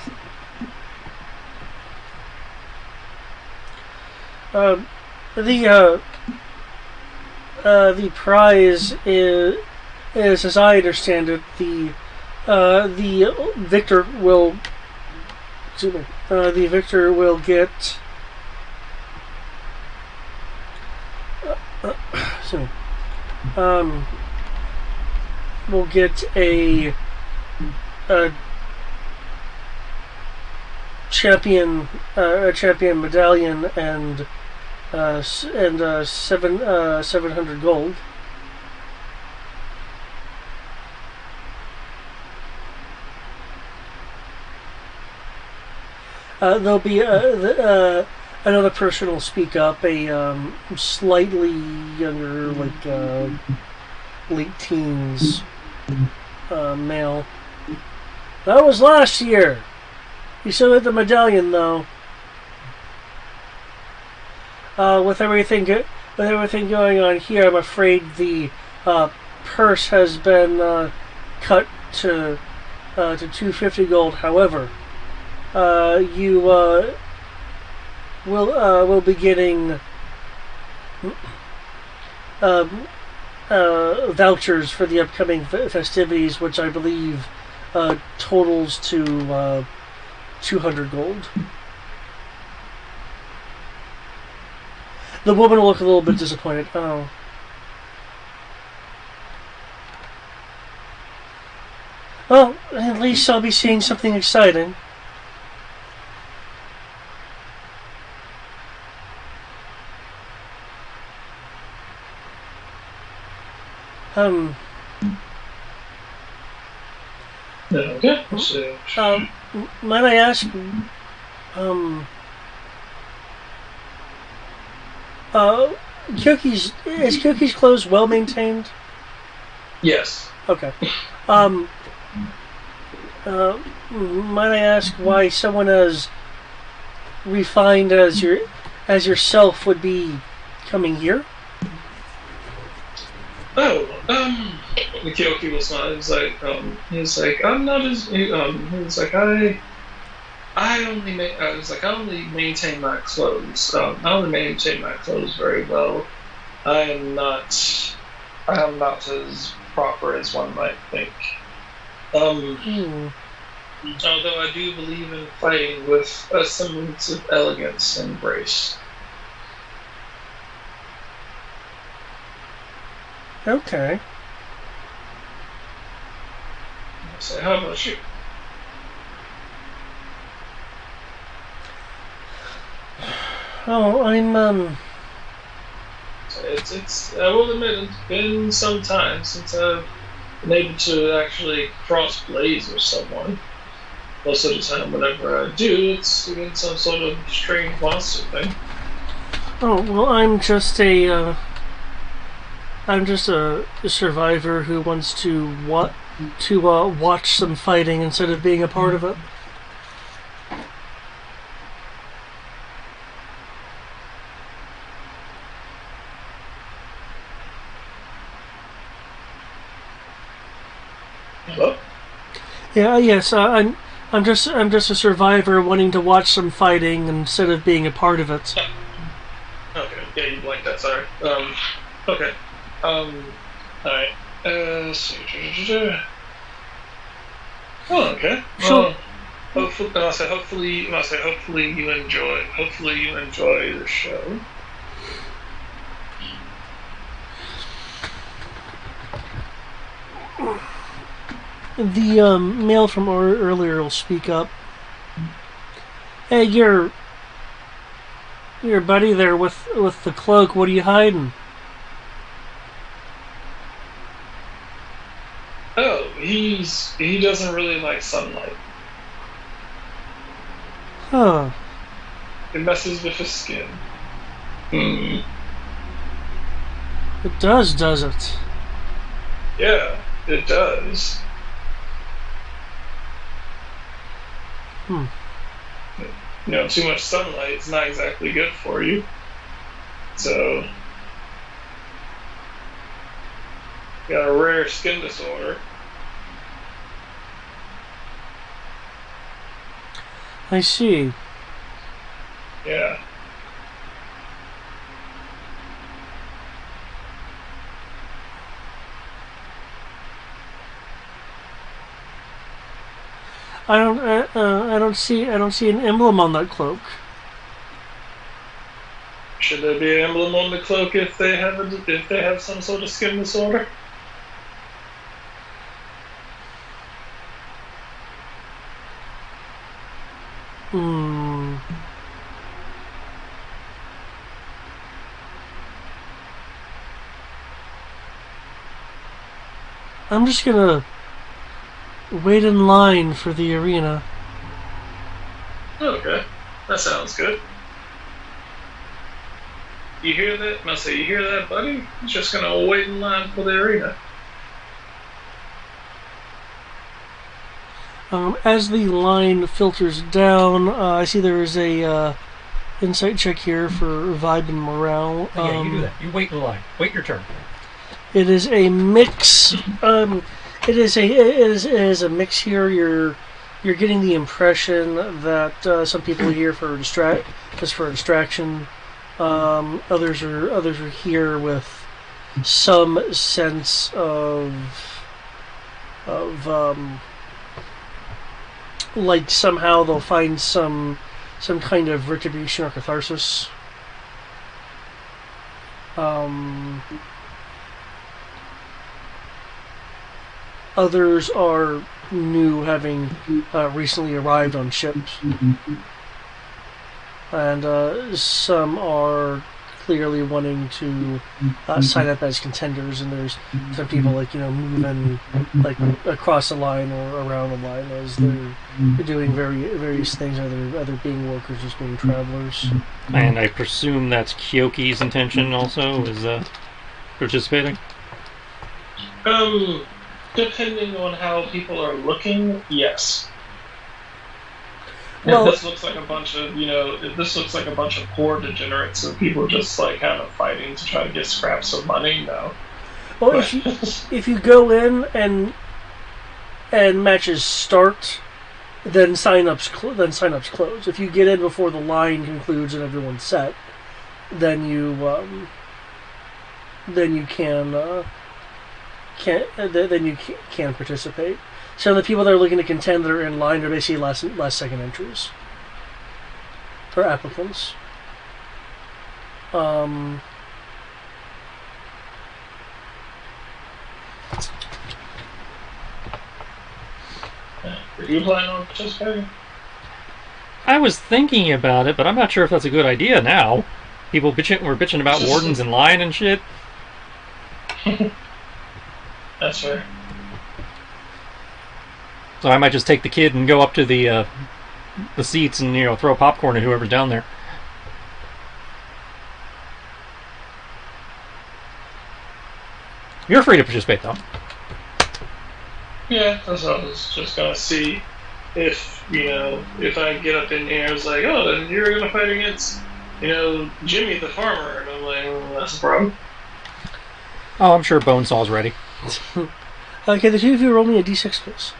the prize is, as I understand it, the victor will, the victor will get, will get a champion medallion and 700 gold. There'll be another person will speak up, a slightly younger, like late teens male. That was last year. You still had the medallion, though. With everything going on here, I'm afraid the purse has been cut to 250 gold. However, you will be getting vouchers for the upcoming festivities, which I believe totals to 200 gold. The woman will look a little bit disappointed. Oh. Well, at least I'll be seeing something exciting. Okay. Might I ask, is Cookie's clothes well maintained? Yes. Okay. Might I ask why someone as refined as as yourself would be coming here? Oh, Kyoki will smile. He's like, I'm not as, he's like, I only maintain my clothes. I only maintain my clothes very well. I am not as proper as one might think. Although I do believe in fighting with a semblance of elegance and grace. Okay. So how about you? Oh, I'm I will admit it's been some time since I've been able to actually cross blades with someone. Most of the time, whenever I do, it's against some sort of strange monster thing. Oh, well, I'm just a survivor who wants to watch some fighting instead of being a part of it. Hello? Yeah, yes, I'm just a survivor wanting to watch some fighting instead of being a part of it. Okay, yeah, you blanked that, sorry. Okay. Alright. Let's see. Oh, okay. Sure. Well, hopefully you enjoy the show. The male from earlier will speak up. Hey, your buddy there with the cloak. What are you hiding? Oh, he doesn't really like sunlight. Huh. It messes with his skin. Hmm. It does it? Yeah, it does. Hmm. You know, too much sunlight is not exactly good for you. So, got a rare skin disorder. I see. Yeah. I don't see an emblem on that cloak. Should there be an emblem on the cloak if they have some sort of skin disorder? Hmm. I'm just gonna wait in line for the arena. Okay, that sounds good. You hear that? You hear that, buddy? He's just gonna wait in line for the arena. As the line filters down, I see there is a insight check here for vibe and morale. Oh, yeah, you do that. You wait in line. Wait your turn. It is a mix. It is a mix here. You're getting the impression that some people are here for just for a distraction. Others are here with some sense of like somehow they'll find some kind of retribution or catharsis. Others are new, having recently arrived on ships. And some are clearly wanting to sign up as contenders, and there's some people moving across the line or around the line as they're doing various things, either being workers, just being travelers. And I presume that's Kyoki's intention also, is participating? Depending on how people are looking, yes. Well- this looks like a bunch of, this looks like a bunch of poor degenerates and people just like kind of fighting to try to get scraps of money. No. Well, if you go in and matches start, then signups close. If you get in before the line concludes and everyone's set, then you can participate. So the people that are looking to contend that are in line are basically last second entries or applicants. Are you planning on participating? I was thinking about it, but I'm not sure if that's a good idea now. People were bitching about wardens in line and shit. That's fair. So I might just take the kid and go up to the seats and throw popcorn at whoever's down there. You're free to participate, though. Yeah, that's what I was just gonna see if I get up in here, it's like, oh, then you're gonna fight against, Jimmy the farmer, and I'm like, well, that's a problem. Oh, I'm sure Bonesaw's ready. Okay, the two of you roll me a d6, please.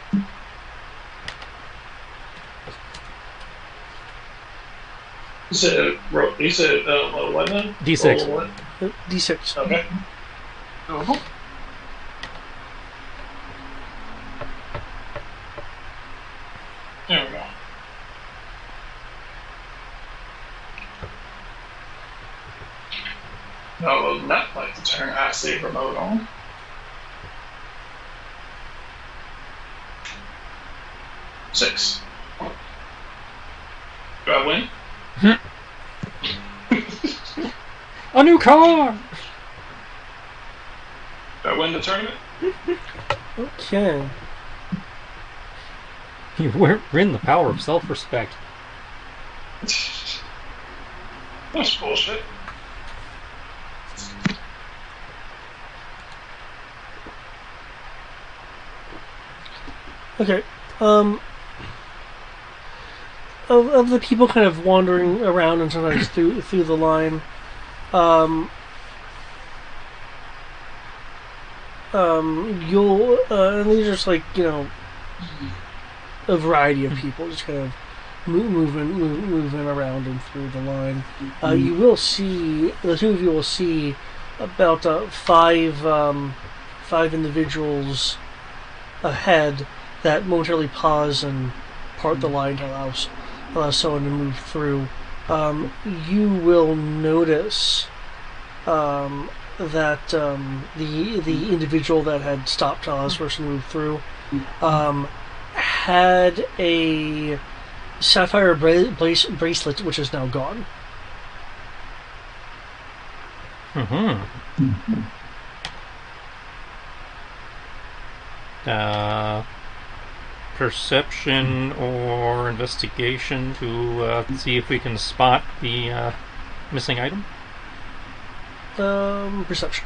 You said what then? D6. Roll what? D6. Okay. Uh-huh. There we go. I would not like to turn I save remote on. Six. Do I win? A new car! Do I win the tournament? Okay. You win the power of self-respect. That's bullshit. Okay. Of the people kind of wandering around and sometimes through the line, you'll and these are just like a variety of people just kind of moving around and through the line. You will see the two of you will see about five individuals ahead that momentarily pause and part the line to allow someone to move through. You will notice that the individual that had stopped to allow this person to move through had a sapphire bracelet, which is now gone. Perception or investigation to see if we can spot the missing item? Perception.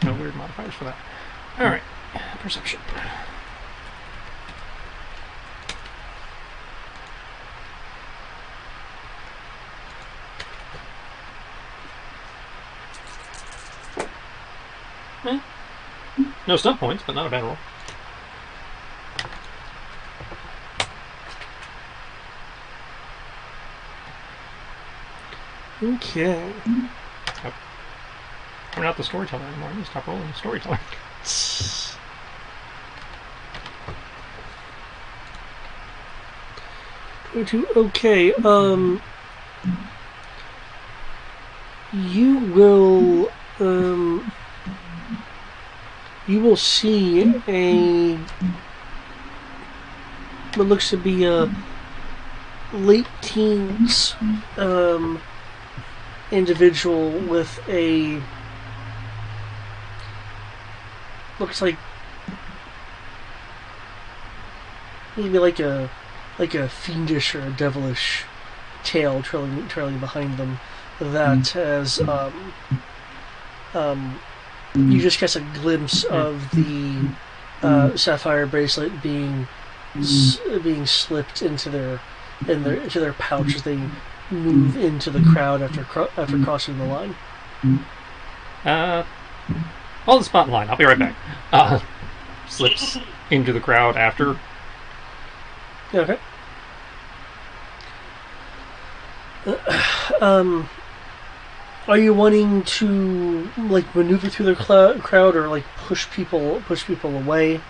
No weird modifiers for that. Alright, perception. No stun points, but not a bad roll. Okay. I'm not the storyteller anymore. I'm going to stop rolling the storyteller. Okay, you will see what looks to be a late teens individual with a looks like maybe like a fiendish or a devilish tail trailing behind them. That has you just catch a glimpse of the sapphire bracelet being slipped into their pouch as they move into the crowd after crossing the line. Hold the spot in line. I'll be right back. Slips into the crowd after. Okay. Are you wanting to like maneuver through the crowd or like push people away?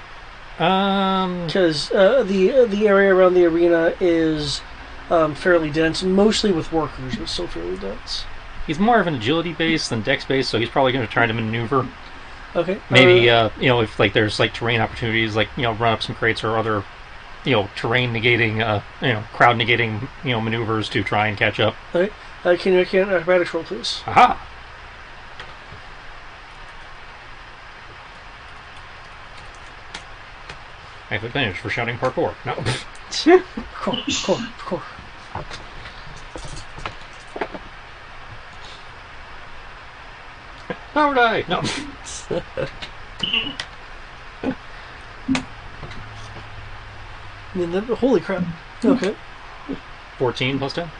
Because the area around the arena is fairly dense, mostly with workers, but still fairly dense. He's more of an agility base than dex base, so he's probably going to try to maneuver. Okay. Maybe if like there's like terrain opportunities, like run up some crates or other terrain negating, crowd negating maneuvers to try and catch up. Okay. Can you make an acrobatics roll, please? Aha! I have advantage for shouting parkour. No. Parkour. How would I? No. Holy crap. Okay. 14 plus 10?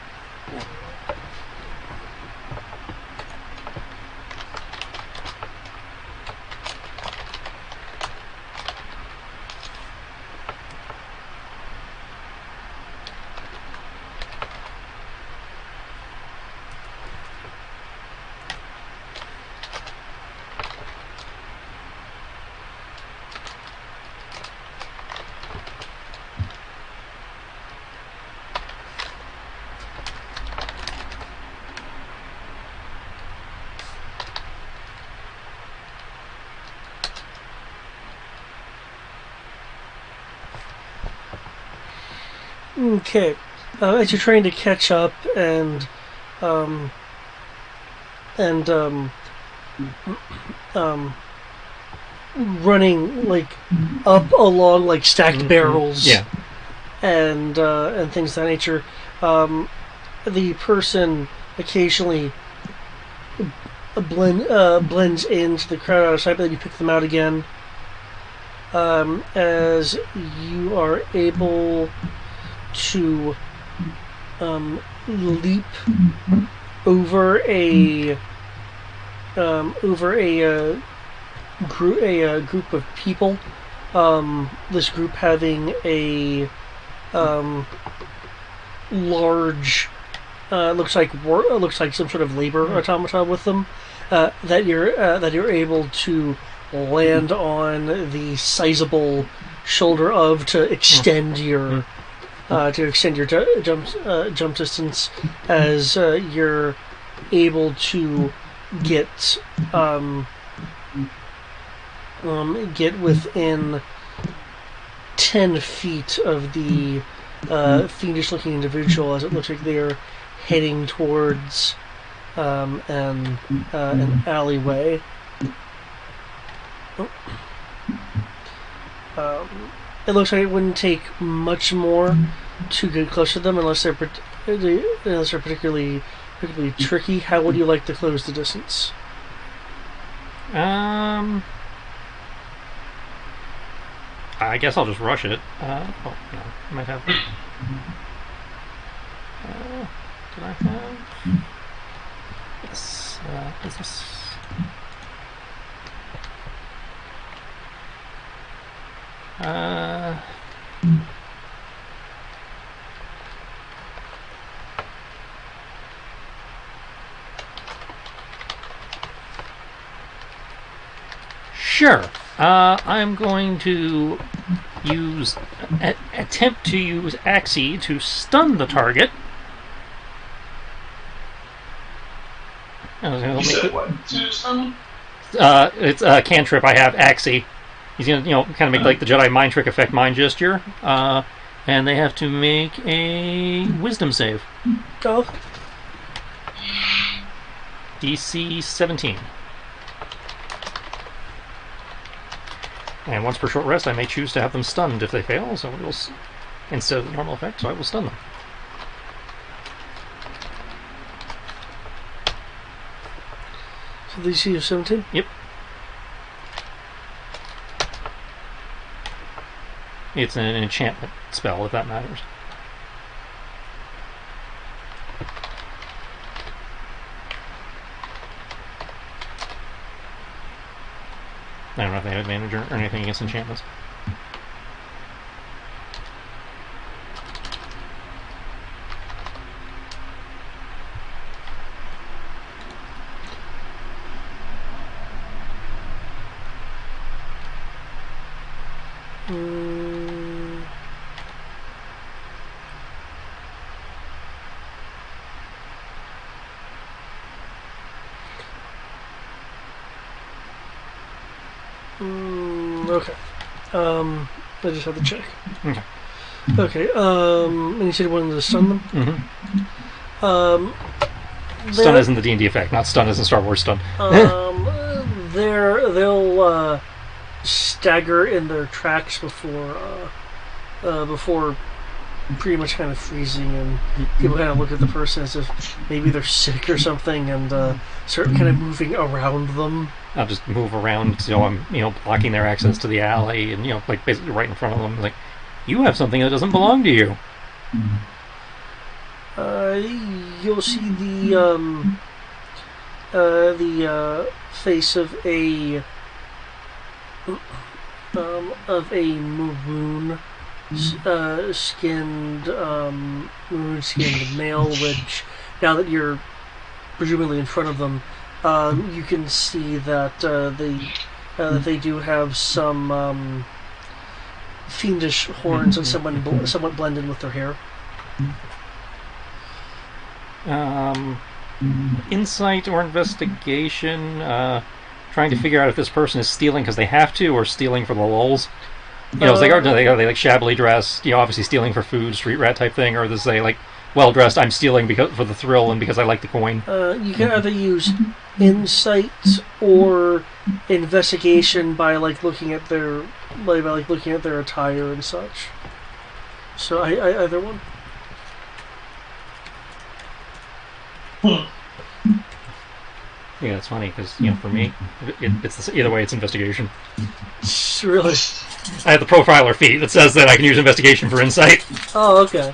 Okay. As you're trying to catch up and running like up along like stacked barrels, Yeah. and things of that nature, the person occasionally blends into the crowd out of sight, but then you pick them out again. As you are able to leap over a group of people. This group having a large looks like some sort of labor automaton with them. That you're able to land on the sizable shoulder of to extend your jump distance, as you're able to get within 10 feet of the fiendish-looking individual, as it looks like they're heading towards an alleyway. It looks like it wouldn't take much more to get close to them unless they're particularly tricky. How would you like to close the distance? I guess I'll just rush it. I might have. Did I have? Yes. Is this? Sure. I'm going to attempt to use Axie to stun the target. You said what? To stun? It's a cantrip. I have Axie. He's gonna, kind of make like the Jedi mind trick effect mind gesture. And they have to make a Wisdom save. Go. DC 17. And once per short rest, I may choose to have them stunned if they fail, so we will, instead of the normal effect, so I will stun them. So the DC is 17? Yep. It's an enchantment spell, if that matters. I don't know if they have advantage or anything against enchantments. Okay. I just have to check. Okay. Okay, and you said you wanted to stun them? Mm-hmm. Stun as in the D&D effect, not stun as in Star Wars stun. They'll stagger in their tracks before pretty much kind of freezing, and people kind of look at the person as if maybe they're sick or something, and start kind of moving around them. I'll just move around, I'm blocking their access to the alley, and like basically right in front of them, like, you have something that doesn't belong to you. You'll see the face of a maroon skinned male, which now that you're presumably in front of them, you can see that they do have some fiendish horns and somewhat blended with their hair. Insight or investigation, trying to figure out if this person is stealing because they have to, or stealing for the lulz. Are they like shabbily dressed, obviously stealing for food, street rat type thing, or is they like well dressed, I'm stealing for the thrill and because I like the coin? You can either use insight or investigation by looking at their attire and such. So either one. Yeah, it's funny because for me, it's either way. It's investigation. Really? I have the profiler feat that says that I can use investigation for insight. Oh, okay.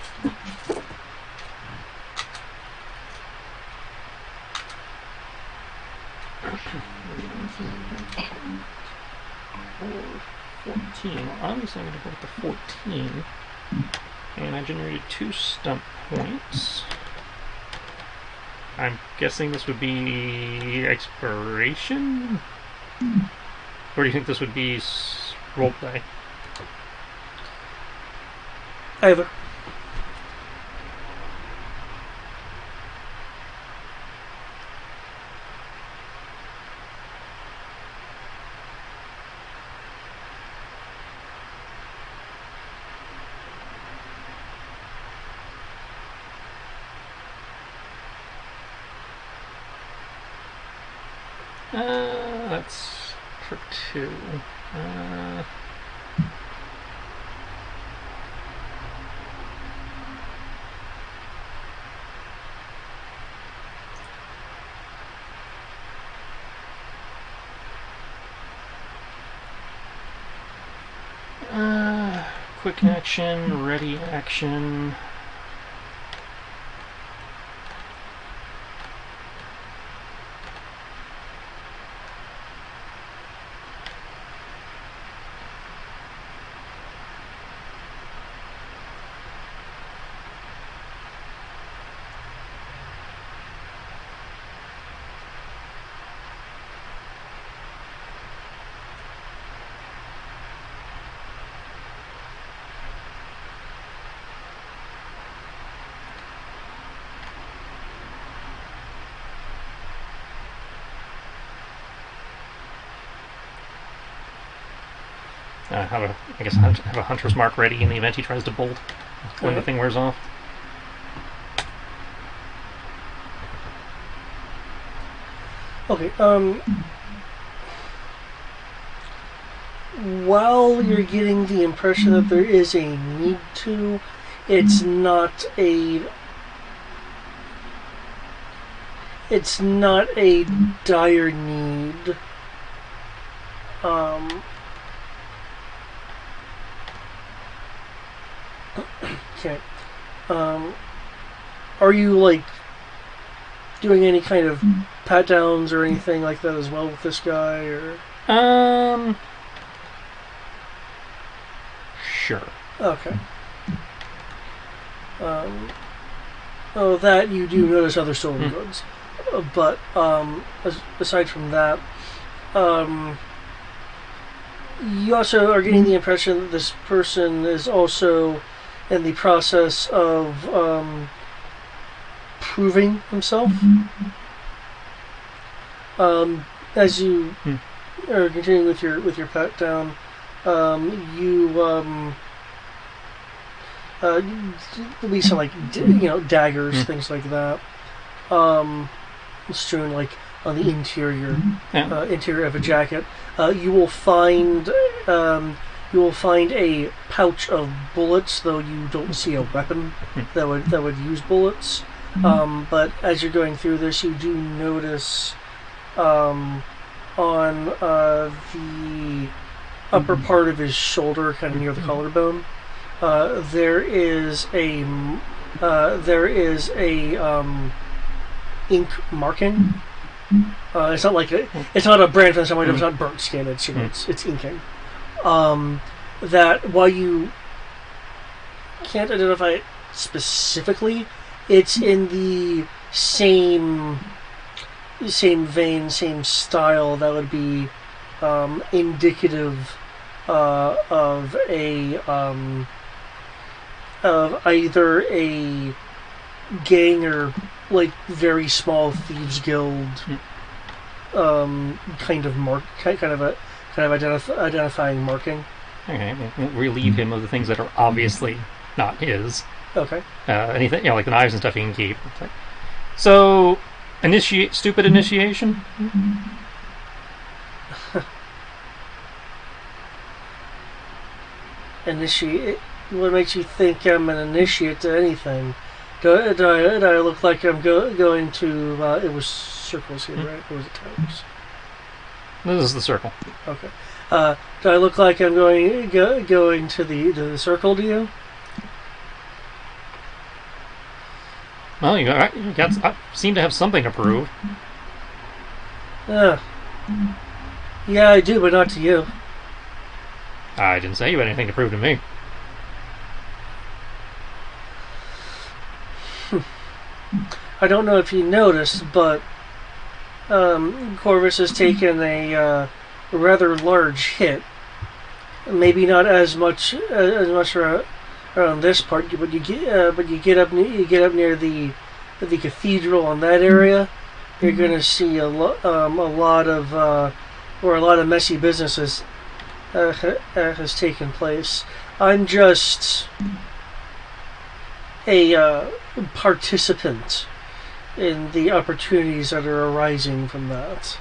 Obviously, I'm going to go with the 14, and I generated 2 stunt points. I'm guessing this would be exploration? Or do you think this would be roleplay? Either. That's for 2. Quick action, ready action. I guess have a hunter's mark ready in the event he tries to bolt when the thing wears off. Okay. while you're getting the impression that there is a need to, it's not a dire need. Okay. Are you like doing any kind of pat downs or anything like that as well with this guy, or? Sure. Okay. That you do notice other stolen goods, but aside from that, you also are getting the impression that this person is also in the process of proving himself. As you are continuing with your pat down, there'll be some like daggers, things like that, strewn like on the interior of a jacket. You will find a pouch of bullets, though you don't see a weapon that would use bullets. But as you're going through this, you do notice on the upper part of his shoulder, kind of near the collarbone, there is a ink marking. It's not like it's not a brand from somewhere. It's not burnt skin. It's it's inking. That while you can't identify it specifically, it's in the same vein, same style that would be indicative of either a gang or like very small thieves guild kind of identifying marking. Okay, we'll relieve him of the things that are obviously not his. Okay. Anything, like the knives and stuff he can keep. So, stupid initiation? Initiate? What makes you think I'm an initiate to anything? Do I look like I'm going to... it was circles here, right? Or was it towers? This is the circle. Okay. Do I look like I'm going to the circle, do you? Well, you seem to have something to prove. Yeah, I do, but not to you. I didn't say you had anything to prove to me. I don't know if you noticed, but Corvus has taken a rather large hit. Maybe not as much around this part, but you get up near the cathedral in that area. You're going to see a lot of messy businesses has taken place. I'm just a participant in the opportunities that are arising from that.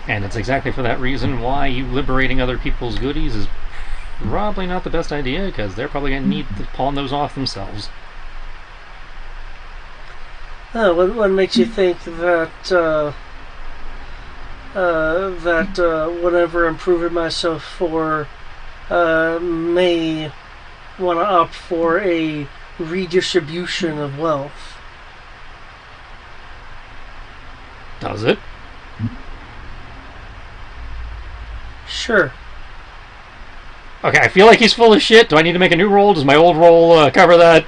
And it's exactly for that reason why you liberating other people's goodies is probably not the best idea, because they're probably going to need to pawn those off themselves. What makes you think that whatever I'm proving myself for may want to opt for a redistribution of wealth? Does it? Sure. Okay, I feel like he's full of shit. Do I need to make a new roll? Does my old roll cover that?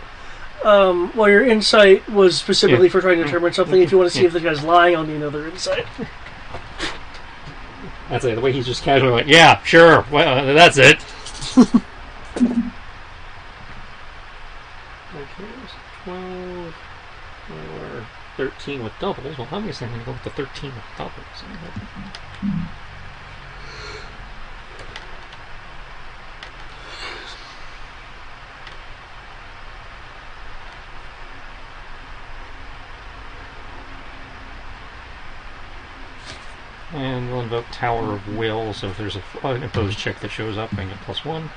Well, your insight was specifically for trying to determine something. If you want to see if the guy's lying, I'll need another insight. That's it. The way he's just casually went, yeah, sure. Well, that's it. Okay, 12 or 13 with doubles. Well, obviously I'm going to go with the 13 with doubles. And we'll invoke Tower of Will, so if there's an opposed check that shows up, I can get +1.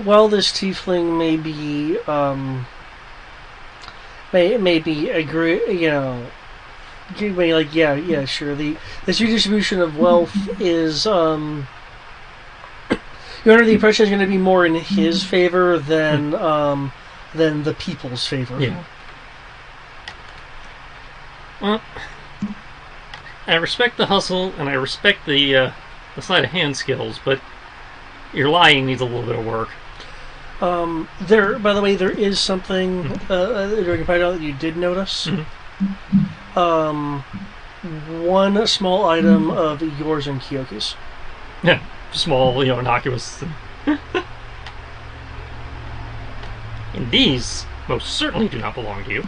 While this tiefling may be like yeah sure, this redistribution of wealth is you're under the impression it's going to be more in his favor than the people's favor. Yeah. Well, I respect the hustle and I respect the sleight of hand skills, but your lying needs a little bit of work. By the way, there is something during find out that you did notice. One small item of yours and Kyoki's. Yeah, small, innocuous. And these most certainly do not belong to you.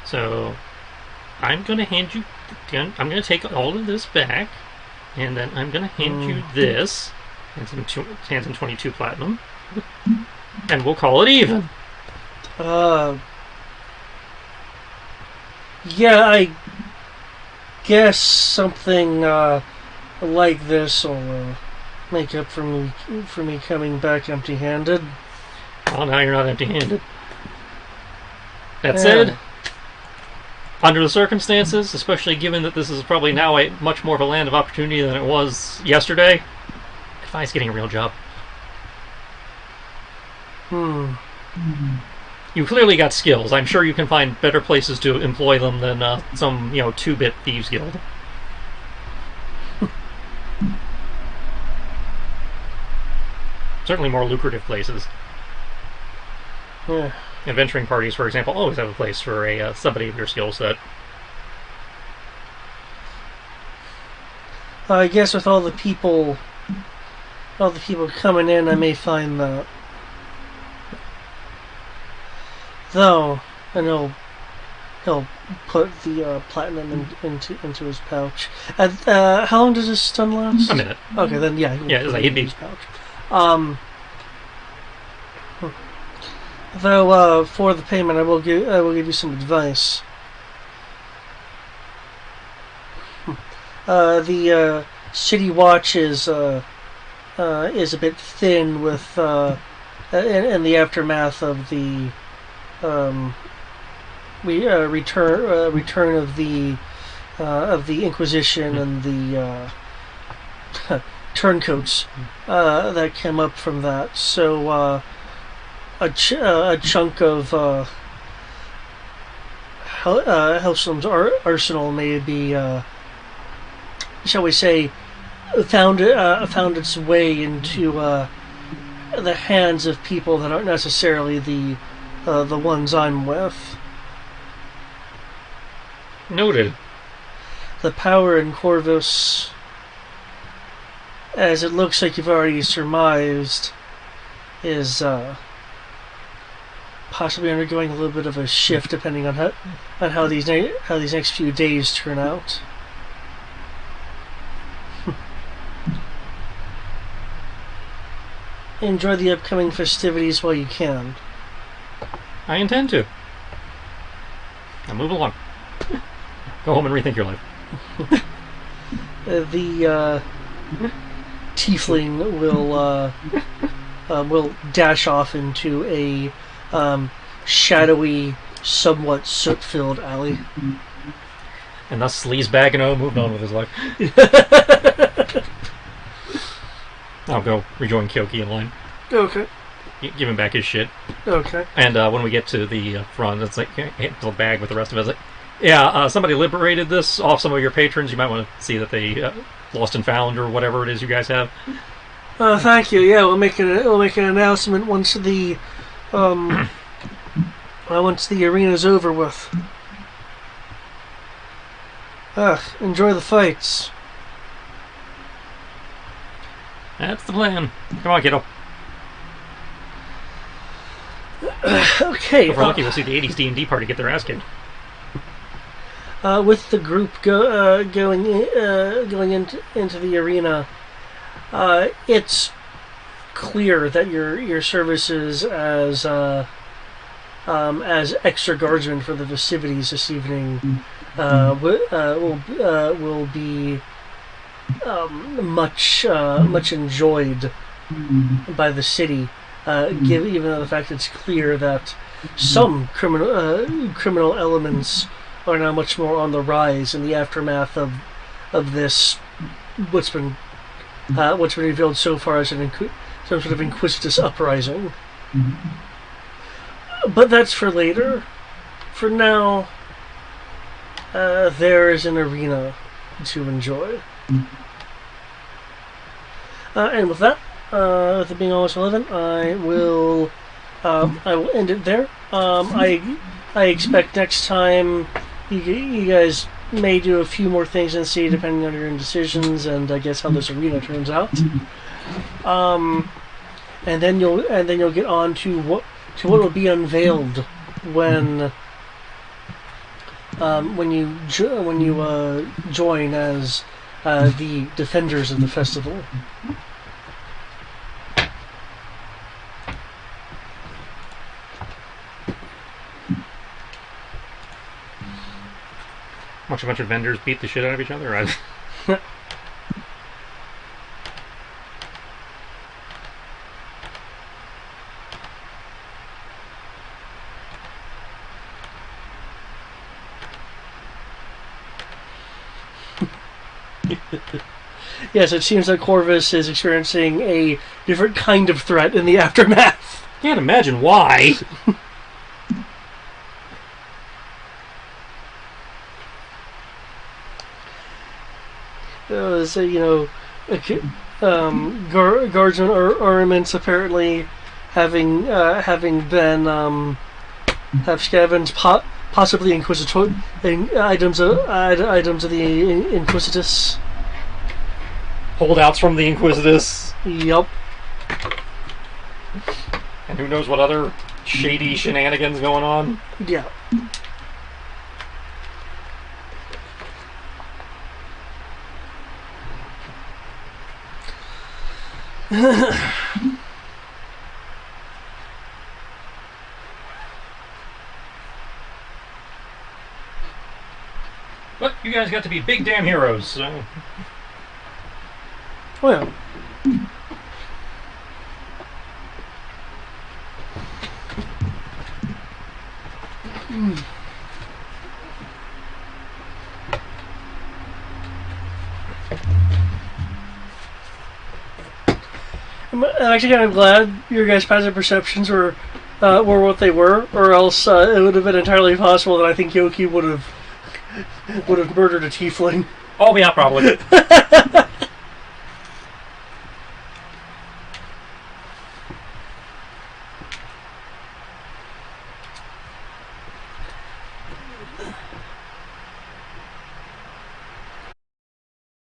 So, I'm going to hand you. I'm going to take all of this back, and then I'm going to hand you this, and some 22 platinum, and we'll call it even. Yeah, I guess something like this will make up for me coming back empty-handed. Well, now you're not empty-handed. That said, under the circumstances, especially given that this is probably now much more of a land of opportunity than it was yesterday, Defy's getting a real job. You clearly got skills. I'm sure you can find better places to employ them than some 2-bit thieves guild. Certainly more lucrative places. Yeah. Adventuring parties, for example, always have a place for somebody of your skill set. I guess with all the people coming in, I may find that. Though, and he'll put the platinum into his pouch. How long does this stun last? A minute. Okay, then yeah. He'd be his pouch. Though for the payment, I will give you some advice. The city watch is a bit thin with in the aftermath of the return of the Inquisition and the turncoats that came up from that. So a chunk of Hellstorm's arsenal may be, shall we say, found its way into the hands of people that aren't necessarily the ones I'm with. Noted. The power in Corvus, as it looks like you've already surmised, is possibly undergoing a little bit of a shift, depending on how these next few days turn out. Enjoy the upcoming festivities while you can. I intend to. Now move along. Go home and rethink your life. The tiefling will dash off into a shadowy, somewhat soot-filled alley. And thus Sleazebag and moved on with his life. I'll go rejoin Kyoki in line. Okay. Give him back his shit. Okay. And when we get to the front, it's like the bag with the rest of it. It's like, yeah, somebody liberated this off some of your patrons. You might want to see that they lost and found or whatever it is you guys have. Thank you. Yeah, we'll make an announcement once the once the arena's over with. Enjoy the fights. That's the plan. Come on, kiddo. Okay. If we're lucky, we'll see the 80s D&D party get their ass kicked. With the group going into the arena, it's clear that your services as extra guardsmen for the festivities this evening will be much enjoyed by the city. Even though the fact it's clear that some criminal elements are now much more on the rise in the aftermath of this what's been revealed so far as some sort of inquisitus uprising. But that's for later. For now, there is an arena to enjoy. And with that, with it being almost 11, I will end it there. I expect next time you guys may do a few more things and see, depending on your indecisions and I guess how this arena turns out. And then you'll get on to what will be unveiled when you join as the defenders of the festival. Watch a bunch of vendors beat the shit out of each other. Yes, it seems that Corvus is experiencing a different kind of threat in the aftermath. Can't imagine why. So, guardsmen armaments apparently having been have scavenged possibly inquisitor items of the Inquisitus. Holdouts from the Inquisitus. Yup. And who knows what other shady shenanigans going on. Yeah. But you guys got to be big damn heroes, so... Well. I'm actually kind of glad your guys' passive perceptions were what they were, or else it would have been entirely possible that I think Yoki would have murdered a tiefling. Oh yeah, probably.